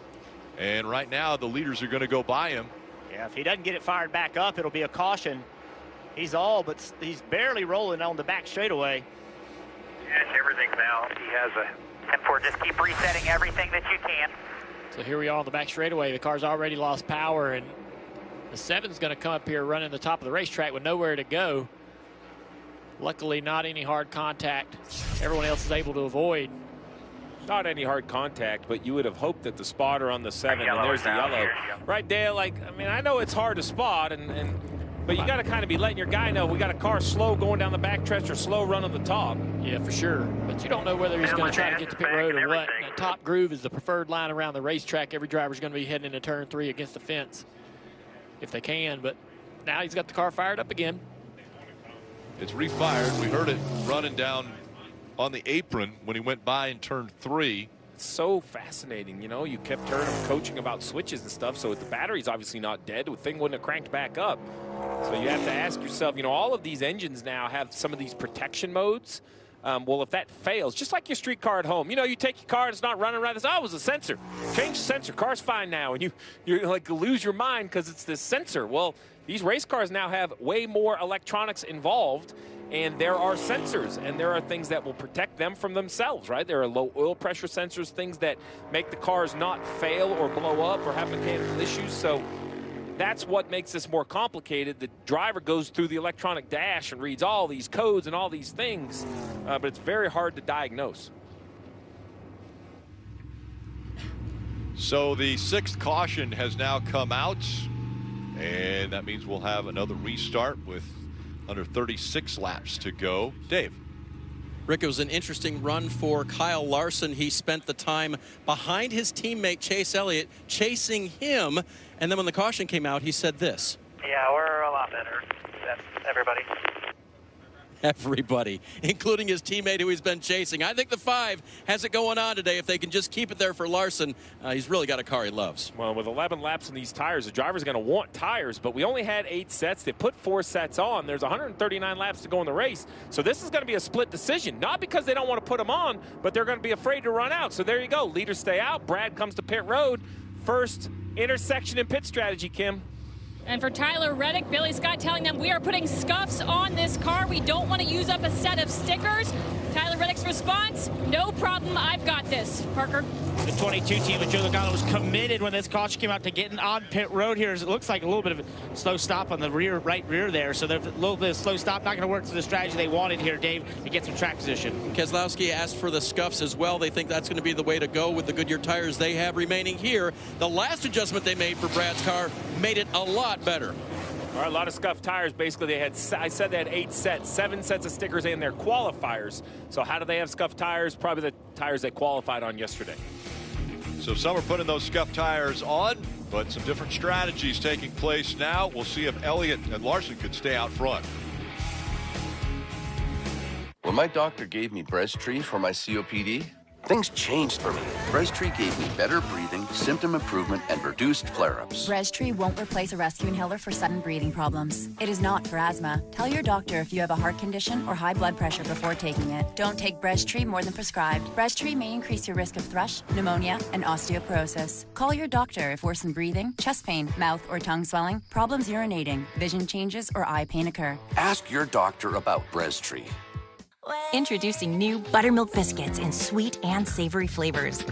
And right now the leaders are going to go by him. Yeah, if he doesn't get it fired back up, it'll be a caution. He's barely rolling on the back straightaway. Yes, everything's out. He has a 10-4. Just keep resetting everything that you can. So here we are on the back straightaway. The car's already lost power, and the 7's going to come up here running the top of the racetrack with nowhere to go. Luckily, not any hard contact. Everyone else is able to avoid. Not any hard contact, but you would have hoped that the spotter on the 7, and there's the yellow. Right there, like, I mean, I know it's hard to spot, but you got to kind of be letting your guy know we got a car slow going down the backstretch or slow run on the top. Yeah, for sure. But you don't know whether he's going to try to get to pit road or what. That top groove is the preferred line around the racetrack. Every driver's going to be heading into turn 3 against the fence if they can. But now he's got the car fired up again. It's refired. We heard it running down on the apron when he went by in turn 3. It's so fascinating, you know. You kept hearing him coaching about switches and stuff, so the battery's obviously not dead. The thing wouldn't have cranked back up. So you have to ask yourself, you know, all of these engines now have some of these protection modes. Well, if that fails, just like your street car at home, you know, you take your car and it's not running right. It's, oh, it was a sensor. Change the sensor. Car's fine now. And you like lose your mind because it's this sensor. Well, these race cars now have way more electronics involved. And there are sensors, and there are things that will protect them from themselves, right? There are low oil pressure sensors, things that make the cars not fail or blow up or have mechanical issues. So that's what makes this more complicated. The driver goes through the electronic dash and reads all these codes and all these things, but it's very hard to diagnose. So the 6th caution has now come out, and that means we'll have another restart with under 36 laps to go. Dave. Rick, it was an interesting run for Kyle Larson. He spent the time behind his teammate Chase Elliott, chasing him. And then when the caution came out, he said this. Yeah, we're a lot better than everybody. Everybody, including his teammate who he's been chasing. I think the 5 has it going on today. If they can just keep it there for Larson, he's really got a car he loves. Well, with 11 laps in these tires, the driver's going to want tires, but we only had 8 sets. They put 4 sets on. There's 139 laps to go in the race. So this is going to be a split decision, not because they don't want to put them on, but they're going to be afraid to run out. So there you go. Leaders stay out. Brad comes to pit road. First intersection and pit strategy, Kim. And for Tyler Reddick, Billy Scott telling them we are putting scuffs on this car. We don't want to use up a set of stickers. Tyler Reddick's response, no problem, I've got this. Parker? The 22 team of Joe Logano was committed when this caution came out to getting on pit road here. It looks like a little bit of a slow stop on the right rear there. So there's a little bit of slow stop, not going to work to the strategy they wanted here, Dave, to get some track position. Keselowski asked for the scuffs as well. They think that's going to be the way to go with the Goodyear tires they have remaining here. The last adjustment they made for Brad's car made it a lot better. All right, a lot of scuffed tires. Basically, they had, I said they had 8 sets, 7 sets of stickers in their qualifiers. So how do they have scuffed tires? Probably the tires they qualified on yesterday. So some are putting those scuffed tires on, but some different strategies taking place now. We'll see if Elliott and Larson could stay out front. When my doctor gave me Breztri for my COPD, things changed for me. Breztri gave me better breathing, symptom improvement, and reduced flare-ups. Breztri won't replace a rescue inhaler for sudden breathing problems. It is not for asthma. Tell your doctor if you have a heart condition or high blood pressure before taking it. Don't take Breztri more than prescribed. Breztri may increase your risk of thrush, pneumonia, and osteoporosis. Call your doctor if worsened breathing, chest pain, mouth or tongue swelling, problems urinating, vision changes, or eye pain occur. Ask your doctor about Breztri. Introducing new buttermilk biscuits in sweet and savory flavors,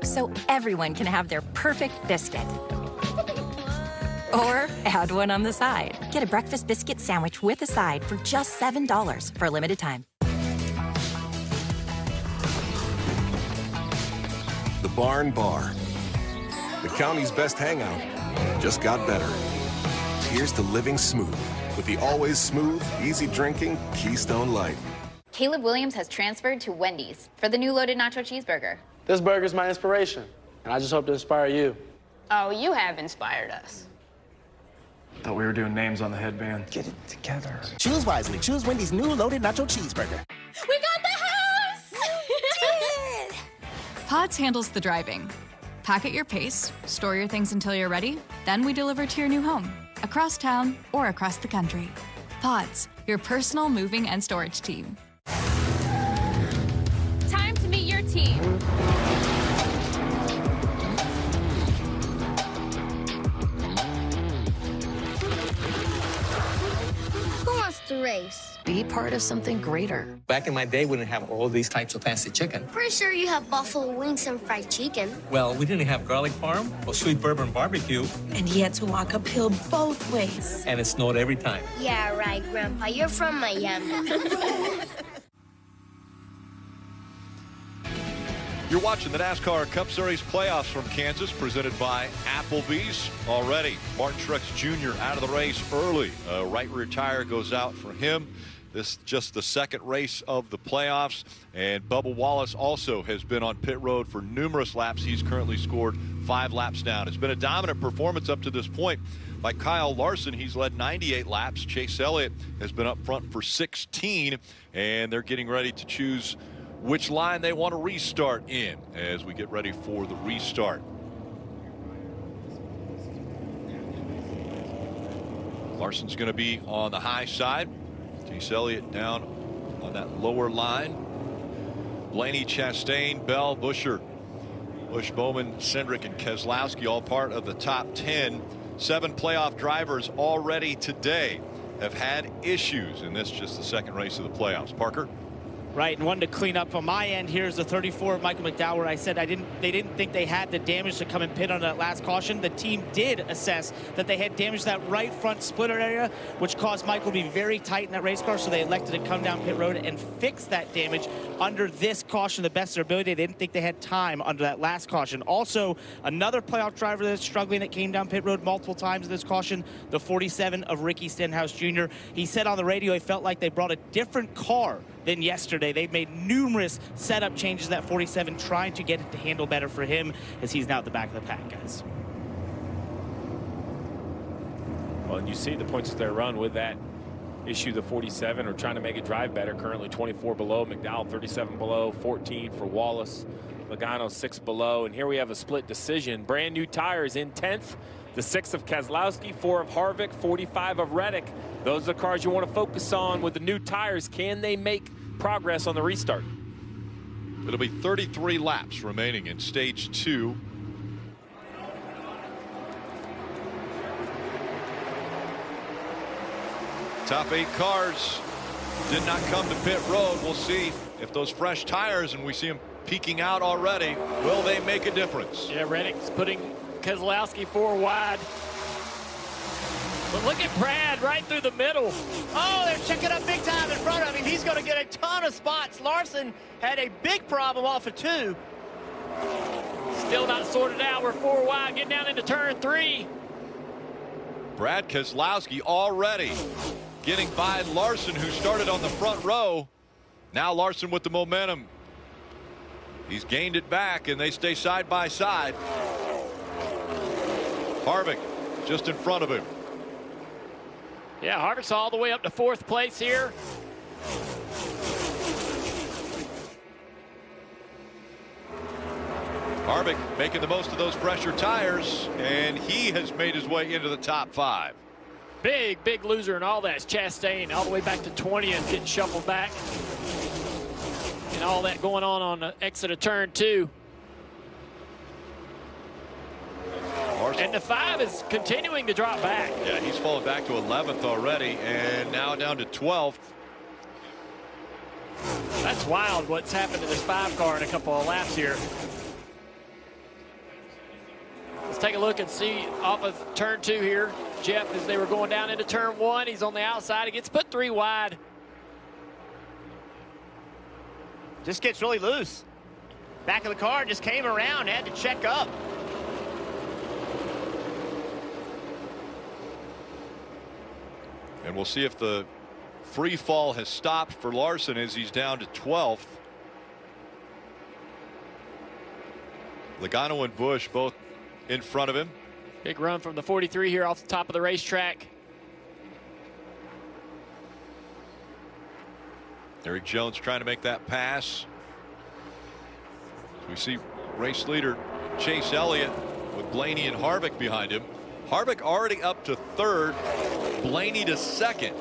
so everyone can have their perfect biscuit. Or add one on the side. Get a breakfast biscuit sandwich with a side for just $7 for a limited time. The Barn Bar. The county's best hangout. Just got better. Here's to living smooth with the always smooth, easy drinking Keystone Light. Caleb Williams has transferred to Wendy's for the new loaded nacho cheeseburger. This burger's my inspiration, and I just hope to inspire you. Oh, you have inspired us. Thought we were doing names on the headband. Get it together. Choose wisely. Choose Wendy's new loaded nacho cheeseburger. We got the house! Pods handles the driving. Pack at your pace, store your things until you're ready, then we deliver to your new home, across town or across the country. Pods, your personal moving and storage team. Time to meet your team. Who wants to race? Be part of something greater. Back in my day, we didn't have all these types of fancy chicken. Pretty sure you have buffalo wings and fried chicken. Well, we didn't have garlic parm or sweet bourbon barbecue. And he had to walk uphill both ways. And it snowed every time. Yeah, right, Grandpa. You're from Miami. You're watching the NASCAR Cup Series playoffs from Kansas, presented by Applebee's. Already, Martin Truex Jr. out of the race early. Right rear tire goes out for him. This just the second race of the playoffs. And Bubba Wallace also has been on pit road for numerous laps. He's currently scored 5 laps down. It's been a dominant performance up to this point by Kyle Larson. He's led 98 laps. Chase Elliott has been up front for 16. And they're getting ready to choose which line they want to restart in as we get ready for the restart. Larson's going to be on the high side. Chase Elliott down on that lower line. Blaney, Chastain, Bell, Buescher, Busch, Bowman, Cindric, and Keselowski all part of the top 10. 7 playoff drivers already today have had issues, and this is just the second race of the playoffs. Parker? Right, and one to clean up on my end. Here's the 34 of Michael McDowell, where I said they didn't think they had the damage to come and pit on that last caution. The team did assess that they had damaged that right front splitter area, which caused Michael to be very tight in that race car, so they elected to come down pit road and fix that damage under this caution to the best of their ability. They didn't think they had time under that last caution. Also, another playoff driver that's struggling that came down pit road multiple times in this caution, the 47 of Ricky Stenhouse Jr. He said on the radio he felt like they brought a different car than yesterday. They've made numerous setup changes at 47, trying to get it to handle better for him as he's now at the back of the pack, guys. Well, and you see the points that they run with that issue, the 47, or trying to make it drive better. Currently 24 below. McDowell 37 below, 14 for Wallace. Logano 6 below. And here we have a split decision. Brand new tires in 10th. The 6 of Keselowski, 4 of Harvick, 45 of Reddick. Those are the cars you want to focus on with the new tires. Can they make progress on the restart? It'll be 33 laps remaining in stage 2. Top 8 cars did not come to pit road. We'll see if those fresh tires, and we see them peeking out already, will they make a difference? Yeah, Reddick's putting Keselowski 4 wide. But look at Brad right through the middle. Oh, they're checking up big time in front of him. He's going to get a ton of spots. Larson had a big problem off of 2. Still not sorted out. We're 4 wide, getting down into turn 3. Brad Keselowski already getting by Larson, who started on the front row. Now Larson with the momentum. He's gained it back, and they stay side by side. Harvick just in front of him. Yeah, Harvick's all the way up to 4th place here. Harvick making the most of those pressure tires, and he has made his way into the top 5. Big loser in all that is Chastain, all the way back to 20 and getting shuffled back. And all that going on the exit of turn 2. And the 5 is continuing to drop back. Yeah, he's fallen back to 11th already, and now down to 12th. That's wild what's happened to this 5 car in a couple of laps here. Let's take a look and see off of turn 2 here. Jeff, as they were going down into turn 1, he's on the outside. He gets put 3 wide. Just gets really loose. Back of the car just came around, had to check up. And we'll see if the free fall has stopped for Larson as he's down to 12th. Logano and Busch both in front of him. Big run from the 43 here off the top of the racetrack. Erik Jones trying to make that pass. We see race leader Chase Elliott with Blaney and Harvick behind him. Harvick already up to 3rd, Blaney to 2nd.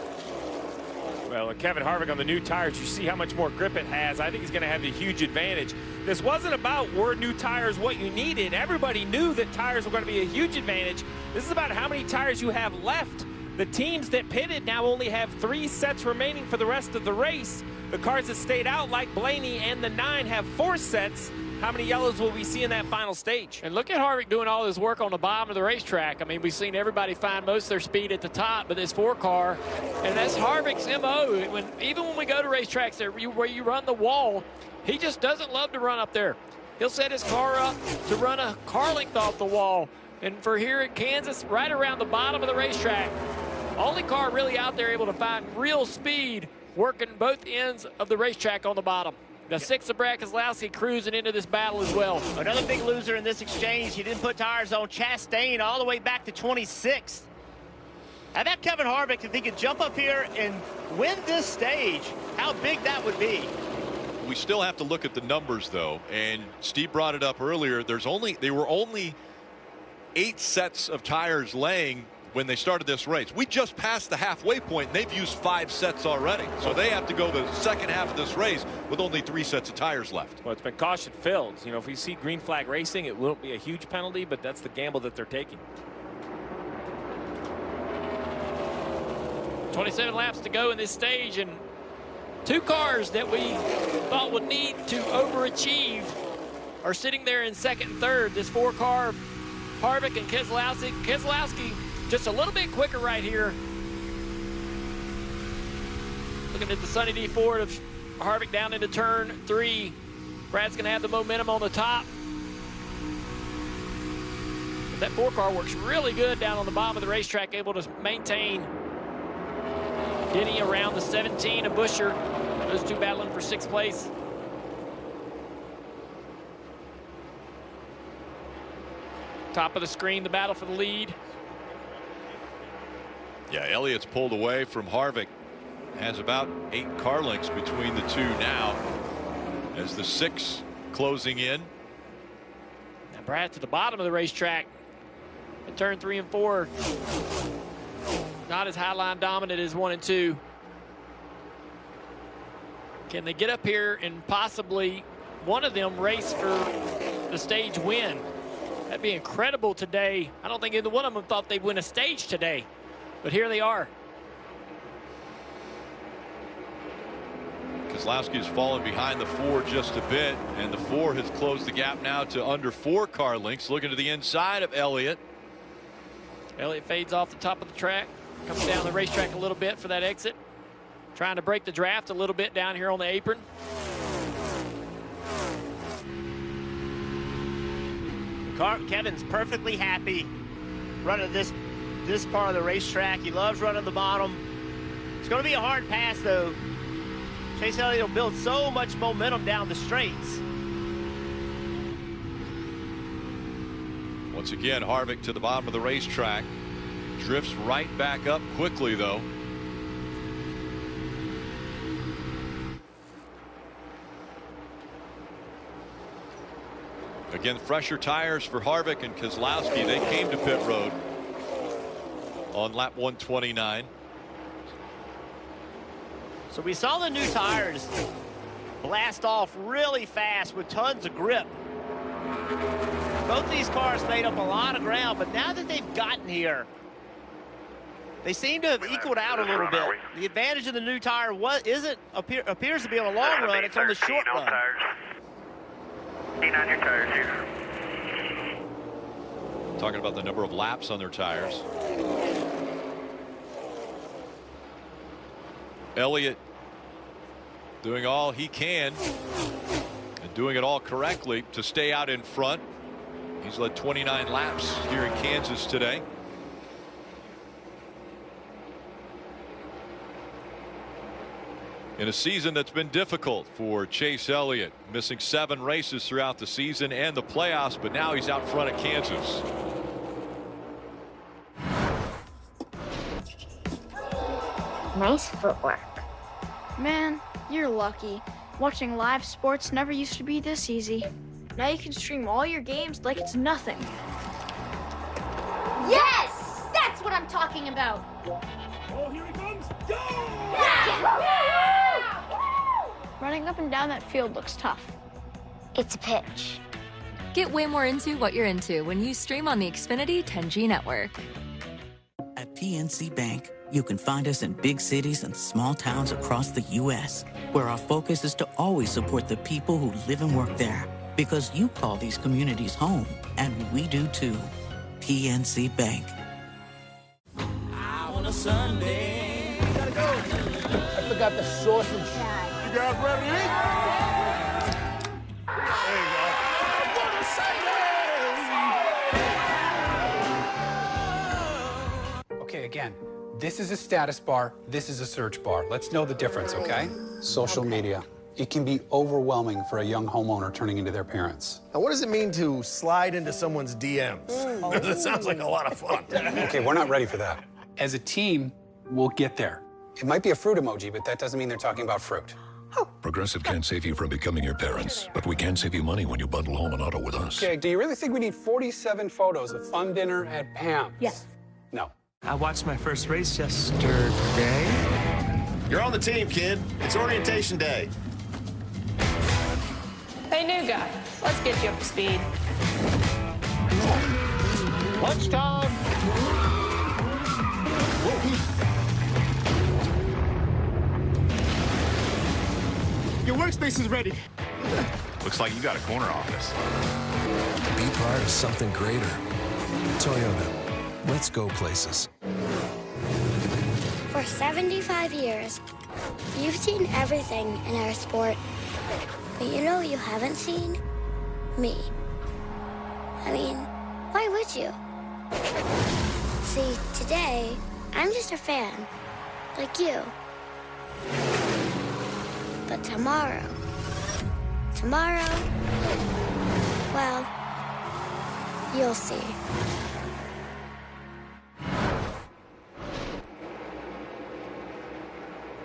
Well, and Kevin Harvick on the new tires, you see how much more grip it has. I think he's going to have a huge advantage. This wasn't about were new tires what you needed. Everybody knew that tires were going to be a huge advantage. This is about how many tires you have left. The teams that pitted now only have 3 sets remaining for the rest of the race. The cars that stayed out, like Blaney and the 9, have 4 sets. How many yellows will we see in that final stage? And look at Harvick doing all his work on the bottom of the racetrack. I mean, we've seen everybody find most of their speed at the top, but this 4 car, and that's Harvick's MO. Even when we go to racetracks where you run the wall, he just doesn't love to run up there. He'll set his car up to run a car length off the wall. And for here at Kansas, right around the bottom of the racetrack, only car really out there able to find real speed working both ends of the racetrack on the bottom. The 6 of Brad Keselowski cruising into this battle as well. Another big loser in this exchange. He didn't put tires on. Chastain all the way back to 26th. How about Kevin Harvick, if he could jump up here and win this stage, how big that would be. We still have to look at the numbers, though, and Steve brought it up earlier. There were only 8 sets of tires laying when they started this race. We just passed the halfway point, and they've used 5 sets already. So they have to go the second half of this race with only 3 sets of tires left. Well, it's been caution filled. You know, if we see green flag racing, it won't be a huge penalty, but that's the gamble that they're taking. 27 laps to go in this stage, and 2 cars that we thought would need to overachieve are sitting there in 2nd and 3rd. This 4 car, Harvick and Keselowski. Keselowski just a little bit quicker right here. Looking at the Sunny D Ford of Harvick down into turn 3. Brad's going to have the momentum on the top. But that 4 car works really good down on the bottom of the racetrack, able to maintain Denny around the 17 of Buescher. Those two battling for 6th place. Top of the screen, the battle for the lead. Yeah, Elliott's pulled away from Harvick. Has about 8 car lengths between the two now as the 6 closing in. Now Brad to the bottom of the racetrack at turn 3 and 4. Not as highline dominant as 1 and 2. Can they get up here and possibly one of them race for the stage win? That'd be incredible today. I don't think either one of them thought they'd win a stage today, but here they are. Keselowski has fallen behind the 4 just a bit, and the 4 has closed the gap now to under 4 car lengths. Looking to the inside of Elliott. Elliott fades off the top of the track, comes down the racetrack a little bit for that exit. Trying to break the draft a little bit down here on the apron. Kevin's perfectly happy running this part of the racetrack. He loves running the bottom. It's going to be a hard pass, though. Chase Elliott will build so much momentum down the straights. Once again, Harvick to the bottom of the racetrack. Drifts right back up quickly, though. Again, fresher tires for Harvick and Keselowski. They came to pit road on lap 129. So we saw the new tires blast off really fast with tons of grip. Both these cars made up a lot of ground, but now that they've gotten here, they seem to have equaled out a little bit. The advantage of the new tire appears to be on the long run. It's on the short run. On your tires here. Talking about the number of laps on their tires. Elliott doing all he can and doing it all correctly to stay out in front. He's led 29 laps here in Kansas today. In a season that's been difficult for Chase Elliott, missing 7 races throughout the season and the playoffs, but now he's out front at Kansas. Nice footwork. Man, you're lucky. Watching live sports never used to be this easy. Now you can stream all your games like it's nothing. Yes! That's what I'm talking about. Oh, here he comes. Go! Running up and down that field looks tough. It's a pitch. Get way more into what you're into when you stream on the Xfinity 10G network. At PNC Bank, you can find us in big cities and small towns across the U.S., where our focus is to always support the people who live and work there. Because you call these communities home, and we do too. PNC Bank. On a Sunday. Gotta go. I forgot the sausage. You guys ready to eat? There you go. On a Sunday. Okay, again, this is a status bar, this is a search bar. Let's know the difference, okay? Social media. It can be overwhelming for a young homeowner turning into their parents. Now, what does it mean to slide into someone's DMs? It sounds like a lot of fun. Okay, we're not ready for that. As a team, we'll get there. It might be a fruit emoji, but that doesn't mean they're talking about fruit. Progressive can't save you from becoming your parents, but we can save you money when you bundle home and auto with us. Okay, do you really think we need 47 photos of fun dinner at Pam's? Yes. No. I watched my first race yesterday. You're on the team, kid. It's orientation day. Hey, new guy, let's get you up to speed. Lunchtime. Your workspace is ready. Looks like you got a corner office. Be part of something greater. Toyota. Let's go places. For 75 years, you've seen everything in our sport. But you know you haven't seen? Me. I mean, why would you? See, today, I'm just a fan. Like you. But tomorrow, well, you'll see.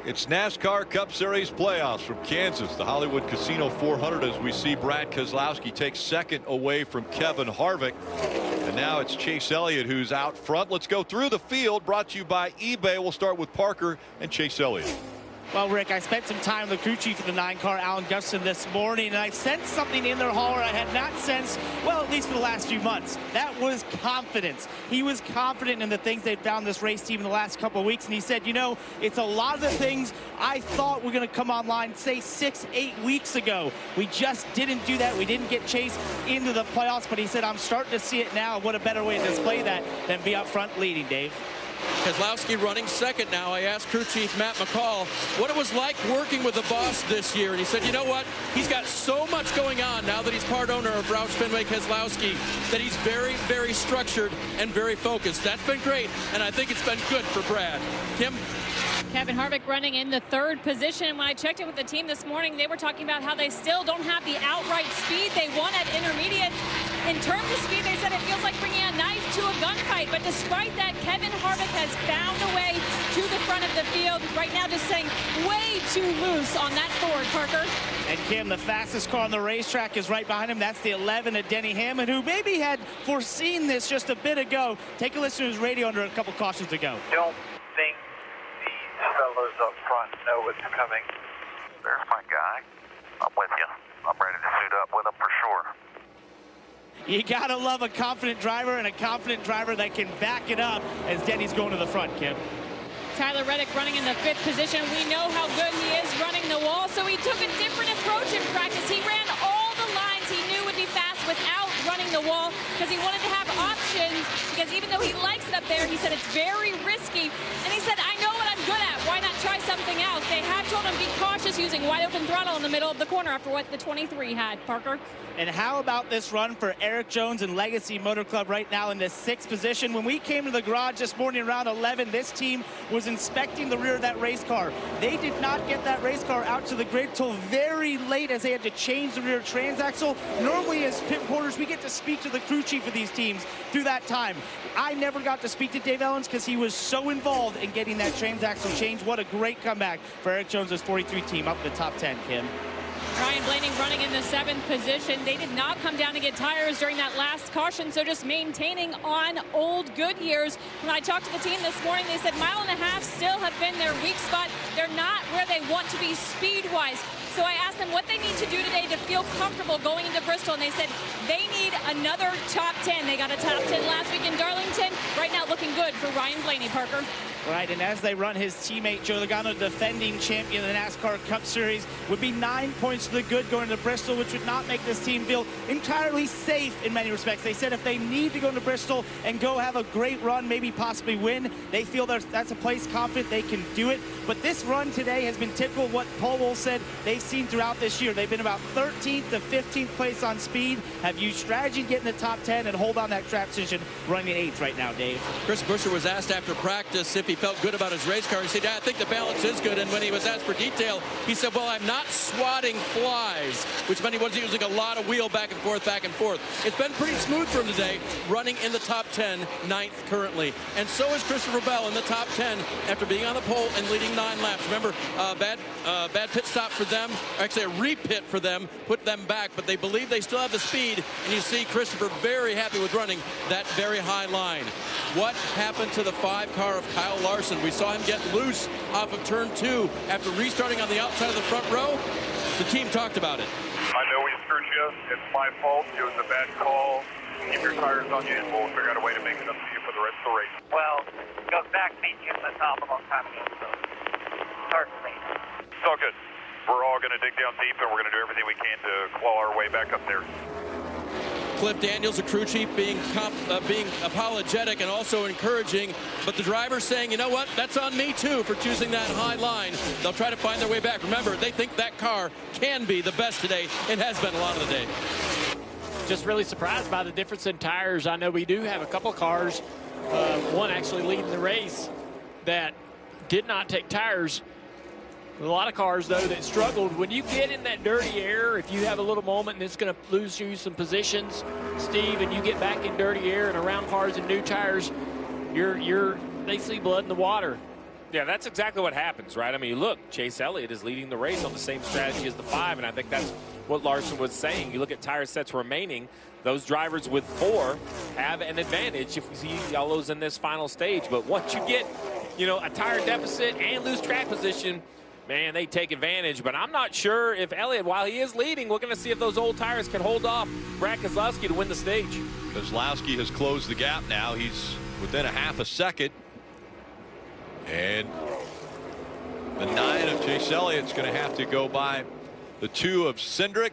It's NASCAR Cup Series playoffs from Kansas, the Hollywood Casino 400, as we see Brad Keselowski take second away from Kevin Harvick. And now it's Chase Elliott who's out front. Let's go through the field, brought to you by eBay. We'll start with Parker and Chase Elliott. Well, Rick, I spent some time with the crew chief of the 9-car, Alan Gustafson, this morning, and I sensed something in their hauler I had not sensed, well, at least for the last few months. That was confidence. He was confident in the things they'd found this race team in the last couple of weeks, and he said, you know, it's a lot of the things I thought were going to come online, say, 6-8 weeks ago. We just didn't do that. We didn't get Chase into the playoffs, but he said, I'm starting to see it now. What a better way to display that than be up front leading, Dave. Keselowski running second now. I asked crew chief Matt McCall what it was like working with the boss this year, and he said, you know what, he's got so much going on now that he's part owner of Roush Fenway Keselowski that he's very, very structured and very focused. That's been great, and I think it's been good for Brad. Kim? Kevin Harvick running in the 3rd position. When I checked in with the team this morning, they were talking about how they still don't have the outright speed they want at intermediates. In terms of speed, they said it feels like bringing a knife to a gunfight. But despite that, Kevin Harvick has found a way to the front of the field. Right now, just saying way too loose on that Ford, Parker. And Kim, the fastest car on the racetrack is right behind him. That's the 11 of Denny Hamlin, who maybe had foreseen this just a bit ago. Take a listen to his radio under a couple cautions ago. Don't think fellas up front know what's coming. There's my guy. I'm with you. I'm ready to suit up with him for sure. You gotta love a confident driver and a confident driver that can back it up as Denny's going to the front, Kim. Tyler Reddick running in the 5th position. We know how good he is running the wall, so he took a different approach in practice. He ran all the lines he knew would be fast without running the wall because he wanted to have options, because even though he likes it up there, he said it's very risky. And he said, I know what I'm good at. Why not try something else? They have told him be cautious using wide open throttle in the middle of the corner after what the 23 had, Parker. And how about this run for Eric Jones and Legacy Motor Club right now in the 6th position? When we came to the garage this morning around 11, this team was inspecting the rear of that race car. They did not get that race car out to the grid till very late as they had to change the rear transaxle. Normally as pit reporters, we get to speak to the crew chief of these teams through that time. I never got to speak to Dave Ellens because he was so involved in getting that transaxle change. What a great comeback for Eric Jones' 43 team up in the top 10, Kim. Ryan Blaney running in the 7th position. They did not come down to get tires during that last caution, so just maintaining on old Goodyears. When I talked to the team this morning, they said 1.5 miles still have been their weak spot. They're not where they want to be speed-wise. So I asked them what they need to do today to feel comfortable going into Bristol, and they said they need another top 10. They got a top 10 last week in Darlington. Right now looking good for Ryan Blaney, Parker. Right, and as they run his teammate Joe Logano, defending champion of the NASCAR Cup Series, would be 9 points to the good going to Bristol, which would not make this team feel entirely safe in many respects. They said if they need to go to Bristol and go have a great run, maybe possibly win, they feel that's a place confident they can do it. But this run today has been typical of what Paul Wolfe said they've seen throughout this year. They've been about 13th to 15th place on speed, have used strategy to get in the top 10 and hold on that track position, running 8th right now, Dave. Chris Buescher was asked after practice if he felt good about his race car. He said, yeah, I think the balance is good. And when he was asked for detail, he said, well, I'm not swatting flies, which meant he wasn't using a lot of wheel back and forth, back and forth. It's been pretty smooth for him today, running in the top 10, 9th currently. And so is Christopher Bell in the top 10 after being on the pole and leading 9 laps. Remember, bad pit stop for them, actually a repit for them, put them back, but they believe they still have the speed, and you see Christopher very happy with running that very high line. What happened to the 5-car of Kyle Larson? We saw him get loose off of turn 2 after restarting on the outside of the front row. The team talked about it. I know we screwed you. It's my fault. It was a bad call. Keep your tires on you, and we'll figure out a way to make it up to you for the rest of the race. Well, goes back beat you at the top a long time ago, so certainly. It's all good. We're all going to dig down deep, and we're going to do everything we can to claw our way back up there. Cliff Daniels, the crew chief, being apologetic and also encouraging, but the driver saying, you know what, that's on me too for choosing that high line. They'll try to find their way back. Remember, they think that car can be the best today. It has been a lot of the day. Just really surprised by the difference in tires. I know we do have a couple cars, one actually leading the race, that did not take tires. A lot of cars, though, that struggled. When you get in that dirty air, if you have a little moment and it's going to lose you some positions, Steve, and you get back in dirty air and around cars and new tires, they see blood in the water. Yeah, that's exactly what happens, right? I mean, look, Chase Elliott is leading the race on the same strategy as the 5, and I think that's what Larson was saying. You look at tire sets remaining, those drivers with 4 have an advantage if we see yellows in this final stage. But once you get, a tire deficit and lose track position, man, they take advantage. But I'm not sure if Elliott, while he is leading, we're going to see if those old tires can hold off Brad Keselowski to win the stage. Keselowski has closed the gap now. He's within a half a second. And the 9 of Chase Elliott's going to have to go by the 2 of Cindric.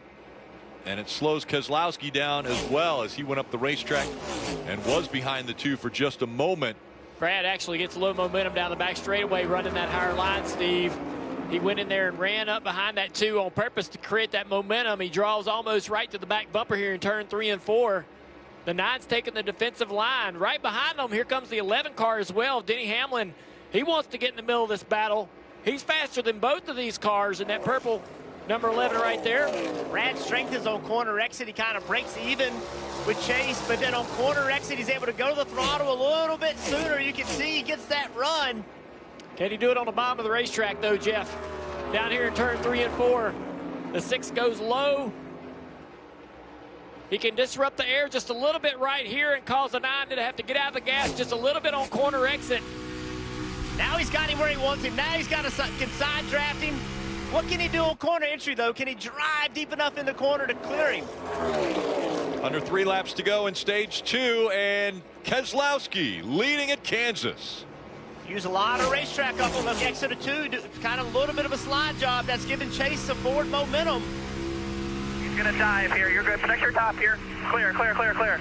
And it slows Keselowski down as well as he went up the racetrack and was behind the 2 for just a moment. Brad actually gets a little momentum down the back straightaway running that higher line, Steve. He went in there and ran up behind that 2 on purpose to create that momentum. He draws almost right to the back bumper here in turn 3 and 4. The 9's taking the defensive line. Right behind them, here comes the 11 car as well. Denny Hamlin, he wants to get in the middle of this battle. He's faster than both of these cars in that purple number 11 right there. Brad's strength is on corner exit. He kind of breaks even with Chase, but then on corner exit, he's able to go to the throttle a little bit sooner. You can see he gets that run. Can he do it on the bottom of the racetrack, though, Jeff? Down here in turn 3 and 4, the 6 goes low. He can disrupt the air just a little bit right here and cause the 9 to have to get out of the gas just a little bit on corner exit. Now he's got him where he wants him. Now he's got can side draft him. What can he do on corner entry, though? Can he drive deep enough in the corner to clear him? Under 3 laps to go in stage 2, and Keselowski leading at Kansas. Use a lot of racetrack up on the exit of 2. Kind of a little bit of a slide job. That's giving Chase some forward momentum. He's going to dive here. You're good. Protect your top here. Clear, clear, clear, clear.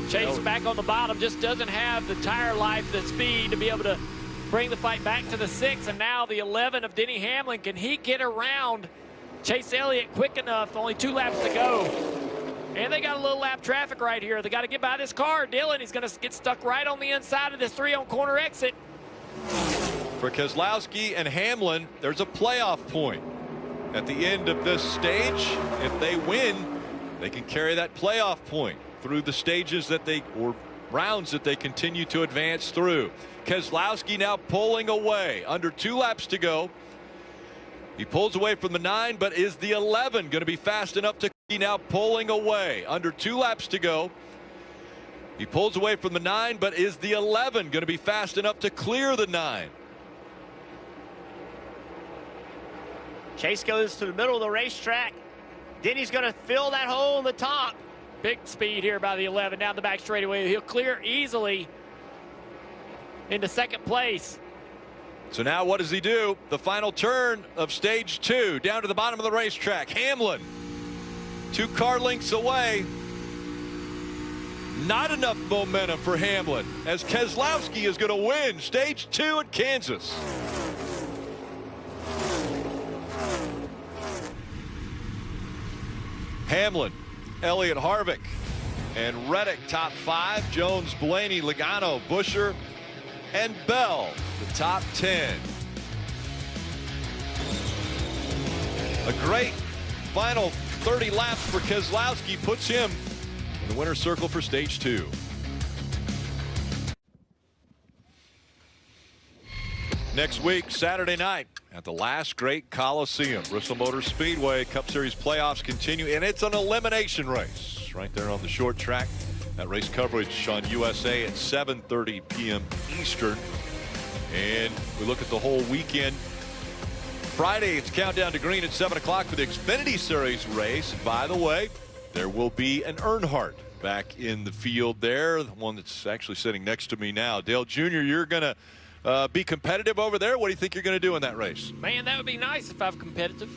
Chase back on the bottom, just doesn't have the tire life, the speed to be able to bring the fight back to the 6. And now the 11 of Denny Hamlin. Can he get around Chase Elliott quick enough? Only 2 laps to go. And they got a little lap traffic right here. They got to get by this car. Dylan, he's going to get stuck right on the inside of this 3 on corner exit. For Keselowski and Hamlin, there's a playoff point at the end of this stage. If they win, they can carry that playoff point through the stages or rounds that they continue to advance through. Keselowski now pulling away. Under 2 laps to go. He pulls away from the 9, but is the 11 going to be fast enough to now pulling away? Under 2 laps to go. He pulls away from the 9, but is the 11 going to be fast enough to clear the 9? Chase goes to the middle of the racetrack. Denny's going to fill that hole in the top. Big speed here by the 11 down the back straightaway. He'll clear easily into second place. So now what does he do? The final turn of stage 2 down to the bottom of the racetrack. Hamlin 2 car lengths away. Not enough momentum for Hamlin as Keselowski is going to win stage 2 at Kansas. Hamlin, Elliott Harvick, and Reddick top 5. Jones, Blaney, Logano, Buescher, and Bell the top 10. A great final 30 laps for Keselowski puts him in the winner's circle for stage 2. Next week, Saturday night, at the last great Coliseum, Bristol Motor Speedway. Cup Series playoffs continue, and it's an elimination race right there on the short track. That race coverage on USA at 7:30 p.m. Eastern. And we look at the whole weekend. Friday, it's countdown to green at 7 o'clock for the Xfinity Series race. And by the way, there will be an Earnhardt back in the field there, the one that's actually sitting next to me now. Dale Jr., you're going to be competitive over there. What do you think you're going to do in that race? Man, that would be nice if I'm competitive.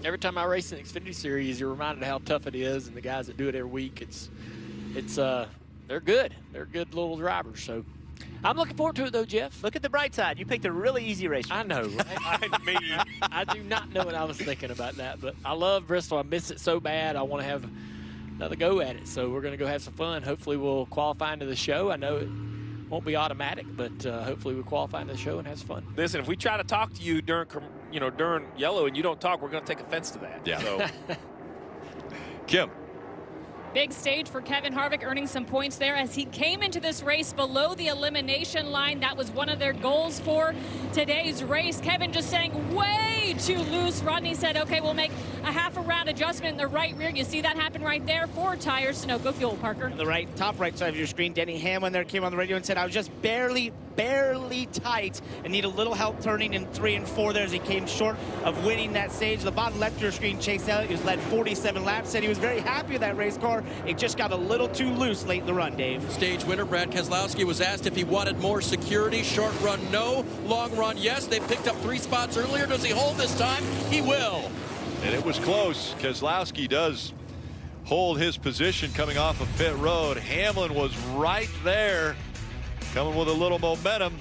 Every time I race in the Xfinity Series, you're reminded of how tough it is, and the guys that do it every week, they're good. They're good little drivers. So I'm looking forward to it, though, Jeff. Look at the bright side. You picked a really easy race. I know, right? I do not know what I was thinking about that, but I love Bristol. I miss it so bad. I want to have another go at it. So we're going to go have some fun. Hopefully we'll qualify into the show. I know won't be automatic, but hopefully we qualify in the show and has fun. Listen, if we try to talk to you during yellow and you don't talk, we're going to take offense to that. Yeah. So. Kim. Big stage for Kevin Harvick, earning some points there as he came into this race below the elimination line. That was one of their goals for today's race. Kevin just saying way too loose. Rodney said, okay, we'll make a half a round adjustment in the right rear. You see that happen right there. 4 tires, Sunoco fuel, Parker. On the top right side of your screen, Denny Hamlin there came on the radio and said, I was just barely tight and need a little help turning in 3 and 4 there as he came short of winning that stage. The bottom left of your screen, Chase Elliott, who's led 47 laps, said he was very happy with that race car. It just got a little too loose late in the run, Dave. Stage winner Brad Keselowski was asked if he wanted more security. Short run, no. Long run, yes. They picked up 3 spots earlier. Does he hold this time? He will. And it was close. Keselowski does hold his position coming off of pit road. Hamlin was right there, coming with a little momentum.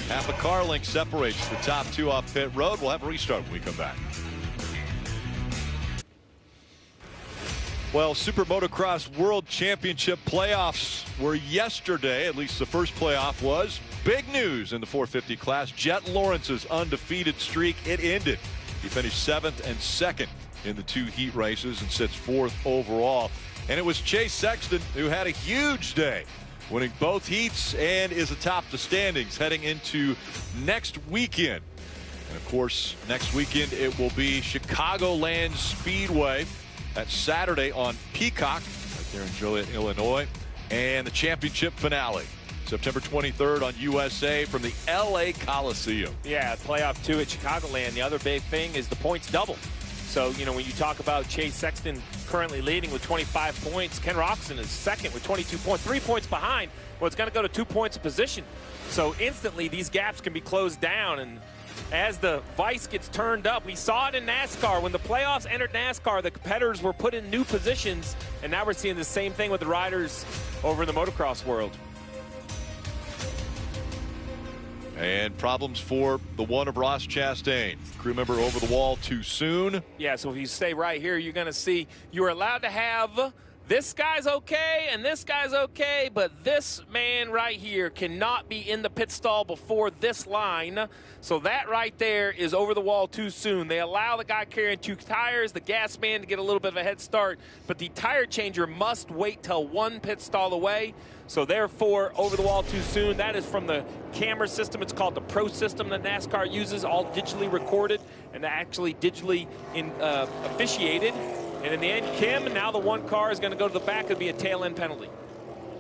Half a car length separates the top 2 off pit road. We'll have a restart when we come back. Well, Super Motocross World Championship playoffs were yesterday. At least the first playoff was. Big news in the 450 class. Jet Lawrence's undefeated streak, it ended. He finished 7th and 2nd in the 2 heat races and sits 4th overall. And it was Chase Sexton who had a huge day, winning both heats and is atop the standings heading into next weekend. And of course, next weekend it will be Chicagoland Speedway. That's Saturday on Peacock, right there in Joliet, Illinois. And the championship finale, September 23rd on USA from the LA Coliseum. Yeah, playoff 2 at Chicagoland. The other big thing is the points double. So, when you talk about Chase Sexton currently leading with 25 points, Ken Roczen is second with 22 points, 3 points behind. Well, it's going to go to 2 points of position. So instantly these gaps can be closed down. And as the vice gets turned up, we saw it in NASCAR. When the playoffs entered NASCAR, the competitors were put in new positions. And now we're seeing the same thing with the riders over in the motocross world. And problems for the one of Ross Chastain. Crew member over the wall too soon. Yeah, so if you stay right here, you're going to see you're allowed to have this guy's okay and this guy's okay, but this man right here cannot be in the pit stall before this line. So that right there is over the wall too soon. They allow the guy carrying 2 tires, the gas man, to get a little bit of a head start, but the tire changer must wait till 1 pit stall away. So therefore, over the wall too soon. That is from the camera system. It's called the Pro system that NASCAR uses, all digitally recorded and actually digitally officiated. And in the end, Kim, now the 1 car is going to go to the back. It'll be a tail end penalty.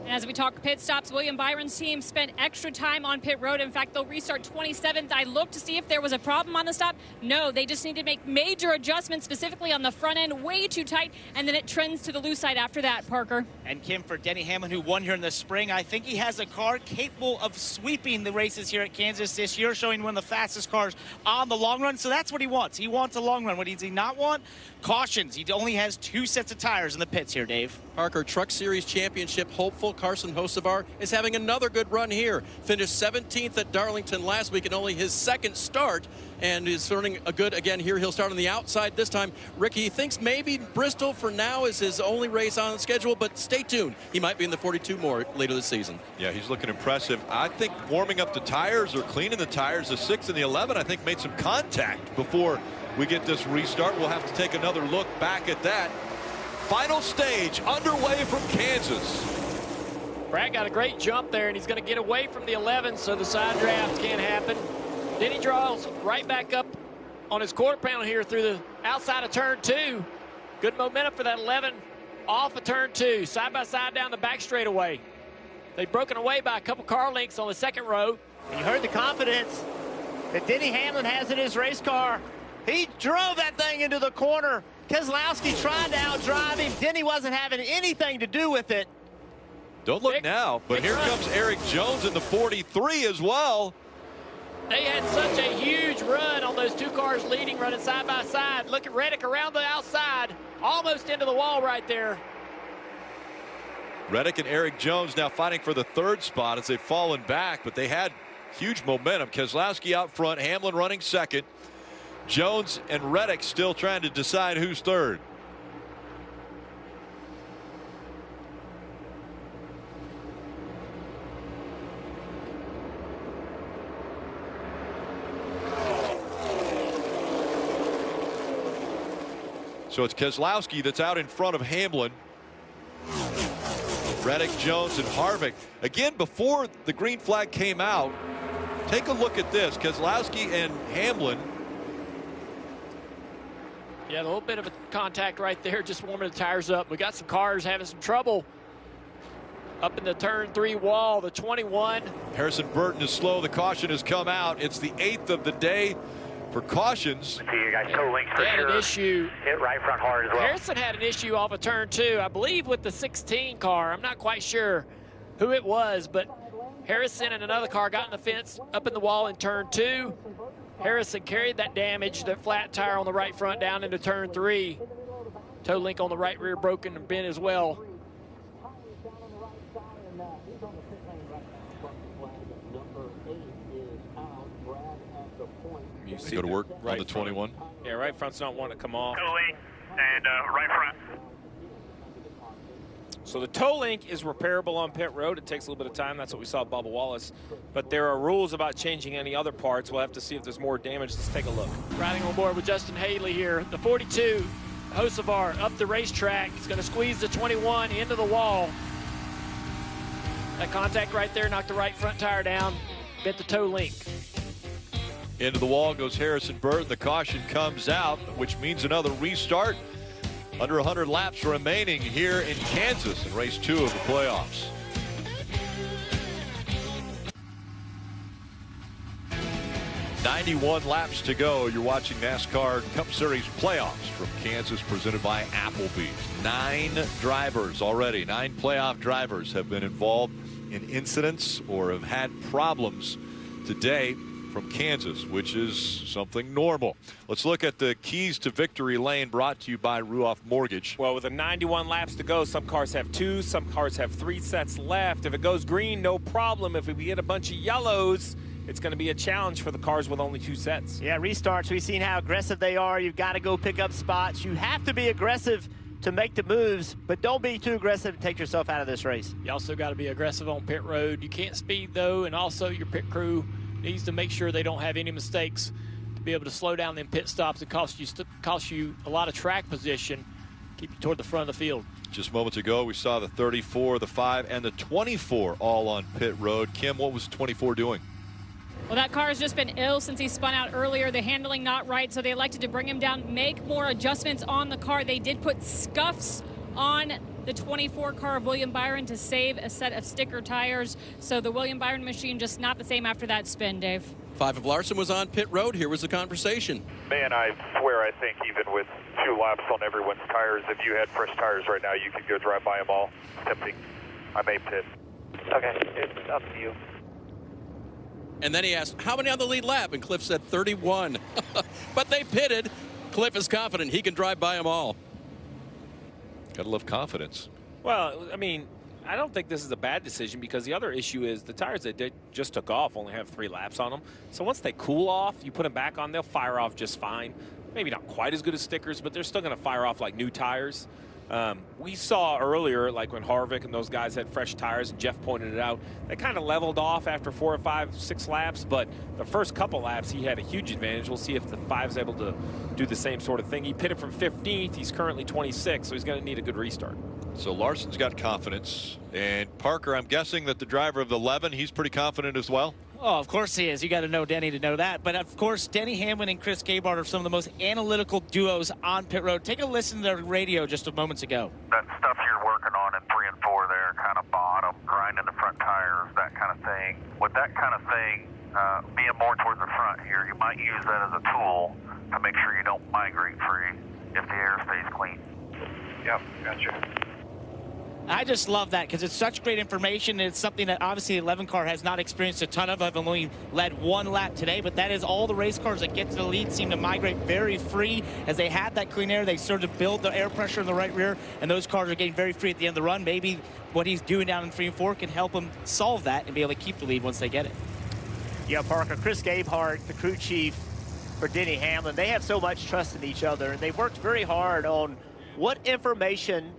And as we talk pit stops, William Byron's team spent extra time on pit road. In fact, they'll restart 27th. I looked to see if there was a problem on the stop. No, they just need to make major adjustments, specifically on the front end, way too tight, and then it trends to the loose side after that, Parker. And Kim, for Denny Hamlin, who won here in the spring, I think he has a car capable of sweeping the races here at Kansas this year, showing one of the fastest cars on the long run. So that's what he wants. He wants a long run. What does he not want? Cautions. He only has 2 sets of tires in the pits here, Dave. Parker, Truck Series Championship hopeful Carson Hocevar is having another good run here. Finished 17th at Darlington last week and only his 2nd start, and is earning a good again here. He'll start on the outside this time. Ricky thinks maybe Bristol for now is his only race on the schedule, but stay tuned. He might be in the 42 more later this season. Yeah, he's looking impressive. I think warming up the tires or cleaning the tires, the 6 and the 11, I think made some contact before we get this restart. We'll have to take another look back at that. Final stage underway from Kansas. Brad got a great jump there, and he's going to get away from the 11, so the side draft can't happen. Then he draws right back up on his quarter panel here through the outside of turn 2. Good momentum for that 11 off of turn 2, side by side down the back straightaway. They've broken away by a couple car lengths on the 2nd row. And you heard the confidence that Denny Hamlin has in his race car. He drove that thing into the corner. Keselowski tried to outdrive him. Denny wasn't having anything to do with it. Don't look now, but here comes Eric Jones in the 43 as well. They had such a huge run on those 2 cars leading, running side by side. Look at Reddick around the outside, almost into the wall right there. Reddick and Eric Jones now fighting for the 3rd spot as they've fallen back, but they had huge momentum. Keselowski out front, Hamlin running 2nd. Jones and Reddick still trying to decide who's 3rd. So it's Keselowski that's out in front of Hamlin. Reddick, Jones, and Harvick. Again, before the green flag came out, take a look at this. Keselowski and Hamlin. Yeah, a little bit of a contact right there, just warming the tires up. We got some cars having some trouble up in the turn 3 wall, the 21. Harrison Burton is slow. The caution has come out. It's the 8th of the day for cautions. See you guys, toe links for They had sure. an issue. Hit right front hard as well. Harrison had an issue off of turn 2, I believe with the 16 car. I'm not quite sure who it was, but Harrison and another car got in the fence up in the wall in turn 2. Harrison carried that damage, that flat tire on the right front down into turn 3. Toe link on the right rear broken and bent as well. You They go to work right on the 21. Yeah, right front's not wanting to come off. Toe link and right front. So the toe link is repairable on pit road. It takes a little bit of time. That's what we saw at Bubba Wallace. But there are rules about changing any other parts. We'll have to see if there's more damage. Let's take a look. Riding on board with Justin Haley here. The 42, Hocevar up the racetrack. He's going to squeeze the 21 into the wall. That contact right there knocked the right front tire down, bent the toe link. Into the wall goes Harrison Burton. The caution comes out, which means another restart. Under 100 laps remaining here in Kansas in race 2 of the playoffs. "91 laps to go." You're watching NASCAR Cup Series playoffs from Kansas, presented by Applebee's. 9 drivers already, 9 playoff drivers have been involved in incidents or have had problems today from Kansas, which is something normal. Let's look at the keys to victory lane, brought to you by Ruoff Mortgage. Well, with the 91 laps to go, some cars have 2, some cars have 3 sets left. If it goes green, no problem. If we get a bunch of yellows, it's going to be a challenge for the cars with only 2 sets. Yeah, restarts. We've seen how aggressive they are. You've got to go pick up spots. You have to be aggressive to make the moves, but don't be too aggressive and take yourself out of this race. You also got to be aggressive on pit road. You can't speed, though, and also your pit crew needs to make sure they don't have any mistakes to be able to slow down them pit stops and cost you a lot of track position, keep you toward the front of the field. Just moments ago, we saw the 34, the 5, and the 24 all on pit road. Kim, what was 24 doing? Well, that car has just been ill since he spun out earlier. The handling not right, so they elected to bring him down, make more adjustments on the car. They did put scuffs on the 24 car of William Byron to save a set of sticker tires. So the William Byron machine just not the same after that spin, Dave. 5 of Larson was on pit road. Here was the conversation. Man, I swear, I think even with 2 laps on everyone's tires, if you had fresh tires right now, you could go drive by them all. It's tempting. I may pit. Okay, it's up to you. And then he asked, how many on the lead lap? And Cliff said 31. But they pitted. Cliff is confident he can drive by them all. Gotta love confidence. Well, I mean, I don't think this is a bad decision, because the other issue is the tires that just took off only have 3 laps on them. So once they cool off, you put them back on, they'll fire off just fine. Maybe not quite as good as stickers, but they're still going to fire off like new tires. We saw earlier, like when Harvick and those guys had fresh tires, and Jeff pointed it out, they kind of leveled off after 4 or 5, 6 laps, but the first couple laps he had a huge advantage. We'll see if the 5's able to do the same sort of thing. He pitted from 15th. He's currently 26th, so he's going to need a good restart. So Larson's got confidence, and Parker, I'm guessing that the driver of the 11, he's pretty confident as well. Oh, of course he is. You got to know Denny to know that. But of course, Denny Hamlin and Chris Gabehart are some of the most analytical duos on pit road. Take a listen to their radio just a moments ago. That stuff you're working on in 3 and 4 there, kind of bottom, grinding the front tires, that kind of thing. With that kind of thing, being more towards the front here, you might use that as a tool to make sure you don't migrate free if the air stays clean. Yep, gotcha. I just love that because it's such great information. And it's something that obviously the 11 car has not experienced a ton of. I've only led 1 lap today, but that is all the race cars that get to the lead seem to migrate very free. As they have that clean air, they sort of build the air pressure in the right rear, and those cars are getting very free at the end of the run. Maybe what he's doing down in 3 and 4 can help him solve that and be able to keep the lead once they get it. Yeah, Parker, Chris Gabehart, the crew chief for Denny Hamlin, they have so much trust in each other, and they've worked very hard on what information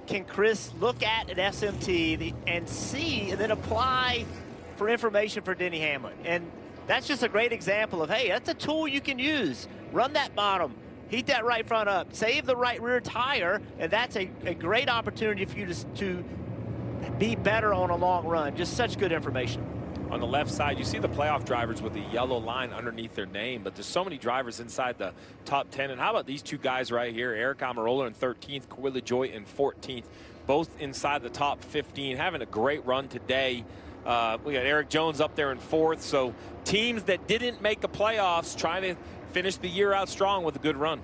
can Chris look at SMT and see and then apply for information for Denny Hamlin. And that's just a great example of, hey, that's a tool you can use. Run that bottom. heat that right front up, save the right rear tire, and that's a great opportunity for you to be better on a long run. Just such good information. On the left side, you see the playoff drivers with the yellow line underneath their name, but there's so many drivers inside the top 10. And how about these two guys right here? Eric Almirola in 13th, Kawili Joy in 14th, both inside the top 15, having a great run today. We got Eric Jones up there in 4th. So teams that didn't make the playoffs trying to finish the year out strong with a good run.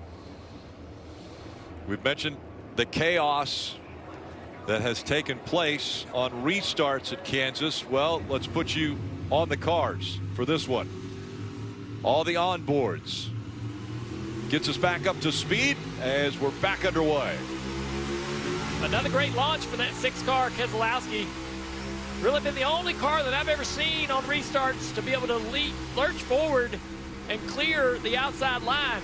We've mentioned the chaos that has taken place on restarts at Kansas. Well, let's put you on the cars for this one. All the onboards. Gets us back up to speed as we're back underway. Another great launch for that 6-car Keselowski. Really been the only car that I've ever seen on restarts to be able to lurch forward and clear the outside line.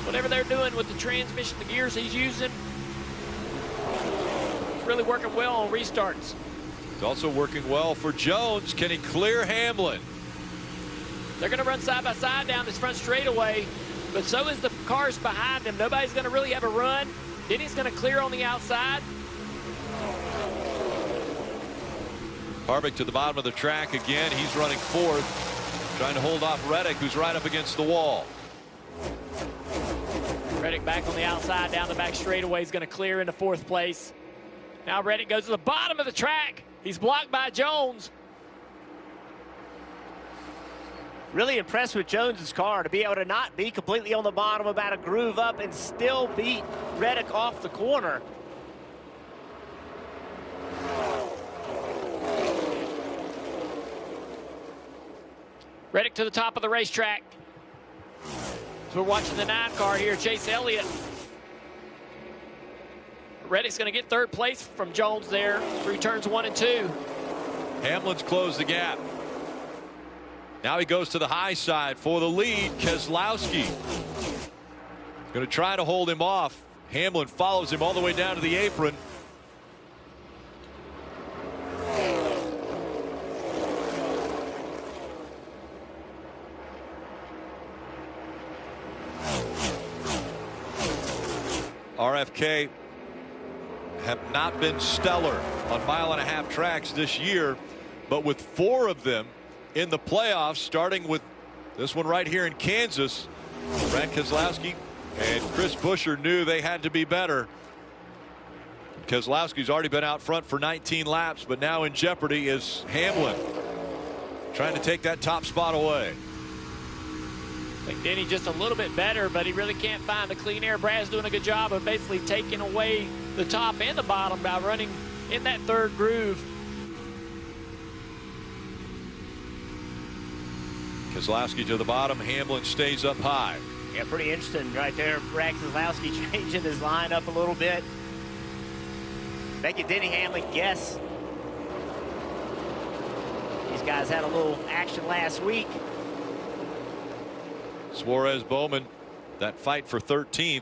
Whatever they're doing with the transmission, the gears he's using, really working well on restarts. It's also working well for Jones. Can he clear Hamlin? They're going to run side by side down this front straightaway, but so is the cars behind him. Nobody's going to really have a run. Denny's going to clear on the outside. Harvick to the bottom of the track again. He's running 4th, trying to hold off Reddick, who's right up against the wall. Reddick back on the outside down the back straightaway is going to clear into 4th place. Now Reddick goes to the bottom of the track. He's blocked by Jones. Really impressed with Jones's car to be able to not be completely on the bottom, about a groove up, and still beat Reddick off the corner. Reddick to the top of the racetrack. So we're watching the 9-car here, Chase Elliott. Reddick's going to get 3rd place from Jones there through turns 1 and 2. Hamlin's closed the gap. Now he goes to the high side for the lead. Keselowski going to try to hold him off. Hamlin follows him all the way down to the apron. RFK have not been stellar on mile-and-a-half tracks this year, but with 4 of them in the playoffs, starting with this one right here in Kansas, Brad Keselowski and Chris Buescher knew they had to be better. Keselowski's already been out front for 19 laps, but now in jeopardy is Hamlin, trying to take that top spot away. I think Denny just a little bit better, but he really can't find the clean air. Brad's doing a good job of basically taking away the top and the bottom by running in that 3rd groove. Keselowski to the bottom. Hamlin stays up high. Yeah, pretty interesting right there. Brad Keselowski changing his line up a little bit, making Denny Hamlin guess. These guys had a little action last week. Suarez Bowman, that fight for 13th. You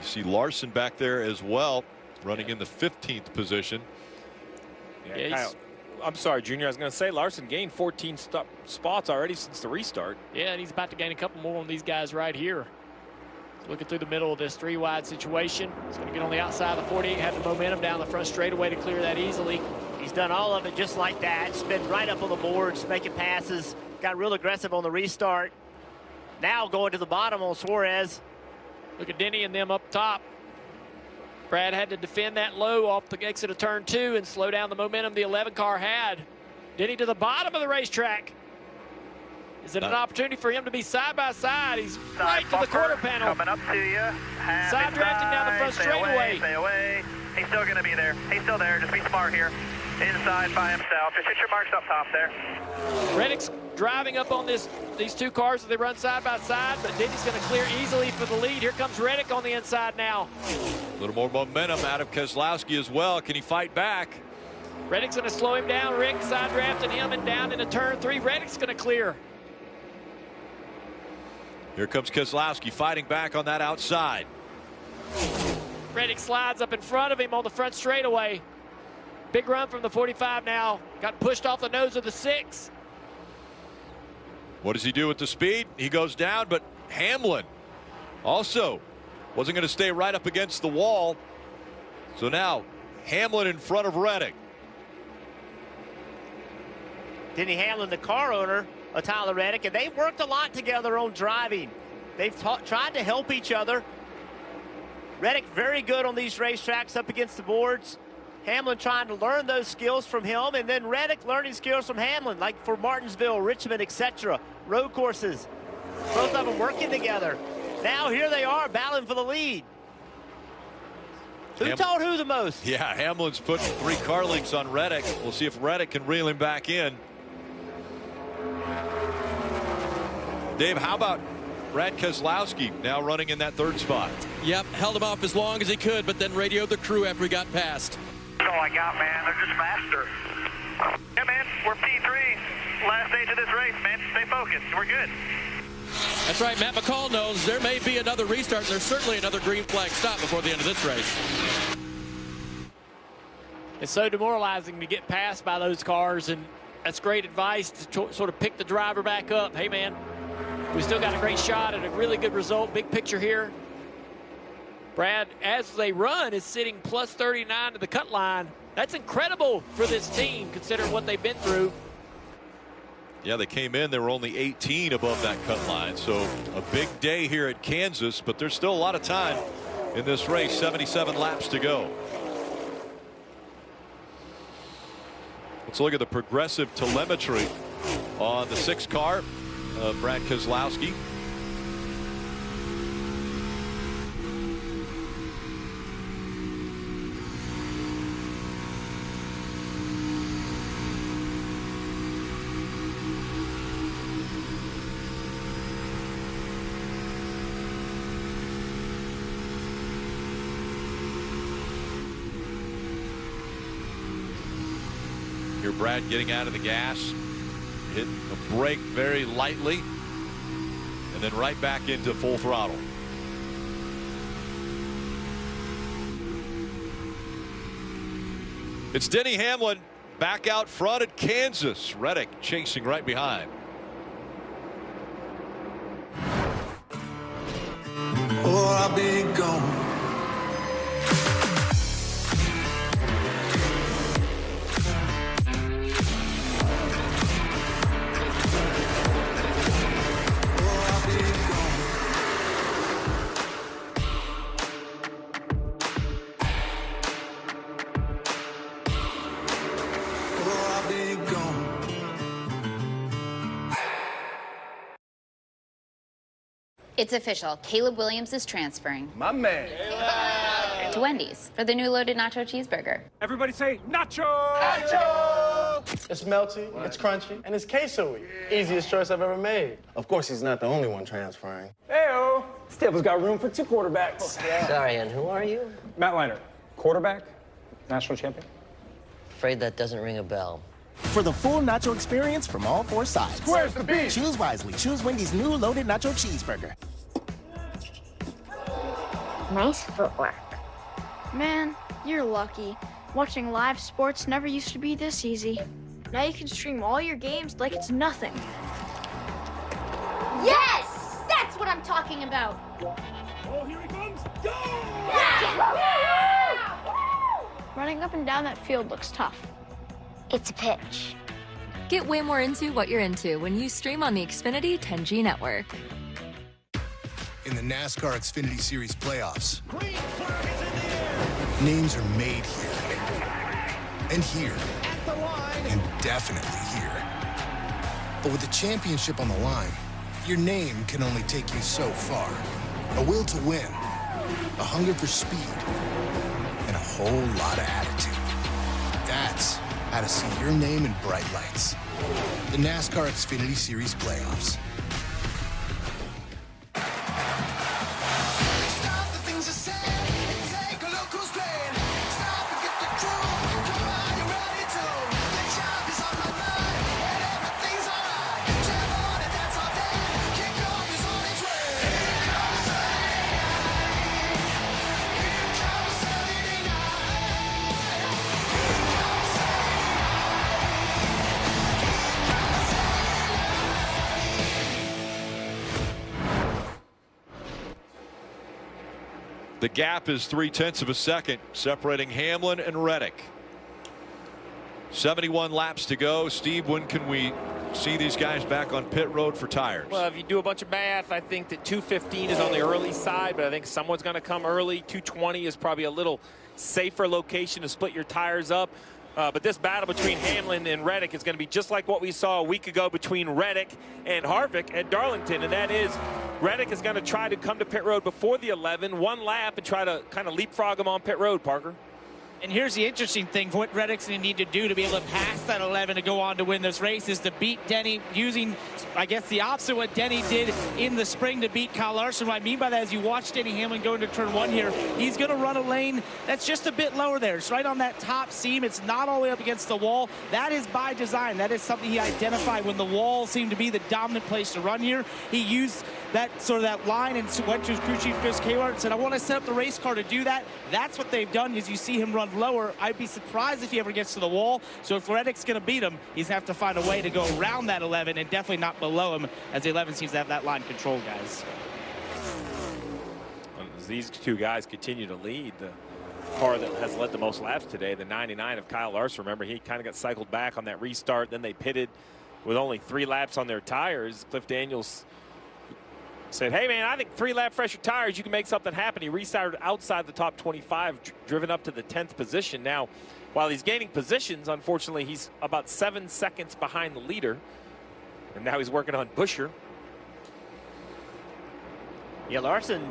see Larson back there as well, running in the 15th position. Yeah, I'm sorry, Junior. I was going to say Larson gained 14 spots already since the restart. Yeah, and he's about to gain a couple more on these guys right here. Looking through the middle of this 3-wide situation. He's going to get on the outside of the 48, have the momentum down the front straightaway to clear that easily. He's done all of it just like that. Just been right up on the boards, making passes. Got real aggressive on the restart. Now going to the bottom on Suarez. Look at Denny and them up top. Brad had to defend that low off the exit of turn 2 and slow down the momentum the 11-car had. Denny to the bottom of the racetrack. Is it an opportunity for him to be side by side? He's right to the quarter panel. Coming up to you. Side drafting down the front straightaway. Stay away. He's still going to be there. He's still there. Just be smart here. Inside by himself. Just hit your marks up top there. Reddick's driving up on these 2 cars as they run side by side, but Denny's going to clear easily for the lead. Here comes Reddick on the inside now. A little more momentum out of Keselowski as well. Can he fight back? Reddick's going to slow him down. Rick side drafting him and down into turn 3. Reddick's going to clear. Here comes Keselowski fighting back on that outside. Reddick slides up in front of him on the front straightaway. Big run from the 45 now. Got pushed off the nose of the 6. What does he do with the speed? He goes down, but Hamlin also wasn't going to stay right up against the wall. So now Hamlin in front of Reddick. Denny Hamlin, the car owner of Tyler Reddick, and they've worked a lot together on driving. They've tried to help each other. Reddick very good on these racetracks up against the boards. Hamlin trying to learn those skills from him, and then Reddick learning skills from Hamlin, like for Martinsville, Richmond, etc. Road courses. Both of them working together. Now here they are battling for the lead. Who told who the most? Yeah, Hamlin's putting 3 car lengths on Reddick. We'll see if Reddick can reel him back in. Dave, how about Brad Keselowski now running in that 3rd spot? Yep, held him off as long as he could, but then radioed the crew after he got past. That's all I got, man. They're just faster. Yeah, man, we're P3. Last stage of this race, man. Stay focused. We're good. That's right. Matt McCall knows there may be another restart. There's certainly another green flag stop before the end of this race. It's so demoralizing to get passed by those cars, and that's great advice to sort of pick the driver back up. Hey, man, we still got a great shot at a really good result. Big picture here. Brad, as they run, is sitting plus 39 to the cut line. That's incredible for this team, considering what they've been through. Yeah, they came in. They were only 18 above that cut line. So a big day here at Kansas, but there's still a lot of time in this race. 77 laps to go. Let's look at the progressive telemetry on the 6 car of Brad Keselowski. Here Brad getting out of the gas, hitting the brake very lightly, and then right back into full throttle. It's Denny Hamlin back out front at Kansas. Reddick chasing right behind. Oh, I'll be gone. It's official. Caleb Williams is transferring. My man. To Wendy's for the new loaded nacho cheeseburger. Everybody say nacho! Nacho! It's melty, it's crunchy, and it's queso-y. Easiest choice I've ever made. Of course, he's not the only one transferring. Hey-o! Staples got room for 2 quarterbacks. Sorry, and who are you? Matt Leinart, quarterback, national champion. Afraid that doesn't ring a bell. For the full nacho experience from all 4 sides. Where's the beef? Choose wisely. Choose Wendy's new loaded nacho cheeseburger. Nice footwork. Man, you're lucky. Watching live sports never used to be this easy. Now you can stream all your games like it's nothing. Yes! That's what I'm talking about. Oh, here he comes. Go! Yeah! Running up and down that field looks tough. It's a pitch. Get way more into what you're into when you stream on the Xfinity 10G network. In the NASCAR Xfinity Series playoffs, names are made here, and here, and definitely here. But with the championship on the line, your name can only take you so far. A will to win, a hunger for speed, and a whole lot of attitude. That's how to see your name in bright lights. The NASCAR Xfinity Series playoffs. The gap is 0.3 of a second separating Hamlin and Reddick. 71 laps to go. Steve, when can we see these guys back on pit road for tires? Well, if you do a bunch of math, I think that 2:15 is on the early side, but I think someone's going to come early. 2:20 is probably a little safer location to split your tires up. But this battle between Hamlin and Reddick is going to be just like what we saw a week ago between Reddick and Harvick at Darlington, and that is Reddick is going to try to come to pit road before the 11, one lap, and try to kind of leapfrog him on pit road, Parker. And here's the interesting thing. What Reddick's going to need to do to be able to pass that 11 to go on to win this race is to beat Denny using, I guess, the opposite of what Denny did in the spring to beat Kyle Larson. What I mean by that is you watch Denny Hamlin go into turn 1 here. He's going to run a lane that's just a bit lower there. It's right on that top seam. It's not all the way up against the wall. That is by design. That is something he identified when the wall seemed to be the dominant place to run here. He used that sort of that line and went to his crew chief Chris Kaywart and said, I want to set up the race car to do that. That's what they've done. Is you see him run lower. I'd be surprised if he ever gets to the wall. So if Reddick's going to beat him, he's going to have to find a way to go around that 11 and definitely not below him, as the 11 seems to have that line control, guys. As these two guys continue to lead, the car that has led the most laps today, the 99 of Kyle Larson. Remember, he kind of got cycled back on that restart. Then they pitted with only 3 laps on their tires. Cliff Daniels said, hey, man, I think 3-lap fresher tires, you can make something happen. He restarted outside the top 25, driven up to the 10th position. Now, while he's gaining positions, unfortunately, he's about 7 seconds behind the leader. And now he's working on Buescher. Yeah, Larson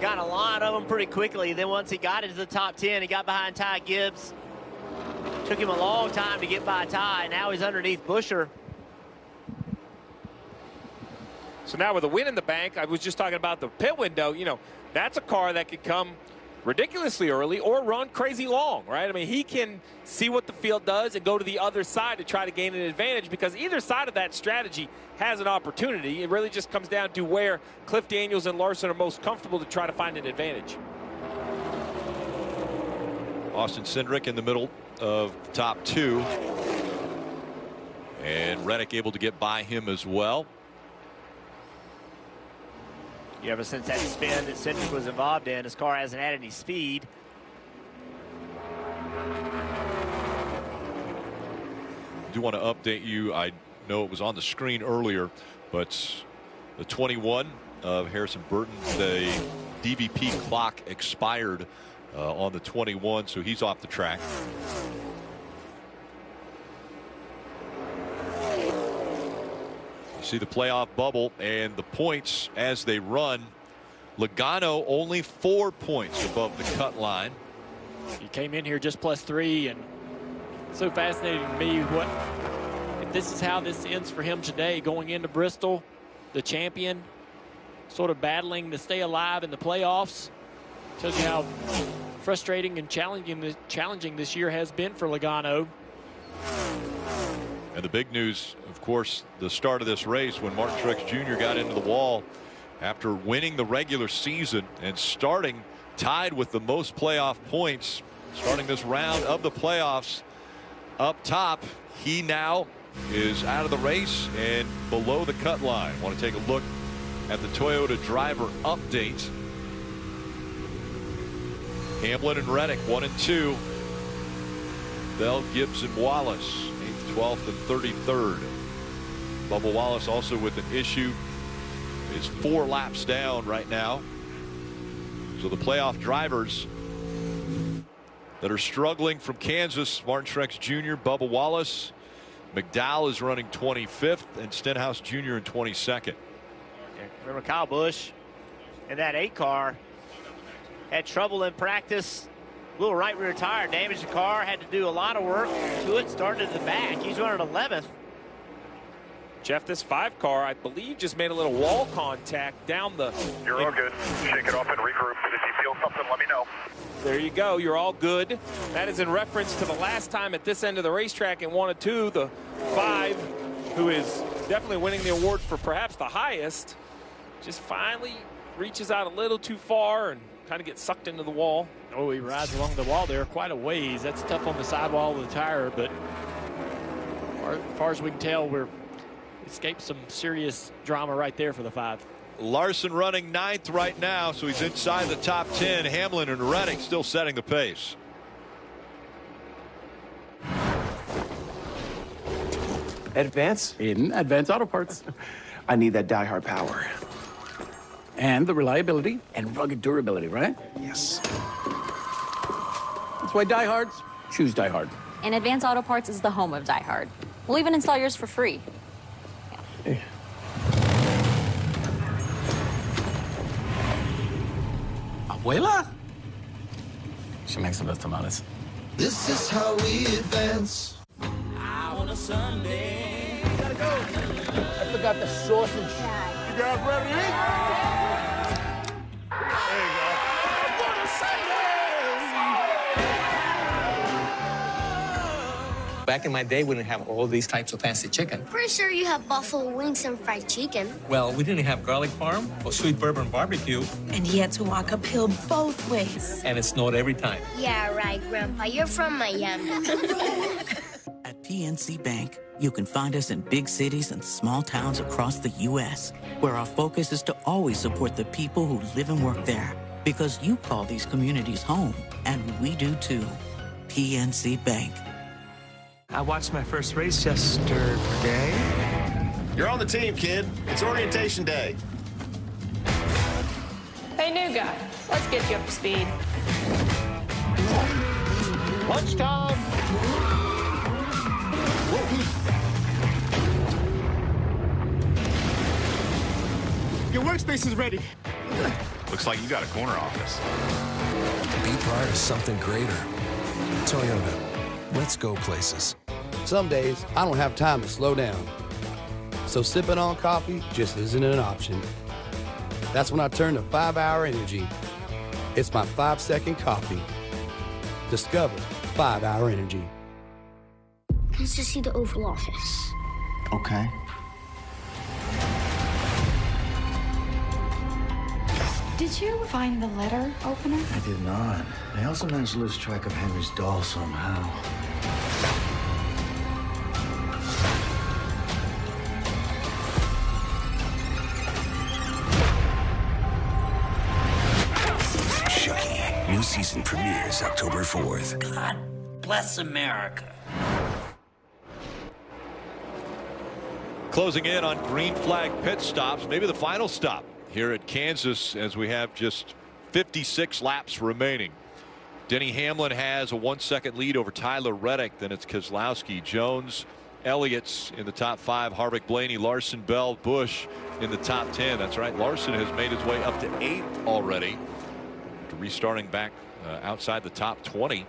got a lot of them pretty quickly. Then once he got into the top 10, he got behind Ty Gibbs. Took him a long time to get by Ty. Now he's underneath Buescher. So now with a win in the bank, I was just talking about the pit window. You know, that's a car that could come ridiculously early or run crazy long, right? I mean, he can see what the field does and go to the other side to try to gain an advantage, because either side of that strategy has an opportunity. It really just comes down to where Cliff Daniels and Larson are most comfortable to try to find an advantage. Austin Cindric in the middle of the top 2. And Reddick able to get by him as well. Yeah, ever since that spin that Cindric was involved in, his car hasn't had any speed. I do want to update you. I know it was on the screen earlier, but the 21 of Harrison Burton, the DVP clock expired on the 21, so he's off the track. See the playoff bubble and the points as they run. Logano only 4 points above the cut line. He came in here just +3, and so fascinating to me what if this is how this ends for him today, going into Bristol, the champion, sort of battling to stay alive in the playoffs. Tells you how frustrating and challenging this year has been for Logano. And the big news, of course, the start of this race when Martin Truex Jr. got into the wall after winning the regular season and starting tied with the most playoff points, starting this round of the playoffs up top. He now is out of the race and below the cut line. Want to take a look at the Toyota driver update. Hamlin and Reddick 1 and 2. Bell, Gibbs, and Wallace 8th, 12th, and 33rd. Bubba Wallace also with an issue, is 4 laps down right now. So the playoff drivers that are struggling from Kansas: Martin Truex Jr., Bubba Wallace. McDowell is running 25th, and Stenhouse Jr. in 22nd. Remember Kyle Busch in that 8 car had trouble in practice. Little right rear tire damaged the car, had to do a lot of work to it, started at the back. He's running 11th. Jeff, this 5 car, I believe, just made a little wall contact down the... You're all good. Shake it off and regroup. If you feel something, let me know. There you go. You're all good. That is in reference to the last time at this end of the racetrack in 1 and 2, the 5, who is definitely winning the award for perhaps the highest, just finally reaches out a little too far and kind of gets sucked into the wall. Oh, he rides along the wall there quite a ways. That's tough on the sidewall of the tire, but as far as we can tell, we're escaped some serious drama right there for the 5. Larson running 9th right now, so he's inside the top 10. Hamlin and Reddick still setting the pace. Advance? In Advance Auto Parts. I need that die-hard power. And the reliability and rugged durability, right? Yes. That's why diehards choose Die Hard. And Advance Auto Parts is the home of Die Hard. We'll even install yours for free. Hey. Abuela? She makes the best tamales. This is how we advance. On a Sunday. Gotta go. I forgot the sausage. You guys ready to eat? There you go. On a Sunday. Back in my day, we didn't have all these types of fancy chicken. Pretty sure you have buffalo wings and fried chicken. Well, we didn't have garlic parm or sweet bourbon barbecue. And he had to walk uphill both ways. And it snowed every time. Yeah, right, Grandpa. You're from Miami. At PNC Bank, you can find us in big cities and small towns across the U.S., where our focus is to always support the people who live and work there. Because you call these communities home, and we do too. PNC Bank. I watched my first race yesterday. You're on the team, kid. It's orientation day. Hey, new guy, let's get you up to speed. Lunchtime. Your workspace is ready. Looks like you got a corner office. Be part of something greater. Toyota. Let's go places. Some days, I don't have time to slow down. So sipping on coffee just isn't an option. That's when I turn to 5-Hour Energy. It's my 5-second coffee. Discover 5-Hour Energy. Let's just see the Oval Office. Okay. Did you find the letter opener? I did not. I also managed to lose track of Henry's doll somehow. Chucky. New season premieres October 4th. God bless America. Closing in on green flag pit stops, maybe the final stop here at Kansas as we have just 56 laps remaining. Denny Hamlin has a 1-second lead over Tyler Reddick. Then it's Keselowski, Jones, Elliott's in the top 5, Harvick, Blaney, Larson, Bell, Busch in the top 10. That's right, Larson has made his way up to 8th already, restarting back outside the top 20.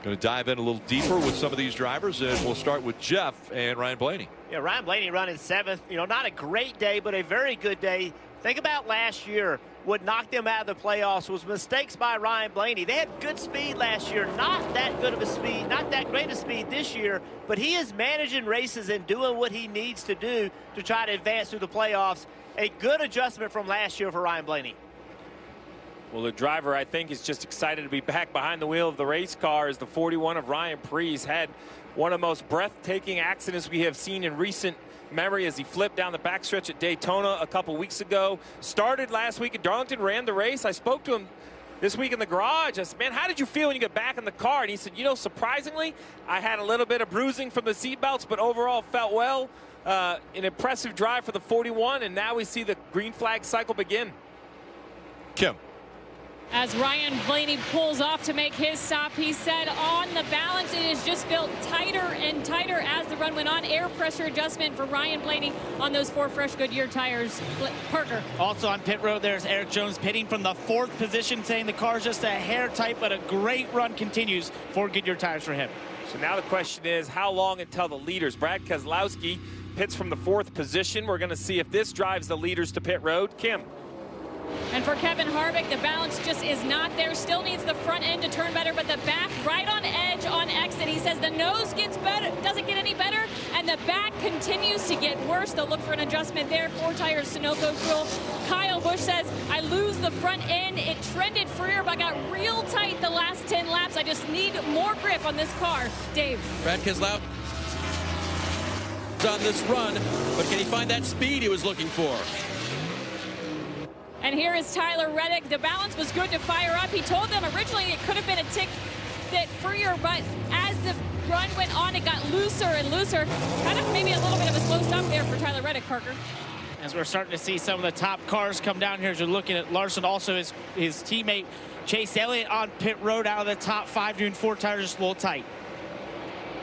Going to dive in a little deeper with some of these drivers, and we'll start with Jeff and Ryan Blaney. Yeah, Ryan Blaney running 7th. You know, not a great day, but a very good day. Think about last year. What knocked them out of the playoffs was mistakes by Ryan Blaney. They had good speed last year, not that good of a speed, not that great of speed this year, but he is managing races and doing what he needs to do to try to advance through the playoffs. A good adjustment from last year for Ryan Blaney. Well, the driver, I think, is just excited to be back behind the wheel of the race car as the 41 of Ryan Preece had one of the most breathtaking accidents we have seen in recent memory as he flipped down the backstretch at Daytona a couple weeks ago. Started last week at Darlington, ran the race. I spoke to him this week in the garage. I said, man, how did you feel when you got back in the car? And he said, you know, surprisingly, I had a little bit of bruising from the seatbelts, but overall felt well. An impressive drive for the 41, and now we see the green flag cycle begin. Kim. As Ryan Blaney pulls off to make his stop, he said on the balance it is just built tighter and tighter as the run went on. Air pressure adjustment for Ryan Blaney on those 4 fresh Goodyear tires. Parker. Also on pit road, there's Eric Jones pitting from the 4th position, saying the car's just a hair tight, but a great run continues for Goodyear tires for him. So now the question is, how long until the leaders? Brad Keselowski pits from the 4th position. We're going to see if this drives the leaders to pit road. Kim. And for Kevin Harvick, the balance just is not there. Still needs the front end to turn better, but the back right on edge on exit. He says the nose gets better, doesn't get any better, and the back continues to get worse. They'll look for an adjustment there. 4 tires Sunoco fuel. Kyle Busch says, I lose the front end. It trended freer, but got real tight the last 10 laps. I just need more grip on this car. Dave. Brad Keselowski. yards on this run, but can he find that speed he was looking for? And here is Tyler Reddick. The balance was good to fire up. He told them originally it could have been a tick bit freer, but as the run went on, it got looser and looser. Kind of maybe a little bit of a slow stop there for Tyler Reddick, Parker. As we're starting to see some of the top cars come down here as you're looking at Larson, also his teammate Chase Elliott on pit road out of the top 5 doing 4 tires just a little tight.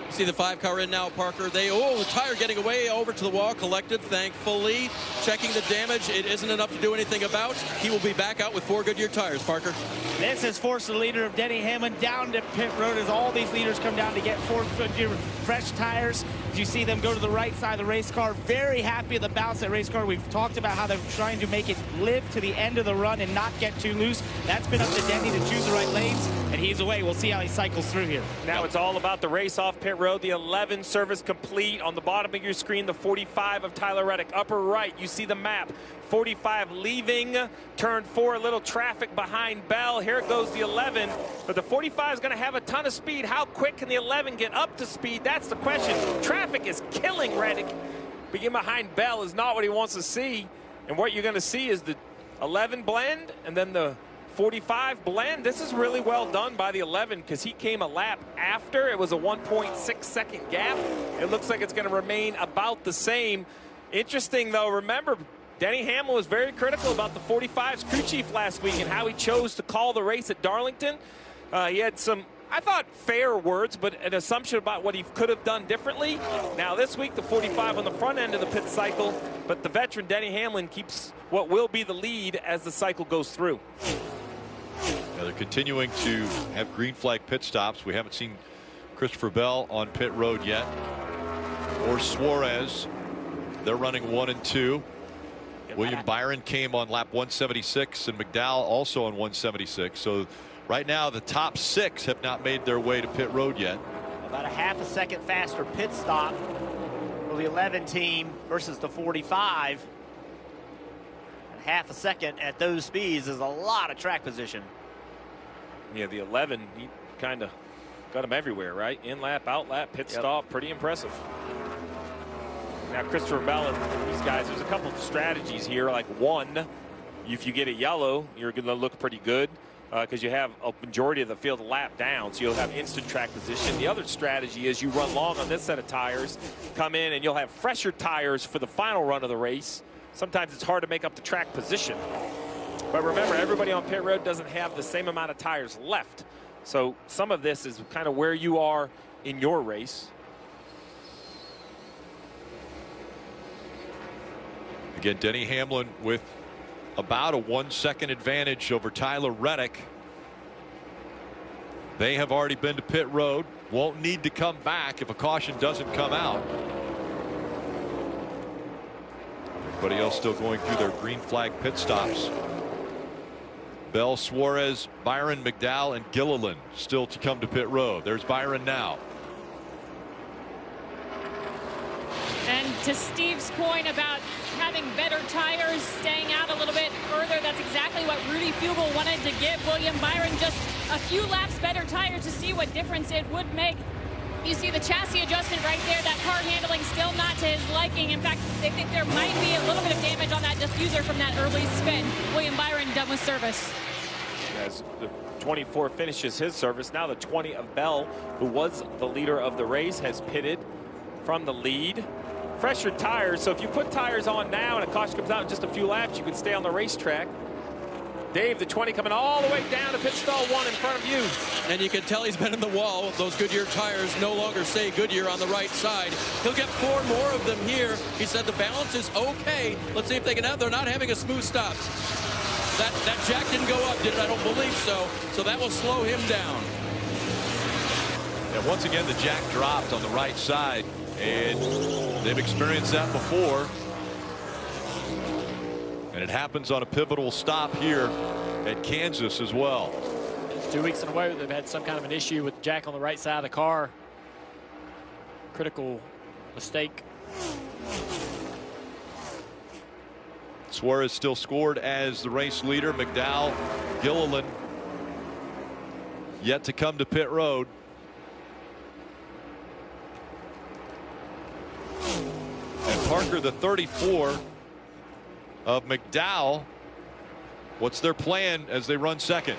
You see the 5 car in now, Parker. The tire getting away over to the wall, collected, thankfully. Checking the damage. It isn't enough to do anything about. He will be back out with 4 Goodyear tires, Parker. This has forced the leader of Denny Hamlin down to pit road as all these leaders come down to get 4 Goodyear fresh tires. As you see them go to the right side of the race car, very happy with the bounce that race car. We've talked about how they're trying to make it live to the end of the run and not get too loose. That's been up to Denny to choose the right lanes, and he's away. We'll see how he cycles through here. Now it's all about the race off pit road. The 11 service complete. On the bottom of your screen, the 45 of Tyler Reddick. Upper right, you see the map. 45 leaving, turn 4, a little traffic behind Bell. Here goes the 11, but the 45 is going to have a ton of speed. How quick can the 11 get up to speed? That's the question. Traffic is killing Reddick. Being behind Bell is not what he wants to see, and what you're going to see is the 11 blend and then the 45 blend. This is really well done by the 11 because he came a lap after. It was a 1.6 second gap. It looks like it's going to remain about the same. Interesting, though, remember, Denny Hamlin was very critical about the 45's crew chief last week and how he chose to call the race at Darlington. He had some, I thought, fair words, but an assumption about what he could have done differently. Now this week, the 45 on the front end of the pit cycle, but the veteran Denny Hamlin keeps what will be the lead as the cycle goes through. Now they're continuing to have green flag pit stops. We haven't seen Christopher Bell on pit road yet, or Suarez. They're running 1 and 2. William Byron came on lap 176 and McDowell also on 176. So right now the top 6 have not made their way to pit road yet. About a half a second faster pit stop for the 11 team versus the 45. Half a second at those speeds is a lot of track position. Yeah, the 11, he kind of got him everywhere, right? In lap, out lap, pit stop, pretty impressive. Now, Christopher Bell and these guys, there's a couple of strategies here. Like one, if you get a yellow, you're going to look pretty good because you have a majority of the field lap down, so you'll have instant track position. The other strategy is you run long on this set of tires, come in, and you'll have fresher tires for the final run of the race. Sometimes it's hard to make up the track position. But remember, everybody on pit road doesn't have the same amount of tires left. So some of this is kind of where you are in your race. Again, Denny Hamlin with about a 1 second advantage over Tyler Reddick. They have already been to pit road. Won't need to come back if a caution doesn't come out. Everybody else still going through their green flag pit stops. Bell, Suarez, Byron, McDowell, and Gilliland still to come to pit road. There's Byron now. And to Steve's point about having better tires, staying out a little bit further, that's exactly what Rudy Fugle wanted to give William Byron, just a few laps better tires to see what difference it would make. You see the chassis adjustment right there. That car handling still not to his liking. In fact, they think there might be a little bit of damage on that diffuser from that early spin. William Byron done with service. As the 24 finishes his service, now the 20 of Bell, who was the leader of the race, has pitted from the lead. Fresher tires, so if you put tires on now and a caution comes out in just a few laps, you can stay on the racetrack. Dave, the 20 coming all the way down to pit stall 1 in front of you. And you can tell he's been in the wall. Those Goodyear tires no longer say Goodyear on the right side. He'll get 4 more of them here. He said the balance is okay. Let's see if they can have. They're not having a smooth stop. That jack didn't go up, did it? I don't believe so. So that will slow him down. And once again, the jack dropped on the right side, and they've experienced that before. And it happens on a pivotal stop here at Kansas as well. It's 2 weeks in a row they've had some kind of an issue with Jack on the right side of the car. Critical mistake. Suarez still scored as the race leader. McDowell, Gilliland yet to come to pit road. Parker, the 34 of McDowell. What's their plan as they run second?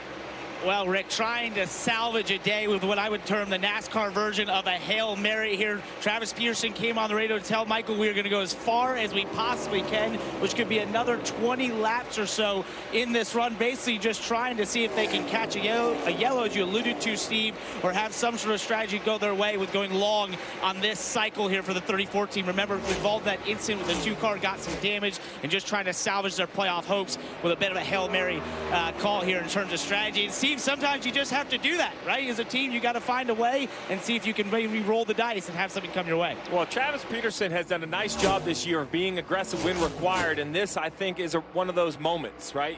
Well, Rick, trying to salvage a day with what I would term the NASCAR version of a Hail Mary here. Travis Peterson came on the radio to tell Michael we are going to go as far as we possibly can, which could be another 20 laps or so in this run. Basically just trying to see if they can catch a yellow, as you alluded to, Steve, or have some sort of strategy go their way with going long on this cycle here for the 34 team. Remember, involved in that incident with the 2-car, got some damage, and just trying to salvage their playoff hopes with a bit of a Hail Mary call here in terms of strategy. And Steve, sometimes you just have to do that, right? As a team, you got to find a way and see if you can maybe roll the dice and have something come your way. Well, Travis Peterson has done a nice job this year of being aggressive when required, and this, I think, is one of those moments, right?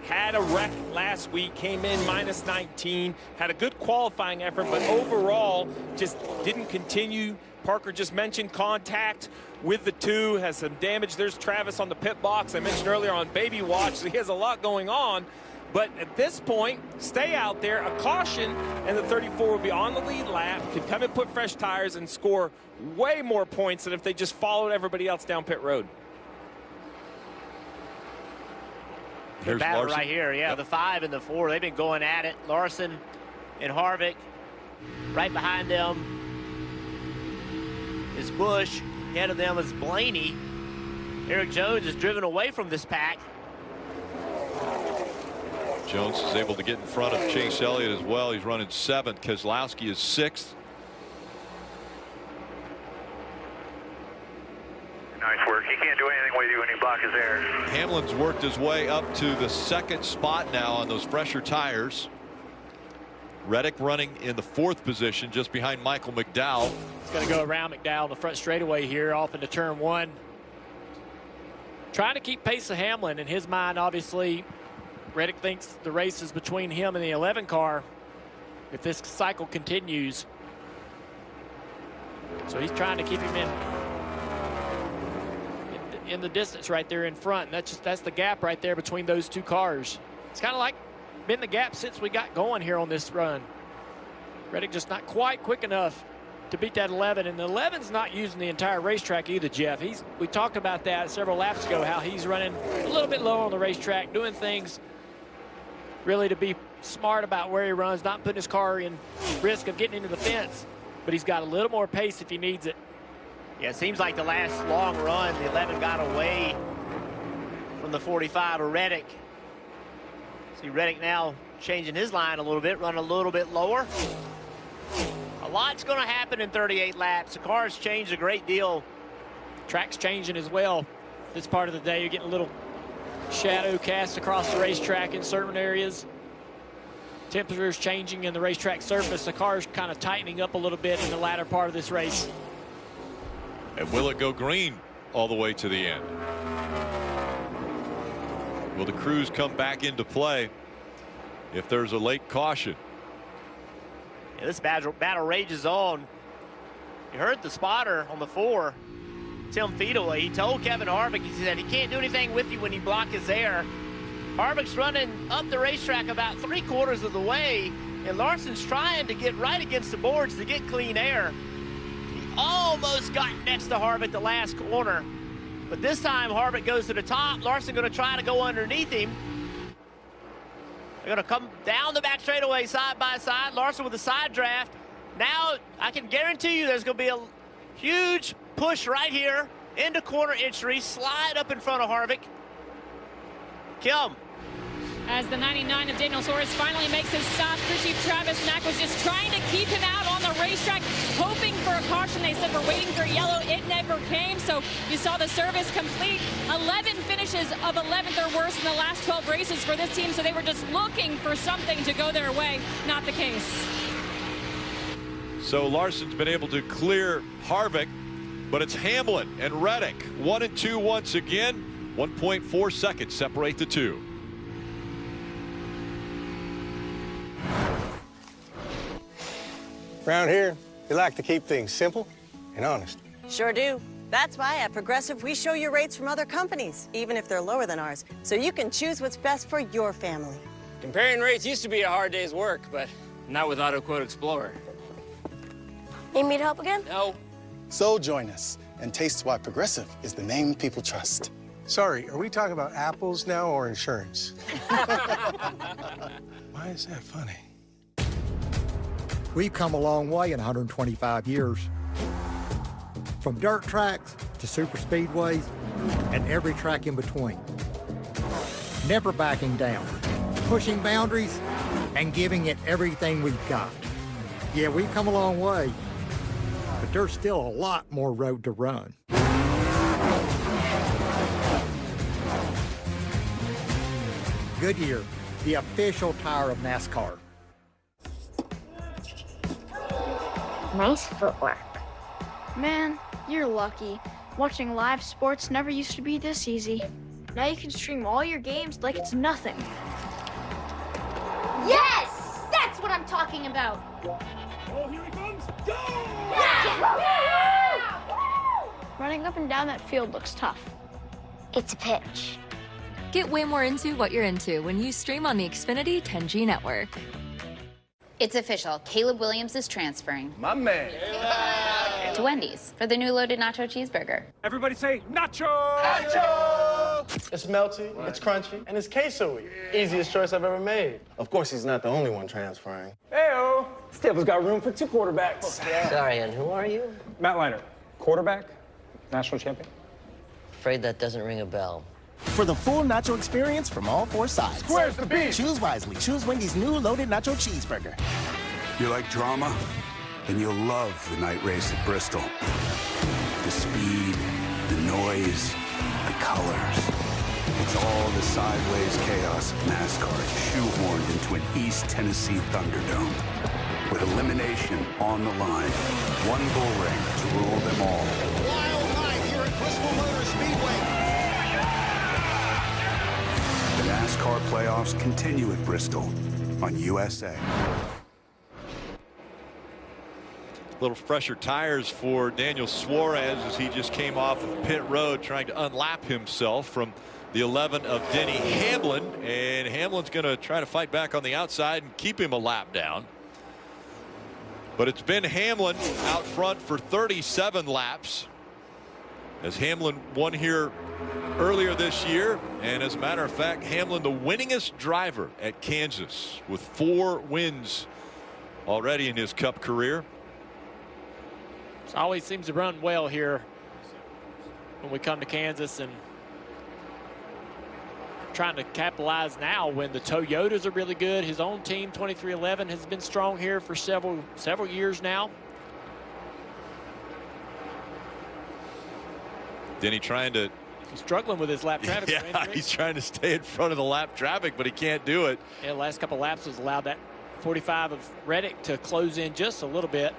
Had a wreck last week, came in minus 19, had a good qualifying effort, but overall just didn't continue. Parker just mentioned contact with the 2, has some damage. There's Travis on the pit box. I mentioned earlier on baby watch, so he has a lot going on. But at this point, stay out there, a caution, and the 34 will be on the lead lap, could come and put fresh tires and score way more points than if they just followed everybody else down pit road. Good battle right here, yeah, the 5 and the 4, they've been going at it. Larson and Harvick, right behind them is Busch, ahead of them is Blaney. Eric Jones is driven away from this pack. Jones is able to get in front of Chase Elliott as well. He's running 7th. Keselowski is 6th. Nice work. He can't do anything with you when he blocks his air. Hamlin's worked his way up to the 2nd spot now on those fresher tires. Reddick running in the 4th position just behind Michael McDowell. He's going to go around McDowell in the front straightaway here off into turn 1. Trying to keep pace of Hamlin. In his mind, obviously, Reddick thinks the race is between him and the 11 car if this cycle continues. So he's trying to keep him in the distance right there in front. And that's the gap right there between those 2 cars. It's kind of like been the gap since we got going here on this run. Reddick just not quite quick enough to beat that 11, and the 11's not using the entire racetrack either, Jeff. We talked about that several laps ago, how he's running a little bit low on the racetrack, doing things really to be smart about where he runs, not putting his car in risk of getting into the fence, but he's got a little more pace if he needs it. Yeah, it seems like the last long run, the 11 got away from the 45 of Reddick. See Reddick now changing his line a little bit, running a little bit lower. A lot's going to happen in 38 laps. The car's changed a great deal. Track's changing as well. This part of the day, you're getting a little shadow cast across the racetrack in certain areas. Temperatures changing in the racetrack surface. The car's kind of tightening up a little bit in the latter part of this race. And will it go green all the way to the end? Will the crews come back into play if there's a late caution? Yeah, this battle rages on. You heard the spotter on the 4, Tim Feedaway. He told Kevin Harvick, he said he can't do anything with you when you block his air. Harvick's running up the racetrack about 3/4 of the way, and Larson's trying to get right against the boards to get clean air. He almost got next to Harvick the last corner, but this time Harvick goes to the top. Larson going to try to go underneath him. They're going to come down the back straightaway side by side. Larson with a side draft. Now I can guarantee you there's going to be a huge push right here into corner entry, slide up in front of Harvick. Kim. As the 99 of Daniel Suarez finally makes his stop, crew chief Travis Mack was just trying to keep him out on the racetrack, hoping for a caution. They said we're waiting for yellow. It never came, so you saw the service complete. 11 finishes of 11th or worse in the last 12 races for this team, so they were just looking for something to go their way. Not the case. So Larson's been able to clear Harvick, but it's Hamlin and Reddick 1 and 2 once again. 1.4 seconds separate the two. Around here, we like to keep things simple and honest. Sure do. That's why at Progressive, we show you rates from other companies, even if they're lower than ours, so you can choose what's best for your family. Comparing rates used to be a hard day's work, but not with AutoQuote Explorer. Need me to help again? No. So join us and taste why Progressive is the name people trust. Sorry, are we talking about apples now or insurance? Why is that funny? We've come a long way in 125 years. From dirt tracks to super speedways and every track in between. Never backing down, pushing boundaries and giving it everything we've got. Yeah, we've come a long way, but there's still a lot more road to run. Goodyear, the official tire of NASCAR. Nice footwork. Man, you're lucky. Watching live sports never used to be this easy. Now you can stream all your games like it's nothing. Yes! That's what I'm talking about. Oh, here he comes. Go! Yeah! Running up and down that field looks tough. It's a pitch. Get way more into what you're into when you stream on the Xfinity 10G network. It's official. Caleb Williams is transferring. My man. To Wendy's for the new loaded nacho cheeseburger. Everybody say nacho! Nacho! It's melty, it's crunchy, and it's queso-y. Easiest choice I've ever made. Of course, he's not the only one transferring. Hey-o! Stable's got room for 2 quarterbacks. Sorry, and who are you? Matt Leinart, quarterback, national champion. Afraid that doesn't ring a bell. For the full nacho experience from all 4 sides. Square's the beef. Choose wisely. Choose Wendy's new loaded nacho cheeseburger. You like drama? Then you'll love the night race at Bristol. The speed, the noise, the colors. It's all the sideways chaos of NASCAR shoehorned into an East Tennessee Thunderdome. With elimination on the line, one bull ring to rule them all. Wild night here at Bristol Motor Speedway. The NASCAR playoffs continue at Bristol on USA. Little fresher tires for Daniel Suarez as he just came off of pit road trying to unlap himself from the 11 of Denny Hamlin, and Hamlin's going to try to fight back on the outside and keep him a lap down. But it's been Hamlin out front for 37 laps as Hamlin won here earlier this year, and as a matter of fact, Hamlin the winningest driver at Kansas with 4 wins already in his Cup career. Always seems to run well here when we come to Kansas, and trying to capitalize now when the Toyotas are really good. His own team 2311 has been strong here for several years now. Denny trying to He's struggling with his lap traffic. Yeah, he's trying to stay in front of the lap traffic, but he can't do it. Yeah, the last couple laps has allowed that 45 of Reddick to close in just a little bit.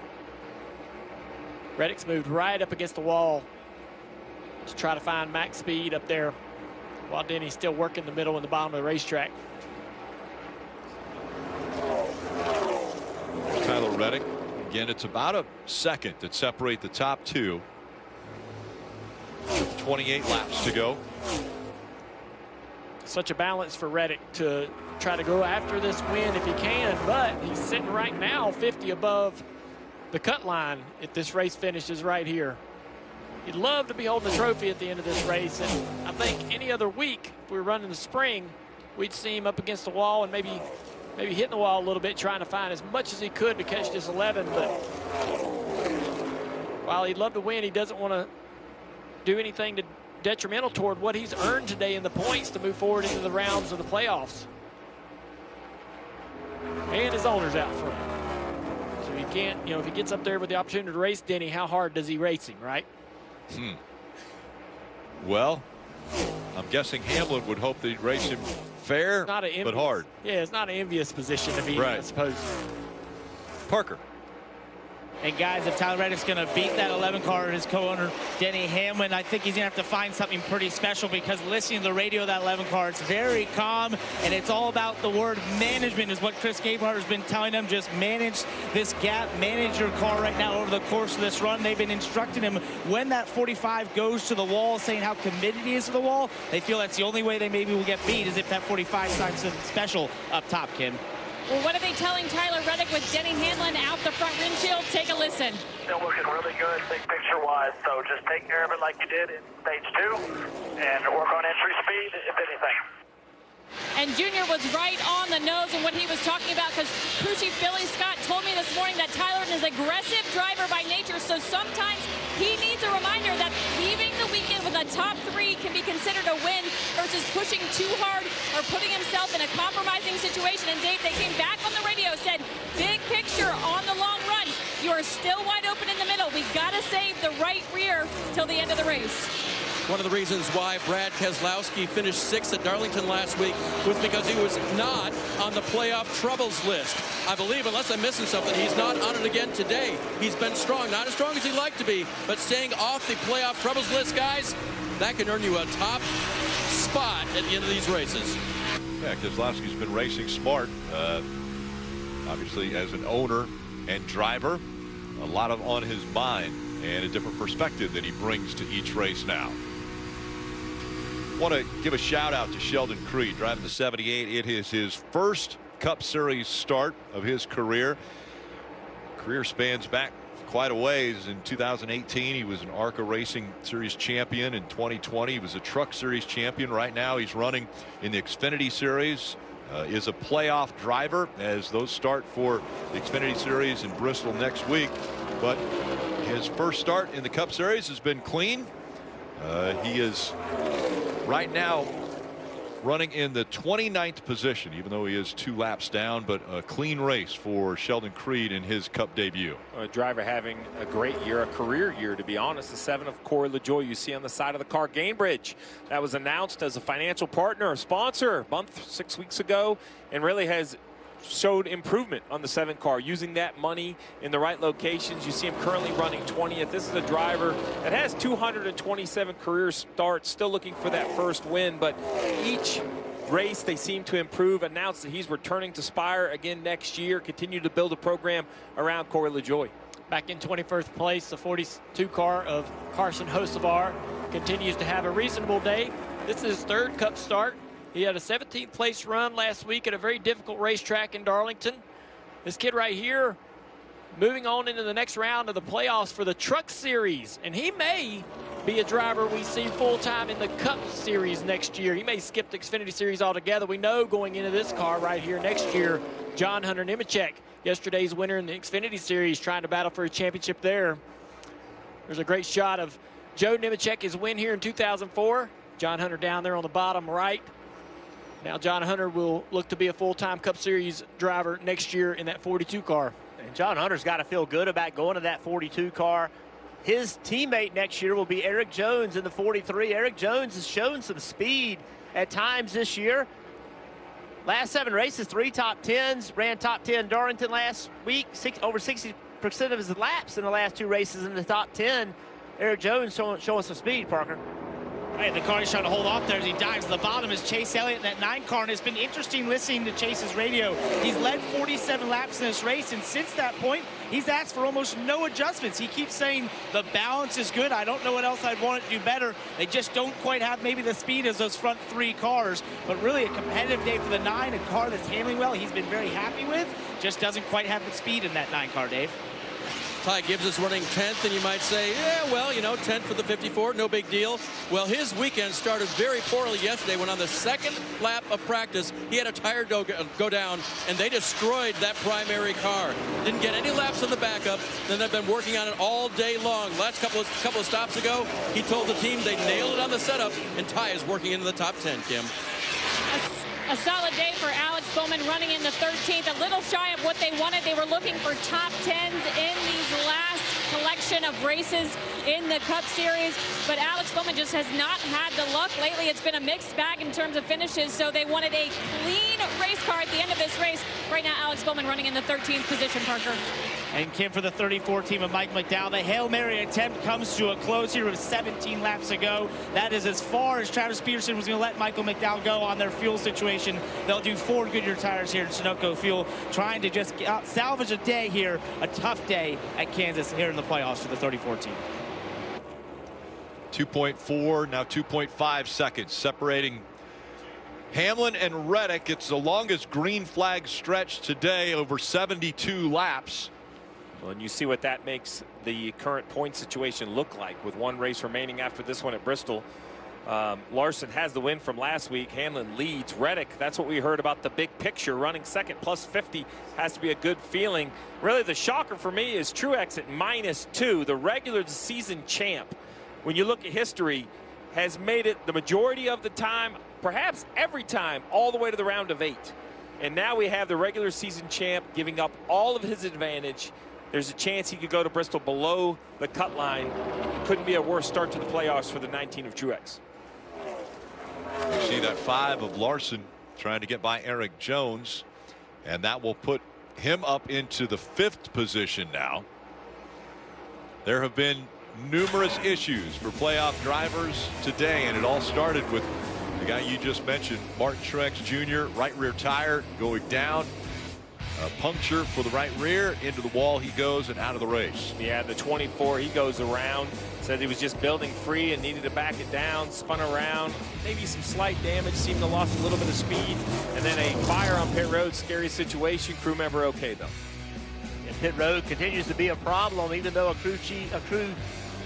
Reddick's moved right up against the wall to try to find max speed up there while Denny's still working the middle and the bottom of the racetrack. Tyler Reddick. Again, it's about a second that separate the top 2. 28 laps to go. Such a balance for Reddick to try to go after this win if he can, but he's sitting right now 50 above the cut line if this race finishes right here. He'd love to be holding the trophy at the end of this race, and I think any other week, if we were running the spring, we'd see him up against the wall and maybe hitting the wall a little bit, trying to find as much as he could to catch this 11. But while he'd love to win, he doesn't want to do anything detrimental toward what he's earned today in the points to move forward into the rounds of the playoffs. And his owner's out front. So he can't, if he gets up there with the opportunity to race Denny, how hard does he race him, right? Well, I'm guessing Hamlin would hope that he'd race him fair, but hard. Yeah, it's not an envious position to be in, I suppose. Parker. And guys, if Tyler Reddick's going to beat that 11 car and his co-owner Denny Hamlin, I think he's going to have to find something pretty special, because listening to the radio of that 11 car, it's very calm, and it's all about the word management is what Chris Gabehart has been telling them. Just manage this gap, manage your car right now over the course of this run. They've been instructing him when that 45 goes to the wall, saying how committed he is to the wall. They feel that's the only way they maybe will get beat is if that 45 signs something special up top, Kim. Well, what are they telling Tyler Reddick with Denny Hamlin out the front windshield? Take a listen. Still looking really good, big picture-wise, so just take care of it like you did in stage 2 and work on entry speed, if anything. And Junior was right on the nose in what he was talking about, because crew chief Billy Scott told me this morning that Tyler is an aggressive driver by nature, so sometimes he needs a reminder that leaving the weekend with a top 3 can be considered a win versus pushing too hard or putting himself in a compromising situation. And Dave, they came back on the radio, said, big picture on the long run, you are still wide open in the middle. We got to save the right rear till the end of the race. One of the reasons why Brad Keselowski finished 6th at Darlington last week was because he was not on the playoff troubles list. I believe, unless I'm missing something, he's not on it again today. He's been strong, not as strong as he'd like to be, but staying off the playoff troubles list, guys, that can earn you a top spot at the end of these races. Yeah, Keselowski's been racing smart. Obviously, as an owner and driver, a lot on his mind and a different perspective that he brings to each race now. Want to give a shout out to Sheldon Creed, driving the 78. It is his first Cup Series start of his career. Career spans back quite a ways. In 2018, he was an ARCA Racing Series champion. In 2020, he was a Truck Series champion. Right now, he's running in the Xfinity Series. Is a playoff driver as those start for the Xfinity Series in Bristol next week. But his first start in the Cup Series has been clean. He is right now running in the 29th position, even though he is 2 laps down, but a clean race for Sheldon Creed in his Cup debut. A driver having a great year, a career year, to be honest. The 7 of Corey LaJoie you see on the side of the car. Gainbridge, that was announced as a financial partner, a sponsor, a month, 6 weeks ago, and really has showed improvement on the 7 car, using that money in the right locations. You see him currently running 20th. This is a driver that has 227 career starts, still looking for that first win, but each race they seem to improve. Announced that he's returning to Spire again next year, continue to build a program around Corey LaJoie. Back in 21st place, the 42 car of Carson Hocevar continues to have a reasonable day. This is his 3rd Cup start. He had a 17th place run last week at a very difficult racetrack in Darlington. This kid right here moving on into the next round of the playoffs for the Truck Series. And he may be a driver we see full-time in the Cup Series next year. He may skip the Xfinity Series altogether. We know going into this car right here next year, John Hunter Nemechek, yesterday's winner in the Xfinity Series, trying to battle for a championship there. There's a great shot of Joe Nemechek, his win here in 2004. John Hunter down there on the bottom right. Now John Hunter will look to be a full-time Cup Series driver next year in that 42 car. And John Hunter's got to feel good about going to that 42 car. His teammate next year will be Eric Jones in the 43. Eric Jones has shown some speed at times this year. Last 7 races, 3 top 10s. Ran top 10 Darlington last week. Over 60% of his laps in the last 2 races in the top 10. Eric Jones showing some speed, Parker. Right, the car is trying to hold off there as he dives to the bottom is Chase Elliott in that 9 car, and it's been interesting listening to Chase's radio. He's led 47 laps in this race, and since that point, he's asked for almost no adjustments. He keeps saying the balance is good. I don't know what else I'd want it to do better. They just don't quite have maybe the speed as those front 3 cars, but really a competitive day for the 9, a car that's handling well. He's been very happy with, just doesn't quite have the speed in that 9 car, Dave. Ty Gibbs is running 10th, and you might say, yeah, well, you know, 10th for the 54, no big deal. Well, his weekend started very poorly yesterday when on the 2nd lap of practice, he had a tire go down, and they destroyed that primary car. Didn't get any laps on the backup. Then they've been working on it all day long. Last couple of stops ago, he told the team they nailed it on the setup, and Ty is working into the top 10, Kim. A solid day for Alex Bowman, running in the 13th, a little shy of what they wanted. They were looking for top 10s in these last collection of races in the Cup Series, but Alex Bowman just has not had the luck lately. It's been a mixed bag in terms of finishes, so they wanted a clean race car at the end of this race. Right now, Alex Bowman running in the 13th position, Parker. And Kim, for the 34 team of Mike McDowell, the Hail Mary attempt comes to a close here with 17 laps to go. That is as far as Travis Peterson was going to let Michael McDowell go on their fuel situation. They'll do 4 Goodyear tires here in Sunoco Fuel, trying to just salvage a day here, a tough day at Kansas here in the playoffs for the 34 team. 2.4, now 2.5 seconds separating Hamlin and Reddick, it's the longest green flag stretch today, over 72 laps. Well, and you see what that makes the current point situation look like with one race remaining after this one at Bristol. Larson has the win from last week. Hamlin leads. Reddick, that's what we heard about the big picture, running second, plus 50 has to be a good feeling. Really, the shocker for me is Truex at -2, the regular season champ. When you look at history, has made it the majority of the time, perhaps every time, all the way to the round of 8. And now we have the regular season champ giving up all of his advantage. There's a chance he could go to Bristol below the cut line. It couldn't be a worse start to the playoffs for the 19 of Truex. You see that 5 of Larson trying to get by Eric Jones, and that will put him up into the 5th position now. There have been numerous issues for playoff drivers today, and it all started with the guy you just mentioned, Martin Truex Jr., right rear tire going down. A puncture for the right rear, into the wall he goes and out of the race. Yeah, the 24, he goes around, said he was just building free and needed to back it down, spun around, maybe some slight damage, seemed to lost a little bit of speed, and then a fire on pit road. Scary situation. Crew member okay though. And pit road continues to be a problem, even though a crew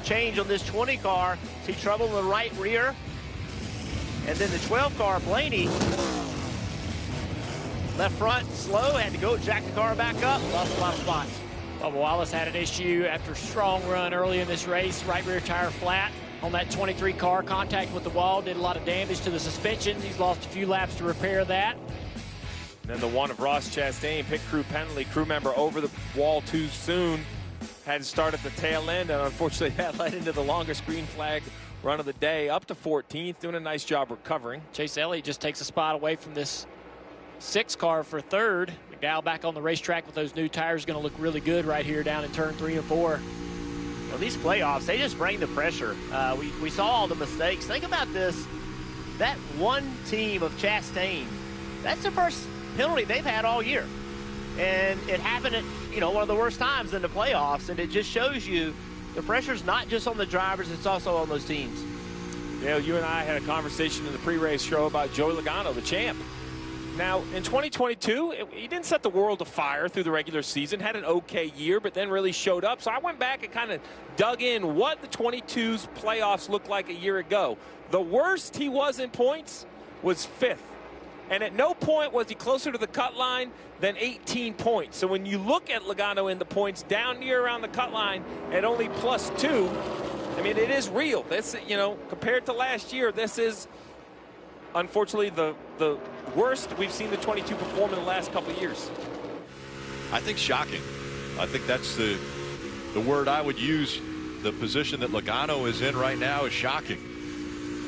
change on this 20 car. See trouble in the right rear. And then the 12 car, Blaney, left front slow, had to go jack the car back up, lost a lot of spots. Bubba Wallace had an issue after a strong run early in this race. Right rear tire flat on that 23 car. Contact with the wall did a lot of damage to the suspension. He's lost a few laps to repair that. And then the one of Ross Chastain, pit crew penalty, crew member over the wall too soon. Had to start at the tail end, and unfortunately that led into the longest green flag run of the day, up to 14th, doing a nice job recovering. Chase Elliott just takes a spot away from this 6 car for 3rd. McDowell back on the racetrack with those new tires, going to look really good right here down in turn 3 and 4. Well, these playoffs, they just bring the pressure. We saw all the mistakes. Think about this. That one team of Chastain, that's the first penalty they've had all year. And it happened at, one of the worst times in the playoffs. And it just shows you the pressure's not just on the drivers, it's also on those teams. You and I had a conversation in the pre-race show about Joey Logano, the champ. Now, in 2022, he didn't set the world afire through the regular season, had an okay year, but then really showed up. So I went back and kind of dug in what the 22's playoffs looked like a year ago. The worst he was in points was 5th. And at no point was he closer to the cut line than 18 points. So when you look at Logano in the points down near around the cut line at only +2, I mean, it is real. This, compared to last year, this is unfortunately the worst we've seen the 22 perform in the last couple of years. I think shocking. I think that's the word I would use. The position that Logano is in right now is shocking.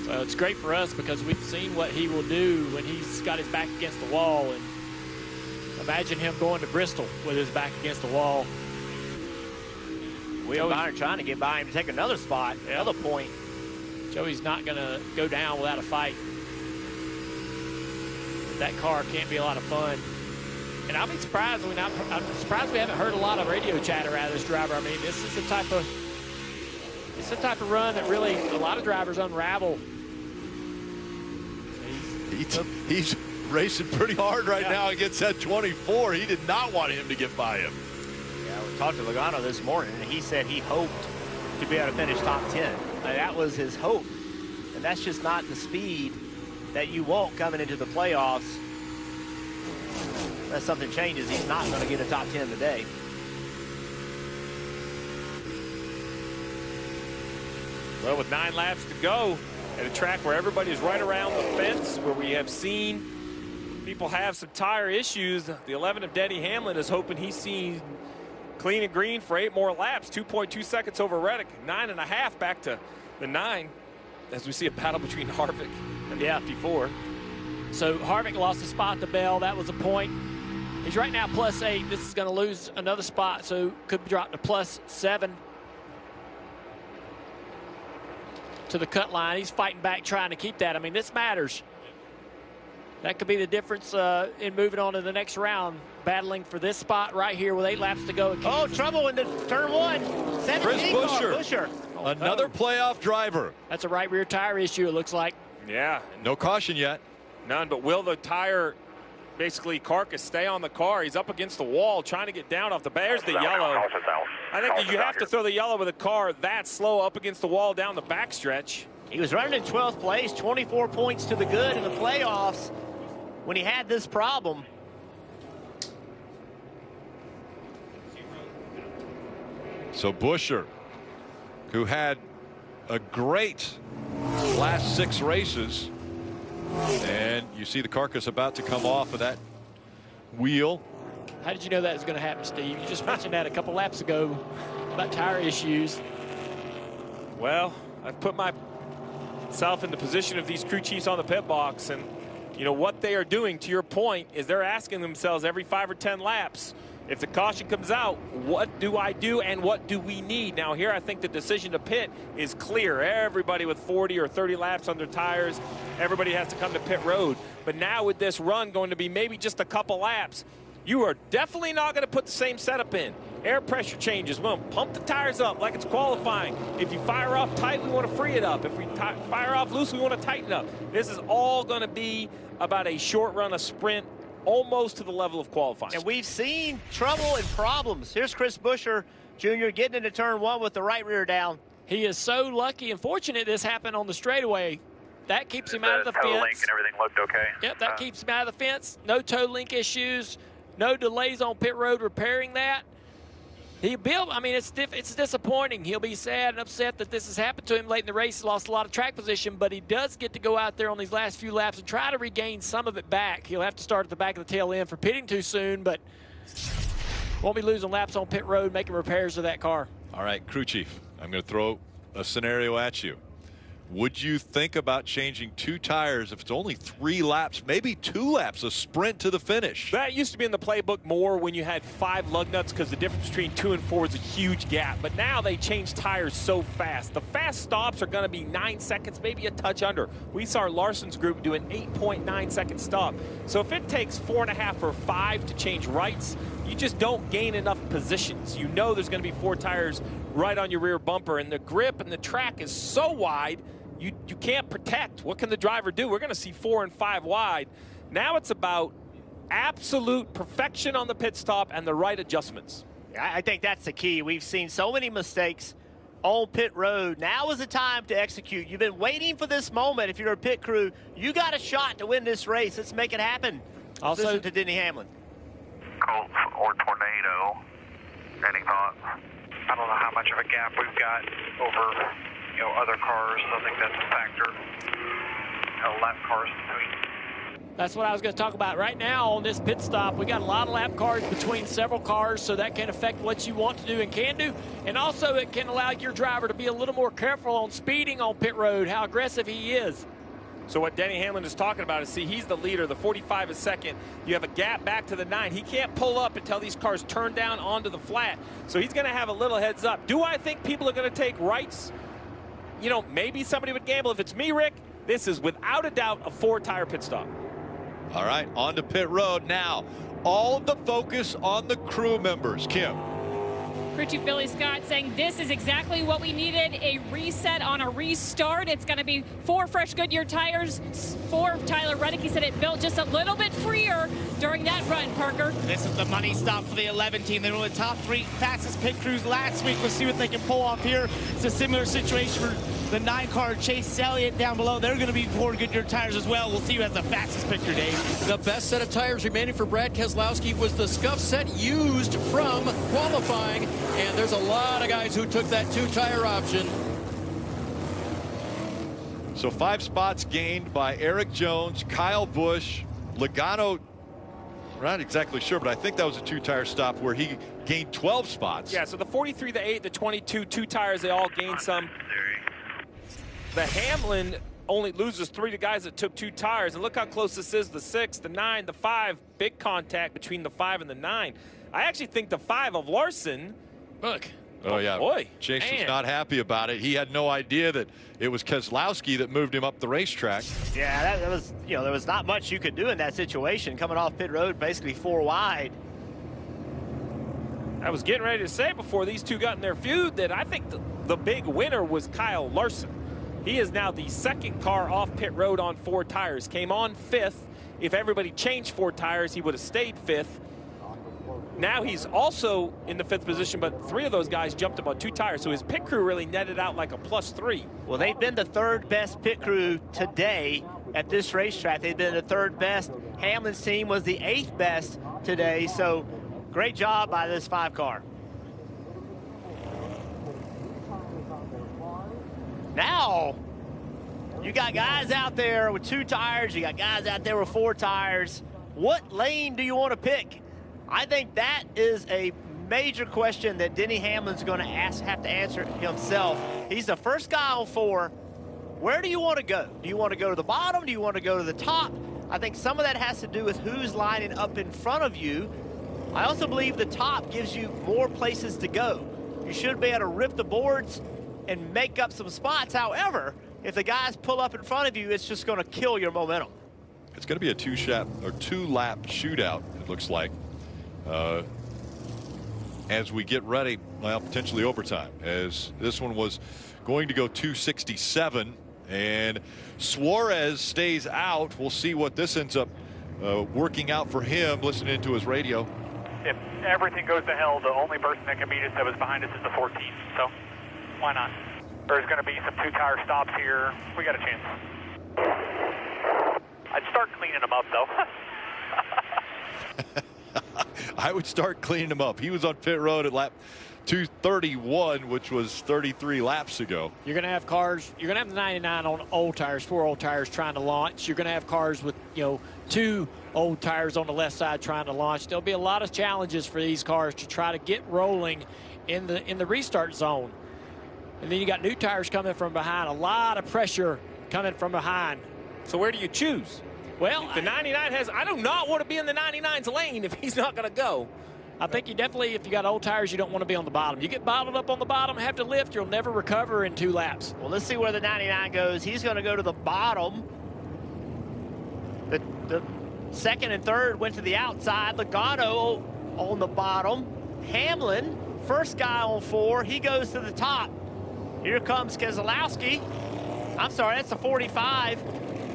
So it's great for us because we've seen what he will do when he's got his back against the wall. And imagine him going to Bristol with his back against the wall. William Byron trying to get by him to take another spot, another point. Joey's not going to go down without a fight. That car can't be a lot of fun. And I'll be surprised I'm surprised we haven't heard a lot of radio chatter out of this driver. I mean, this is the type of run that really a lot of drivers unravel. He's racing pretty hard right now against that 24. He did not want him to get by him. Yeah, we talked to Logano this morning, and he said he hoped to be able to finish top 10. That was his hope, and that's just not the speed that you want coming into the playoffs. Unless something changes, he's not going to get a top 10 today. Well, with 9 laps to go at a track where everybody is right around the fence, where we have seen people have some tire issues, the 11 of Denny Hamlin is hoping he's seen clean and green for 8 more laps, 2.2 seconds over Reddick, 9.5 back to the 9, as we see a battle between Harvick and the 54. So Harvick lost a spot to Bell. That was a point. He's right now +8. This is going to lose another spot, so could drop to +7. To the cut line. He's fighting back, trying to keep that. I mean, this matters. That could be the difference in moving on to the next round. Battling for this spot right here with 8 laps to go. Oh, trouble in the turn 1. Chris Buescher. Another playoff driver. That's a right rear tire issue, it looks like. Yeah. No caution yet. None, but will the tire, basically carcass, stay on the car? He's up against the wall trying to get down off the back. There's the yellow. I think you have to throw the yellow with a car that slow up against the wall down the backstretch. He was running in 12th place, 24 points to the good in the playoffs when he had this problem. So Buescher, who had a great last 6 races, and you see the carcass about to come off of that wheel. How did you know that was going to happen, Steve? You just mentioned that a couple laps ago about tire issues. Well, I've put myself in the position of these crew chiefs on the pit box, and you know what they are doing, to your point, is they're asking themselves every 5 or 10 laps, if the caution comes out, what do I do and what do we need? Now here I think the decision to pit is clear. Everybody with 40 or 30 laps on their tires, everybody has to come to pit road. But now with this run going to be maybe just a couple laps, you are definitely not going to put the same setup in. Air pressure changes. We'll pump the tires up like it's qualifying. If you fire off tight, we want to free it up. If we fire off loose, we want to tighten up. This is all going to be about a short run, a sprint, almost to the level of qualifying. And we've seen trouble and problems. Here's Chris Buescher Jr. getting into turn 1 with the right rear down. He is so lucky and fortunate this happened on the straightaway. That keeps him out of the fence. Toe link and everything looked okay. Yep, that keeps him out of the fence. No toe link issues, no delays on pit road repairing that. I mean, it's disappointing. He'll be sad and upset that this has happened to him late in the race. He lost a lot of track position, but he does get to go out there on these last few laps and try to regain some of it back. He'll have to start at the back of the tail end for pitting too soon, but won't be losing laps on pit road, making repairs to that car. All right, crew chief, I'm going to throw a scenario at you. Would you think about changing 2 tires if it's only 3 laps, maybe 2 laps, a sprint to the finish? That used to be in the playbook more when you had 5 lug nuts because the difference between 2 and 4 is a huge gap. But now they change tires so fast. The fast stops are going to be 9 seconds, maybe a touch under. We saw Larson's group do an 8.9 second stop. So if it takes 4.5 or 5 to change rights, you just don't gain enough positions. You know there's going to be 4 tires right on your rear bumper, and the grip and the track is so wide, you can't protect. What can the driver do? We're going to see 4 and 5 wide. Now it's about absolute perfection on the pit stop and the right adjustments. I think that's the key. We've seen so many mistakes on pit road. Now is the time to execute. You've been waiting for this moment. If you're a pit crew, you got a shot to win this race. Let's make it happen. Also, listen to Denny Hamlin. Colts or Tornado. Any thoughts? I don't know how much of a gap we've got over other cars. I think that's a factor. Lap cars between. That's what I was going to talk about. Right now on this pit stop, we got a lot of lap cars between several cars, so that can affect what you want to do and can do. And also it can allow your driver to be a little more careful on speeding on pit road, how aggressive he is. So what Denny Hamlin is talking about is, see, he's the leader. The 45 is second. You have a gap back to the 9. He can't pull up until these cars turn down onto the flat. So he's going to have a little heads up. Do I think people are going to take rights? You know, maybe somebody would gamble. If it's me, Rick, this is without a doubt a 4-tire pit stop. All right, on to pit road now. All of the focus on the crew members. Kim. Crew Chief Billy Scott saying this is exactly what we needed, a reset on a restart. It's going to be 4 fresh Goodyear tires, 4 of Tyler Reddick. He said it built just a little bit freer during that run, Parker. This is the money stop for the 11 team. They were the top 3 fastest pit crews last week. Let's see what they can pull off here. It's a similar situation for the 9-car Chase Elliott down below. They're going to be 4 Goodyear tires as well. We'll see who has the fastest picture, Dave. The best set of tires remaining for Brad Keselowski was the scuff set used from qualifying. And there's a lot of guys who took that 2-tire option. So 5 spots gained by Eric Jones, Kyle Busch, Logano. Not exactly sure, but I think that was a 2-tire stop where he gained 12 spots. Yeah, so the 43, the 8, the 22, 2 tires, they all gained some. The Hamlin only loses 3 to guys that took 2 tires. And look how close this is, the 6, the 9, the 5. Big contact between the 5 and the 9. I actually think the 5 of Larson, look. Oh, yeah. Boy, Chase man. was not happy about it. He had no idea that it was Keselowski that moved him up the racetrack. Yeah, that was, there was not much you could do in that situation. Coming off pit road, basically 4 wide. I was getting ready to say before these two got in their feud that I think the big winner was Kyle Larson. He is now the second car off pit road on 4 tires. Came on 5th. If everybody changed 4 tires, he would have stayed 5th. Now he's also in the 5th position, but 3 of those guys jumped him on 2 tires. So his pit crew really netted out like a +3. Well, they've been the 3rd best pit crew today at this racetrack. They've been the 3rd best. Hamlin's team was the 8th best today. So great job by this 5 car. Now, you got guys out there with 2 tires. You got guys out there with 4 tires. What lane do you want to pick? I think that is a major question that Denny Hamlin's going to have to answer himself. He's the first guy on 4. Where do you want to go? Do you want to go to the bottom? Do you want to go to the top? I think some of that has to do with who's lining up in front of you. I also believe the top gives you more places to go. You should be able to rip the boards and make up some spots. However, if the guys pull up in front of you, it's just going to kill your momentum. It's going to be a 2-lap shootout, it looks like. As we get ready, well, potentially overtime, as this one was going to go 2:67, and Suarez stays out. We'll see what this ends up working out for him, listening to his radio. If everything goes to hell, the only person that can beat us that was behind us is the 14th, so why not? There's going to be some 2-tire stops here. We got a chance. I'd start cleaning them up, though. I would start cleaning him up. He was on pit road at lap 231, which was 33 laps ago. You're going to have cars. You're going to have the 99 on old tires, 4 old tires trying to launch. You're going to have cars with, 2 old tires on the left side trying to launch. There'll be a lot of challenges for these cars to try to get rolling in the restart zone. And then you got new tires coming from behind. A lot of pressure coming from behind. So where do you choose? Well, the 99 has, I do not want to be in the 99's lane if he's not going to go. I think you definitely, if you got old tires, you don't want to be on the bottom. You get bottled up on the bottom, have to lift, you'll never recover in 2 laps. Well, let's see where the 99 goes. He's going to go to the bottom. The 2nd and 3rd went to the outside. Logano on the bottom. Hamlin, first guy on 4, he goes to the top. Here comes Keselowski. I'm sorry, that's the 45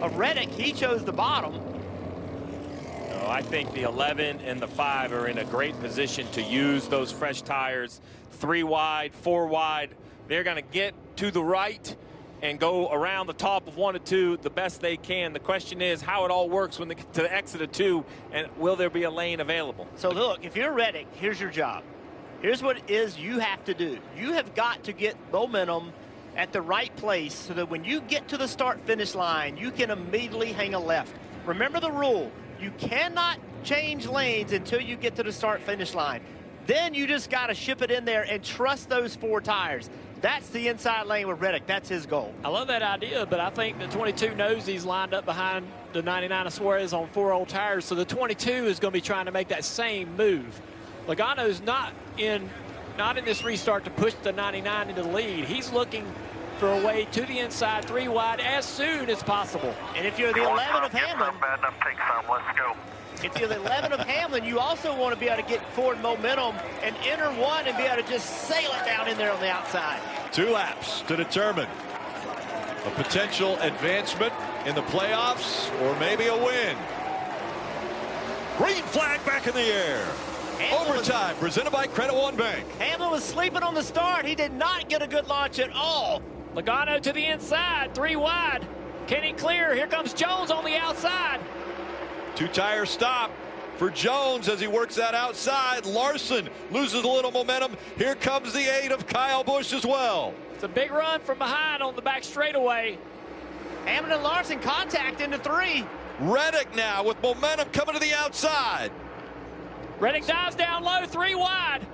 of Reddick. He chose the bottom. No, I think the 11 and the 5 are in a great position to use those fresh tires. 3 wide, 4 wide. They're going to get to the right and go around the top of 1 or 2 the best they can. The question is how it all works when they get to the exit of 2, and will there be a lane available? So look, if you're Reddick, here's your job. Here's what it is you have to do. You have got to get momentum at the right place so that when you get to the start-finish line, you can immediately hang a left. Remember the rule. You cannot change lanes until you get to the start-finish line. Then you just got to ship it in there and trust those 4 tires. That's the inside lane with Reddick. That's his goal. I love that idea, but I think the 22 knows he's lined up behind the 99 of Suarez on 4 old tires, so the 22 is going to be trying to make that same move. Logano's not in this restart to push the 99 into the lead. He's looking for a way to the inside, 3 wide, as soon as possible. And if you're the 11 of Hamlin, bad enough, take some. Let's go. if you're the 11 of Hamlin, you also want to be able to get forward momentum and enter 1 and be able to just sail it down in there on the outside. 2 laps to determine a potential advancement in the playoffs or maybe a win. Green flag back in the air. Overtime presented by Credit One Bank. Hamlin was sleeping on the start. He did not get a good launch at all. Logano to the inside, 3 wide. Can he clear? Here comes Jones on the outside. 2-tire stop for Jones as he works that outside. Larson loses a little momentum. Here comes the 8 of Kyle Busch as well. It's a big run from behind on the back straightaway. Hamlin and Larson contact into 3. Reddick now with momentum coming to the outside. Reddick dives down low, 3 wide.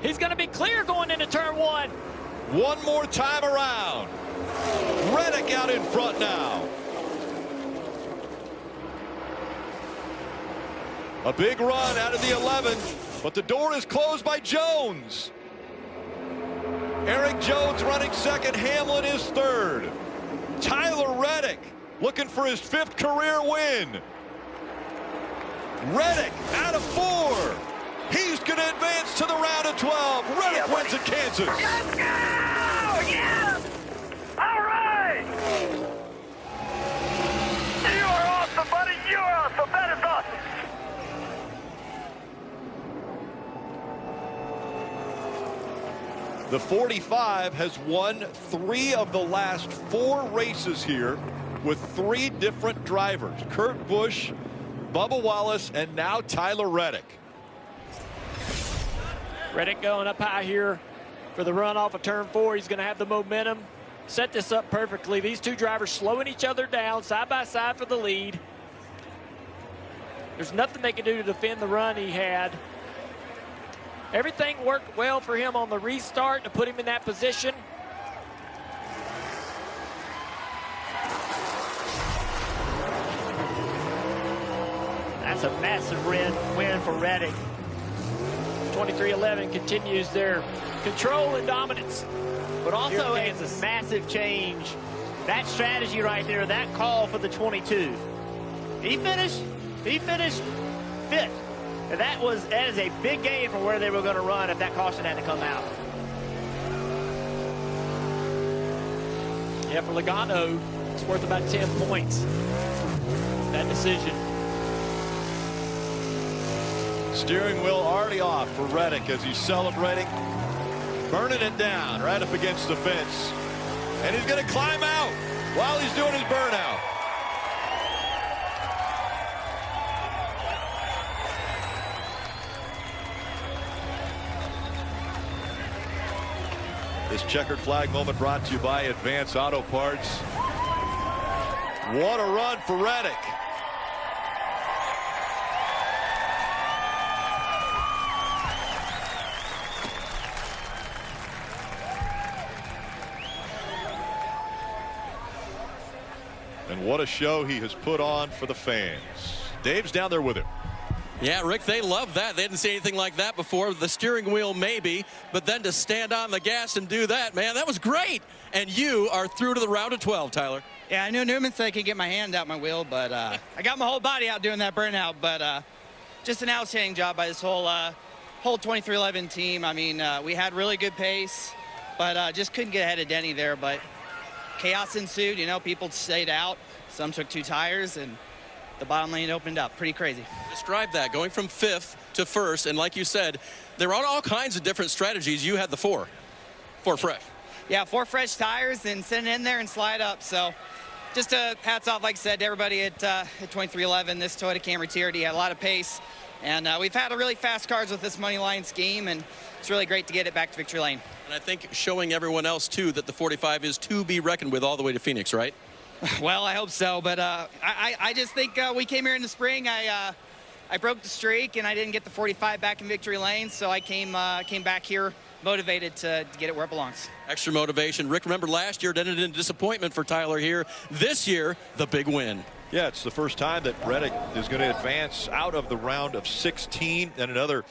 He's going to be clear going into turn 1. One more time around. Reddick out in front now. A big run out of the 11, but the door is closed by Jones. Eric Jones running second, Hamlin is third. Tyler Reddick looking for his 5th career win. Reddick out of 4. He's going to advance to the round of 12. Reddick wins at Kansas. Let's go! Yes! All right! The 45 has won 3 of the last 4 races here with 3 different drivers. Kurt Busch, Bubba Wallace, and now Tyler Reddick. Reddick going up high here for the run off of turn 4. He's going to have the momentum. Set this up perfectly. These two drivers slowing each other down side by side for the lead. There's nothing they can do to defend the run he had. Everything worked well for him on the restart to put him in that position. That's a massive win for Reddick. 23-11 continues their control and dominance. But also a massive change. That strategy right there, that call for the 22. He finished 5th. And that is a big gain from where they were going to run if that caution had to come out. Yeah, for Logano, it's worth about 10 points. That decision. Steering wheel already off for Reddick as he's celebrating. Burning it down right up against the fence. And he's going to climb out while he's doing his burnout. This checkered flag moment brought to you by Advance Auto Parts. What a run for Reddick. And what a show he has put on for the fans. Dave's down there with him. Yeah, Rick, they love that. They didn't see anything like that before. The steering wheel, maybe, but then to stand on the gas and do that, man, that was great. And you are through to the round of 12, Tyler. Yeah, I knew Newman said I could get my hand out my wheel, but I got my whole body out doing that burnout. But just an outstanding job by this whole 2311 team. I mean, we had really good pace, but just couldn't get ahead of Denny there. But chaos ensued. You know, people stayed out. Some took 2 tires, and the bottom lane opened up. Pretty crazy. Describe that, going from 5th to 1st, and like you said, there are all kinds of different strategies. You had the 4 fresh. Yeah, 4 fresh tires and send it in there and slide up. So just hats off, like I said, to everybody at 2311. This Toyota Camry TRD had a lot of pace, and we've had a really fast cars with this money line scheme, and it's really great to get it back to victory lane. And I think showing everyone else, too, that the 45 is to be reckoned with all the way to Phoenix, right? Well, I hope so, but I just think we came here in the spring. I broke the streak, and I didn't get the 45 back in victory lane, so I came back here motivated to get it where it belongs. Extra motivation. Rick, remember last year it ended in disappointment for Tyler here. This year, the big win. Yeah, it's the first time that Reddick is going to advance out of the round of 16, and another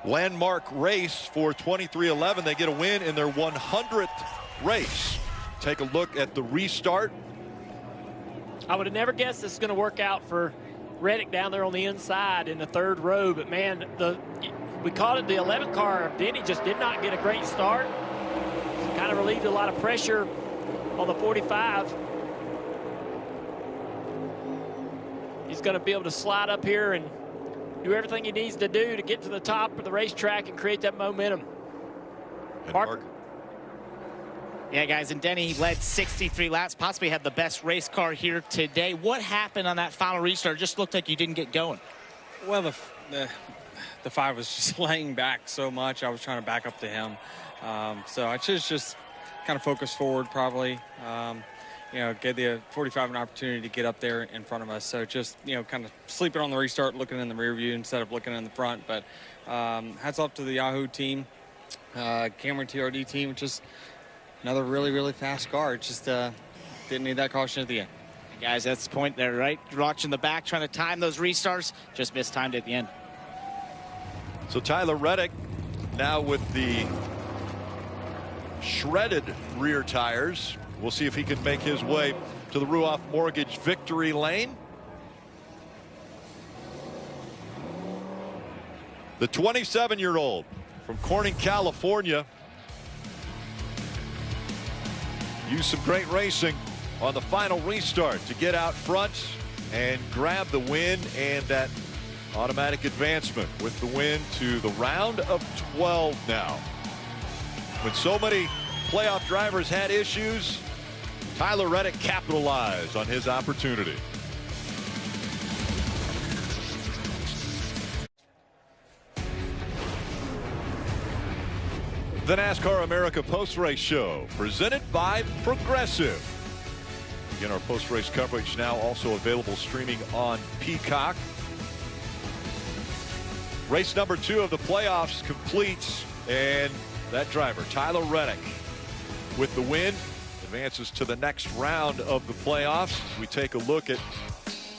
landmark race for 2311. They get a win in their 100th race. Take a look at the restart. I would have never guessed this is going to work out for Reddick down there on the inside in the 3rd row, but man, we called it the 11th car. Denny just did not get a great start. Kind of relieved a lot of pressure on the 45. He's going to be able to slide up here and do everything he needs to do to get to the top of the racetrack and create that momentum. Mark. Yeah, guys, and Denny led 63 laps, possibly had the best race car here today. What happened on that final restart? It just looked like you didn't get going. Well, the 5 was just laying back so much. I was trying to back up to him. So I just kind of focused forward probably. You know, gave the 45 an opportunity to get up there in front of us. So just, you know, kind of sleeping on the restart, looking in the rear view instead of looking in the front. But hats off to the Yahoo team, Camry TRD team, just another really, really fast car. It just didn't need that caution at the end. Guys, that's the point there, right? You're watching the back, trying to time those restarts, just mistimed at the end. So Tyler Reddick now with the shredded rear tires. We'll see if he can make his way to the Ruoff Mortgage victory lane. The 27-year-old from Corning, California, used some great racing on the final restart to get out front and grab the win and that automatic advancement with the win to the round of 12 now. When so many playoff drivers had issues, Tyler Reddick capitalized on his opportunity. The NASCAR America Post-Race Show, presented by Progressive. Again, our post-race coverage now also available streaming on Peacock. Race number 2 of the playoffs completes, and that driver, Tyler Reddick, with the win, advances to the next round of the playoffs. We take a look at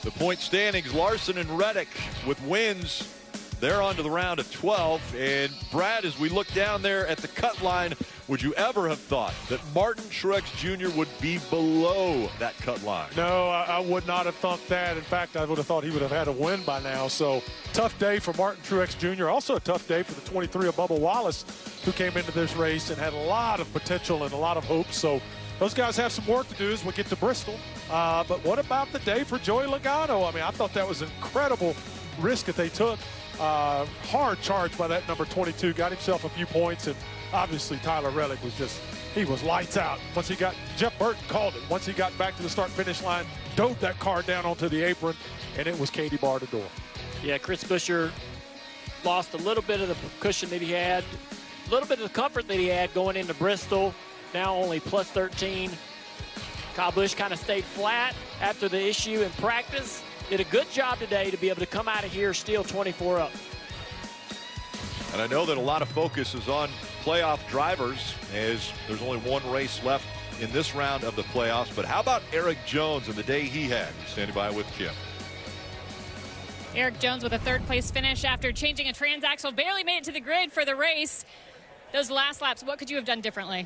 the point standings. Larson and Reddick with wins. They're on to the round of 12. And Brad, as we look down there at the cut line, would you ever have thought that Martin Truex Jr. would be below that cut line? No, I would not have thought that. In fact, I would have thought he would have had a win by now. So tough day for Martin Truex Jr. Also a tough day for the 23 of Bubba Wallace, who came into this race and had a lot of potential and a lot of hope. So those guys have some work to do as we get to Bristol. But what about the day for Joey Logano? I mean, I thought that was an incredible risk that they took. Hard charge by that number 22, got himself a few points, and obviously Tyler Reddick was just, he was lights out. Once he got, Jeff Burton called it, once he got back to the start-finish line, dove that car down onto the apron, and it was Katie bar to door. Yeah, Chris Buescher lost a little bit of the cushion that he had, a little bit of the comfort that he had going into Bristol, now only plus 13. Kyle Busch kind of stayed flat after the issue in practice. Did a good job today to be able to come out of here still 24 up. And I know that a lot of focus is on playoff drivers, as there's only one race left in this round of the playoffs. But how about Erik Jones and the day he had? Standing by with Kim. Erik Jones with a third-place finish after changing a transaxle. Barely made it to the grid for the race. Those last laps, what could you have done differently?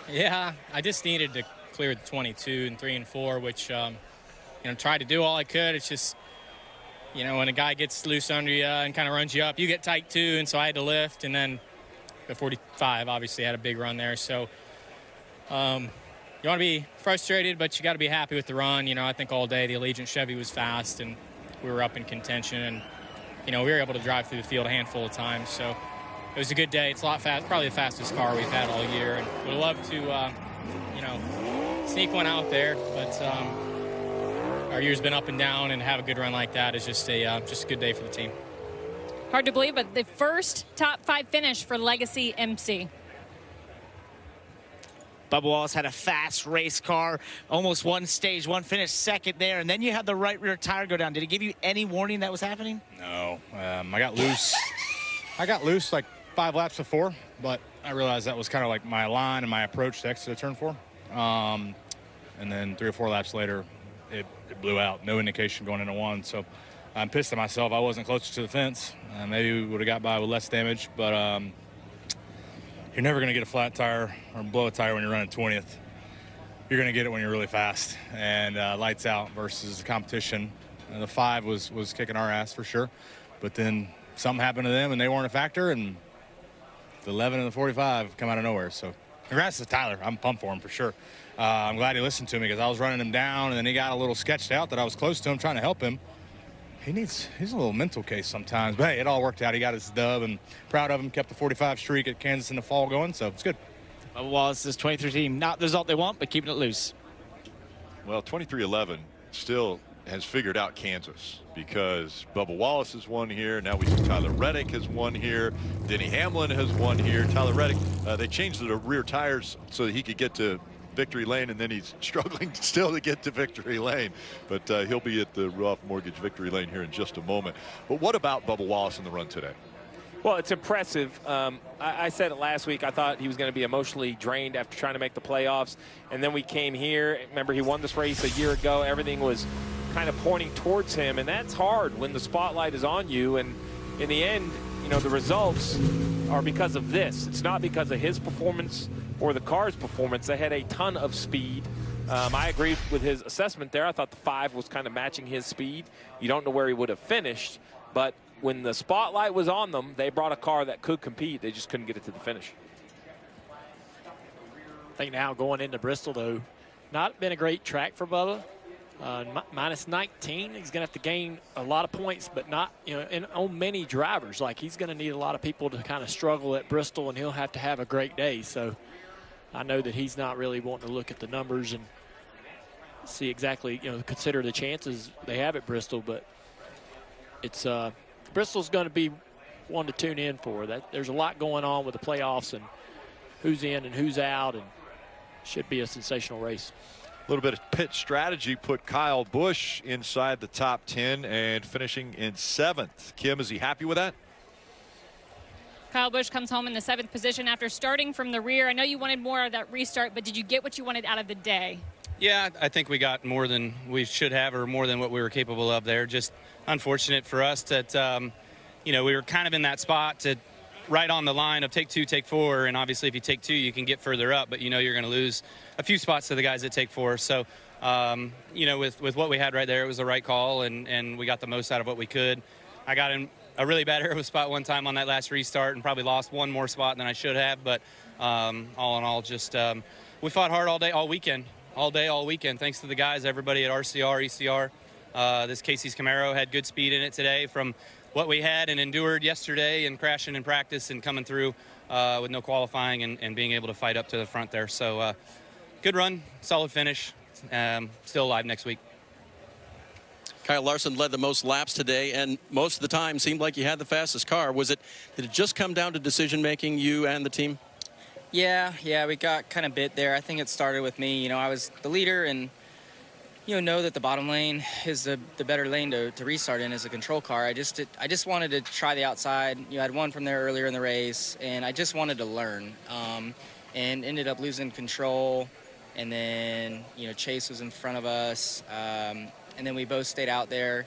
Yeah, I just needed to clear the 22 and 3 and 4, which tried to do all I could. It's just, when a guy gets loose under you and kind of runs you up, you get tight too, and so I had to lift. And then the 45 obviously had a big run there. So you want to be frustrated, but you got to be happy with the run. I think all day the Allegiant Chevy was fast, and we were up in contention. And, we were able to drive through the field a handful of times. So it was a good day. It's a lot fast, probably the fastest car we've had all year. And would love to, sneak one out there. But our year's been up and down, and have a good run like that is just a good day for the team. Hard to believe, but the first top 5 finish for Legacy MC. Bubba Wallace had a fast race car, almost one stage, one finish second there, and then you had the right rear tire go down. Did it give you any warning that was happening? No, I got loose. I got loose like 5 laps before, but I realized that was kind of like my line and my approach to exit turn 4. And then 3 or 4 laps later, it blew out. No indication going into 1. So I'm pissed at myself. I wasn't closer to the fence. Maybe we would have got by with less damage, but you're never going to get a flat tire or blow a tire when you're running 20th. You're going to get it when you're really fast and lights out versus the competition. And the 5 was kicking our ass for sure. But then something happened to them and they weren't a factor, and the 11 and the 45 come out of nowhere. So congrats to Tyler. I'm pumped for him for sure. I'm glad he listened to me, because I was running him down, and then he got a little sketched out that I was close to him trying to help him. He's a little mental case sometimes, but hey, it all worked out. He got his dub, and proud of him. Kept the 45 streak at Kansas in the fall going, so it's good. Bubba Wallace's 23 team, not the result they want, but keeping it loose. Well, 23-11 still has figured out Kansas, because Bubba Wallace has won here. Now we see Tyler Reddick has won here. Denny Hamlin has won here. Tyler Reddick, they changed the rear tires so that he could get to victory lane, and then he's struggling still to get to victory lane, but he'll be at the Roth Mortgage victory lane here in just a moment. But what about Bubba Wallace in the run today? Well, it's impressive. I said it last week. I thought he was going to be emotionally drained after trying to make the playoffs, and then we came here. Remember, he won this race a year ago. Everything was kind of pointing towards him, and that's hard when the spotlight is on you. And in the end, the results are because of this. It's not because of his performance or the car's performance. They had a ton of speed. I agreed with his assessment there. I thought the 5 was kind of matching his speed. You don't know where he would have finished, but when the spotlight was on them, they brought a car that could compete. They just couldn't get it to the finish. I think now going into Bristol, though, not been a great track for Bubba. Minus 19. He's going to have to gain a lot of points, but not, on many drivers. Like, he's going to need a lot of people to kind of struggle at Bristol, and he'll have to have a great day. So I know that he's not really wanting to look at the numbers and see exactly, consider the chances they have at Bristol. But it's Bristol's going to be one to tune in for. That there's a lot going on with the playoffs and who's in and who's out, and should be a sensational race. A little bit of pit strategy put Kyle Busch inside the top 10 and finishing in 7th. Kim, is he happy with that? Kyle Busch comes home in the 7th position after starting from the rear. I know you wanted more of that restart, but did you get what you wanted out of the day? Yeah, I think we got more than we should have, or more than what we were capable of there. Just unfortunate for us that, we were kind of in that spot to right on the line of take 2, take 4, and obviously if you take 2, you can get further up, but you're going to lose a few spots to the guys that take 4. So, with what we had right there, it was the right call, and we got the most out of what we could. I got in a really bad aero spot one time on that last restart and probably lost one more spot than I should have, but all in all, just we fought hard all day, all weekend. Thanks to the guys, everybody at RCR, ECR. This Casey's Camaro had good speed in it today from what we had and endured yesterday and crashing in practice and coming through with no qualifying and being able to fight up to the front there. So good run, solid finish, still alive next week. Kyle Larson led the most laps today, and most of the time seemed like you had the fastest car. Did it just come down to decision making, you and the team? Yeah, we got kind of bit there. I think it started with me. I was the leader, and know that the bottom lane is the better lane to restart in as a control car. I just wanted to try the outside. I had won from there earlier in the race, and I just wanted to learn. And ended up losing control, and then Chase was in front of us, and then we both stayed out there.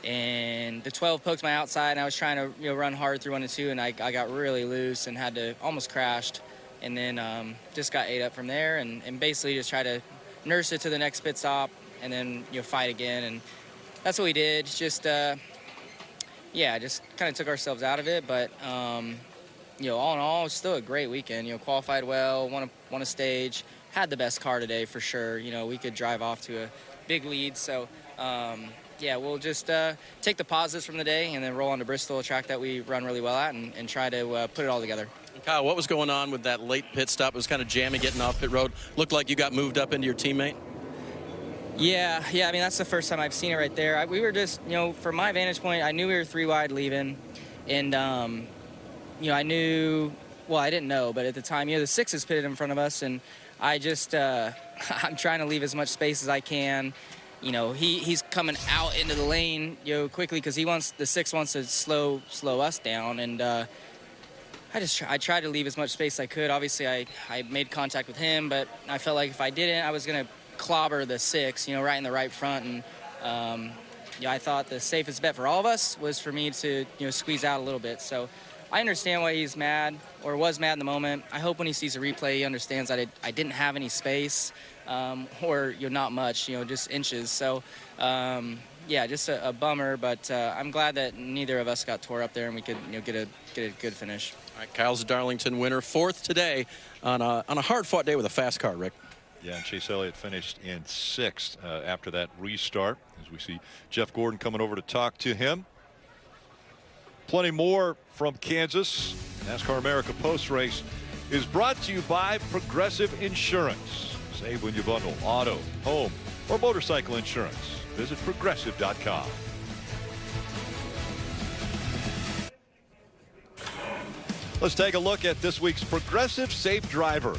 And the 12 poked my outside, and I was trying to run hard through 1 and 2, and I got really loose and had to almost crashed, and then just got ate up from there, and basically just try to nurse it to the next pit stop, and then fight again, and that's what we did. Just just kind of took ourselves out of it, but all in all, it was still a great weekend. Qualified well, won a stage, had the best car today for sure. We could drive off to a big lead, so we'll just take the positives from the day and then roll on to Bristol, a track that we run really well at, and try to put it all together. Kyle, what was going on with that late pit stop? It was kind of jammy getting off pit road. Looked like you got moved up into your teammate. Yeah. I mean, that's the first time I've seen it right there. We were just, from my vantage point, I knew we were 3 wide leaving, and I knew. Well, I didn't know, but at the time, the 6s pitted in front of us, and I just I'm trying to leave as much space as I can. He's coming out into the lane, quickly because the 6 wants to slow us down, and I tried to leave as much space as I could. Obviously, I made contact with him, but I felt like if I didn't, I was going to clobber the 6, right in the right front, and I thought the safest bet for all of us was for me to squeeze out a little bit. So I understand why he's mad, or was mad in the moment. I hope when he sees a replay, he understands that I didn't have any space, or not much, just inches. So just a bummer, but I'm glad that neither of us got tore up there and we could get a good finish. All right, Kyle's a Darlington winner, 4th today on a hard-fought day with a fast car, Rick. Yeah, and Chase Elliott finished in 6th after that restart, as we see Jeff Gordon coming over to talk to him. Plenty more from Kansas. NASCAR America Post Race is brought to you by Progressive Insurance. Save when you bundle auto, home, or motorcycle insurance. Visit progressive.com. Let's take a look at this week's Progressive Safe Driver.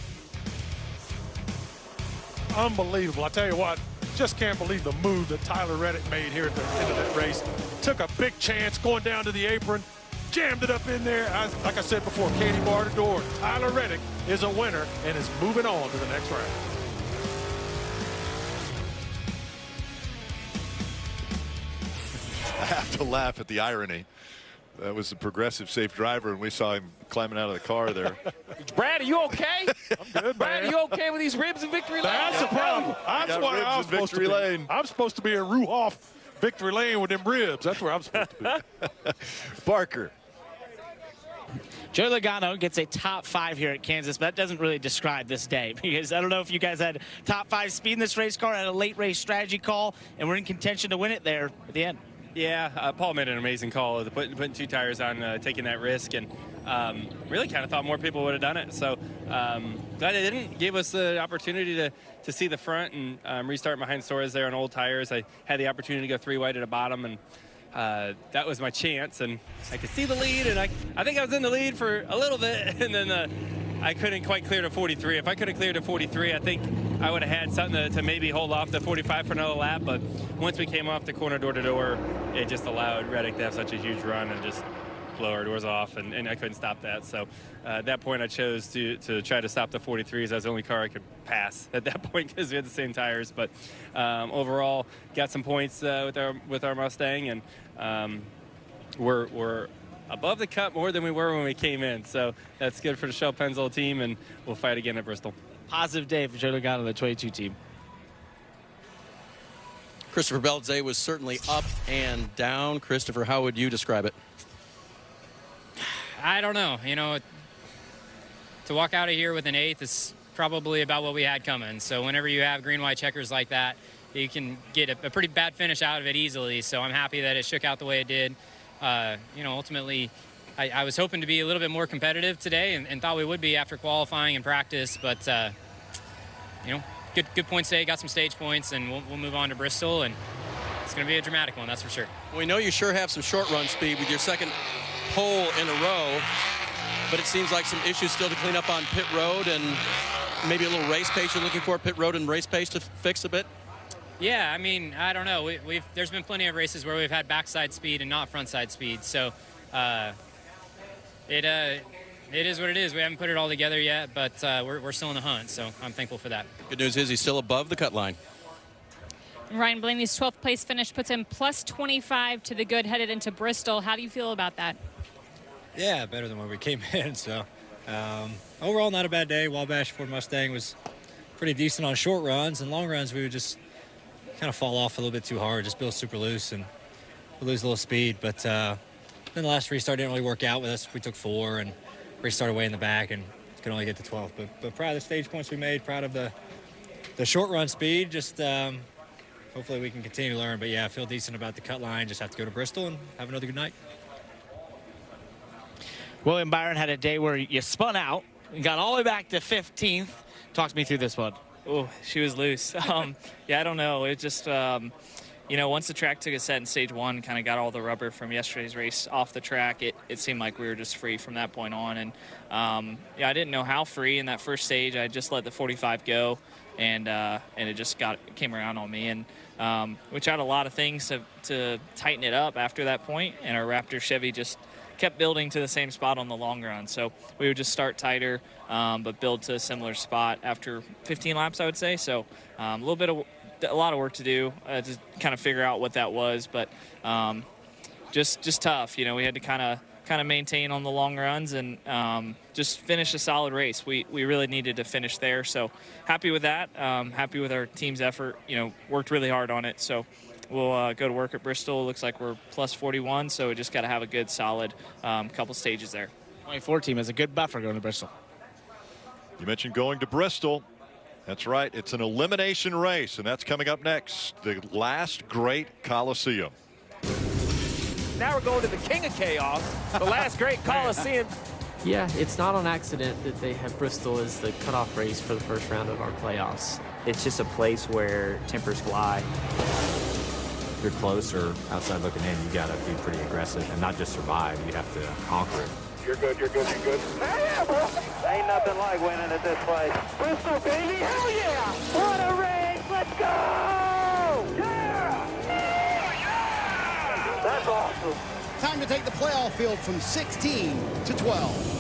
Unbelievable. I tell you what, just can't believe the move that Tyler Reddick made here at the end of that race. Took a big chance going down to the apron, jammed it up in there. Like I said before, Katie barred the door. Tyler Reddick is a winner and is moving on to the next round. I have to laugh at the irony. That was the Progressive Safe Driver, and we saw him climbing out of the car there. Brad, are you okay? I'm good, Brad, are you okay with these ribs in victory lane? That's the problem. That's why I'm supposed to be. I'm supposed to be in Ruhoff victory lane with them ribs. That's where I'm supposed to be. Parker. Joey Logano gets a top 5 here at Kansas, but that doesn't really describe this day, because I don't know if you guys had top 5 speed in this race car, had a late race strategy call, and we're in contention to win it there at the end. Yeah, Paul made an amazing call, putting 2 tires on, taking that risk, and really kind of thought more people would have done it. So glad they didn't. Gave us the opportunity to see the front and restart behind Suarez there on old tires. I had the opportunity to go 3 wide at the bottom, and that was my chance, and I could see the lead, and I think I was in the lead for a little bit, and then I couldn't quite clear to 43. If I could have cleared to 43, I think I would have had something to maybe hold off the 45 for another lap, but once we came off the corner door to door, it just allowed Reddick to have such a huge run and just blow our doors off, and I couldn't stop that. So at that point, I chose to try to stop the 43s. That was the only car I could pass at that point because we had the same tires. But overall, got some points with our Mustang, and we're above the cut more than we were when we came in. So that's good for the Shell Pennzoil team, and we'll fight again at Bristol. Positive day for Joe Logano, the 22 team. Christopher Bell's day was certainly up and down. Christopher, how would you describe it? I don't know. You know, to walk out of here with an 8th is probably about what we had coming. So whenever you have green, white checkers like that, you can get a pretty bad finish out of it easily. So I'm happy that it shook out the way it did. You know, ultimately, I was hoping to be a little bit more competitive today and thought we would be after qualifying and practice. But, you know, good points today, got some stage points, and we'll move on to Bristol. And it's going to be a dramatic one, that's for sure. We know you sure have some short run speed with your second pole in a row, but it seems like some issues still to clean up on pit road, and maybe a little race pace you're looking for, pit road and race pace to fix a bit. Yeah, I mean, I don't know. There's been plenty of races where we've had backside speed and not frontside speed, so it is what it is. We haven't put it all together yet, but we're still in the hunt, so I'm thankful for that. Good news is he's still above the cut line. Ryan Blaney's 12th place finish puts him plus 25 to the good headed into Bristol. How do you feel about that? Yeah, better than when we came in. So overall, not a bad day. Wabash Ford Mustang was pretty decent on short runs, and long runs we would just kind of fall off a little bit too hard, just build super loose and lose a little speed. But then the last restart didn't really work out with us. We took 4 and restarted way in the back and could only get to 12. But proud of the stage points we made, proud of the short run speed. Just hopefully we can continue to learn. But yeah, I feel decent about the cut line. Just have to go to Bristol and have another good night. William Byron had a day where you spun out and got all the way back to 15th. Talk me through this one. Oh, she was loose. Yeah, I don't know. It just, you know, once the track took a set in stage 1, kind of got all the rubber from yesterday's race off the track, it seemed like we were just free from that point on. And, yeah, I didn't know how free in that first stage. I just let the 45 go, and it just came around on me. And we tried a lot of things to tighten it up after that point, and our Raptor Chevy just kept building to the same spot on the long run. So we would just start tighter, but build to a similar spot after 15 laps, I would say. So a lot of work to do to kind of figure out what that was, but just tough. You know, we had to kind of maintain on the long runs and just finish a solid race. We really needed to finish there. So happy with that. Happy with our team's effort. You know, worked really hard on it. So we'll go to work at Bristol. It looks like we're plus 41, so we just got to have a good, solid couple stages there. 24 team has a good buffer going to Bristol. You mentioned going to Bristol. That's right. It's an elimination race, and that's coming up next. The last great Coliseum. Now we're going to the King of Chaos, the last great Coliseum. Yeah, it's not on accident that they have Bristol as the cutoff race for the first round of our playoffs. It's just a place where tempers fly. If you're close or outside looking in, you got to be pretty aggressive and not just survive. You have to conquer it. You're good, you're good, you're good. Yeah, bro. Ain't nothing like winning at this place. Bristol, baby, hell yeah! What a race, let's go! Yeah! Yeah! That's awesome. Time to take the playoff field from 16 to 12.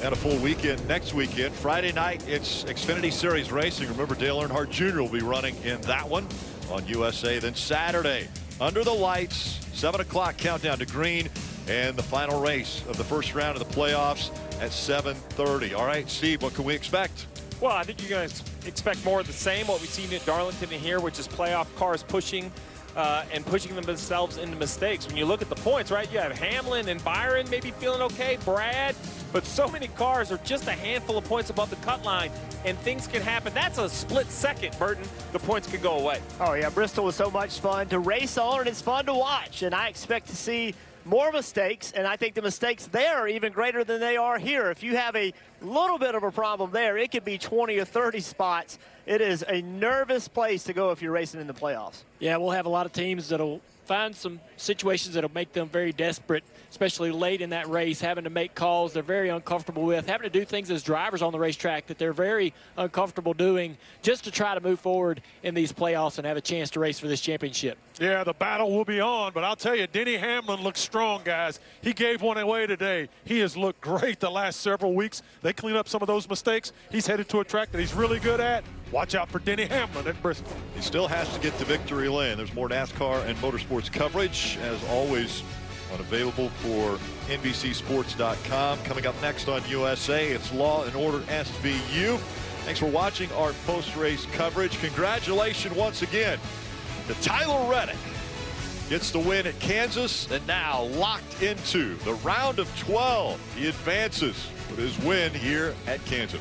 And a full weekend next weekend. Friday night, it's Xfinity Series racing. Remember, Dale Earnhardt Jr. will be running in that one on USA. Then Saturday, under the lights, 7 o'clock countdown to green, and the final race of the first round of the playoffs at 7:30. All right, Steve, what can we expect? Well, I think you're going to expect more of the same, what we've seen at Darlington and here, which is playoff cars pushing and pushing themselves into mistakes. When you look at the points, right, you have Hamlin and Byron maybe feeling okay, Brad, but so many cars are just a handful of points above the cut line, and things can happen. That's a split second, Burton. The points could go away. Oh, yeah, Bristol was so much fun to race on, and it's fun to watch, and I expect to see more mistakes, and I think the mistakes there are even greater than they are here. If you have a little bit of a problem there, it could be 20 or 30 spots. It is a nervous place to go if you're racing in the playoffs. Yeah, we'll have a lot of teams that'll find some situations that'll make them very desperate, especially late in that race, having to make calls they're very uncomfortable with, having to do things as drivers on the racetrack that they're very uncomfortable doing just to try to move forward in these playoffs and have a chance to race for this championship. Yeah, the battle will be on, but I'll tell you, Denny Hamlin looks strong, guys. He gave one away today. He has looked great the last several weeks. They clean up some of those mistakes. He's headed to a track that he's really good at. Watch out for Denny Hamlin at Bristol. He still has to get to victory lane. There's more NASCAR and motorsports coverage, as always, available for NBCSports.com. Coming up next on USA, it's Law & Order SVU. Thanks for watching our post-race coverage. Congratulations once again to Tyler Reddick. Gets the win at Kansas, and now locked into the round of 12. He advances with his win here at Kansas.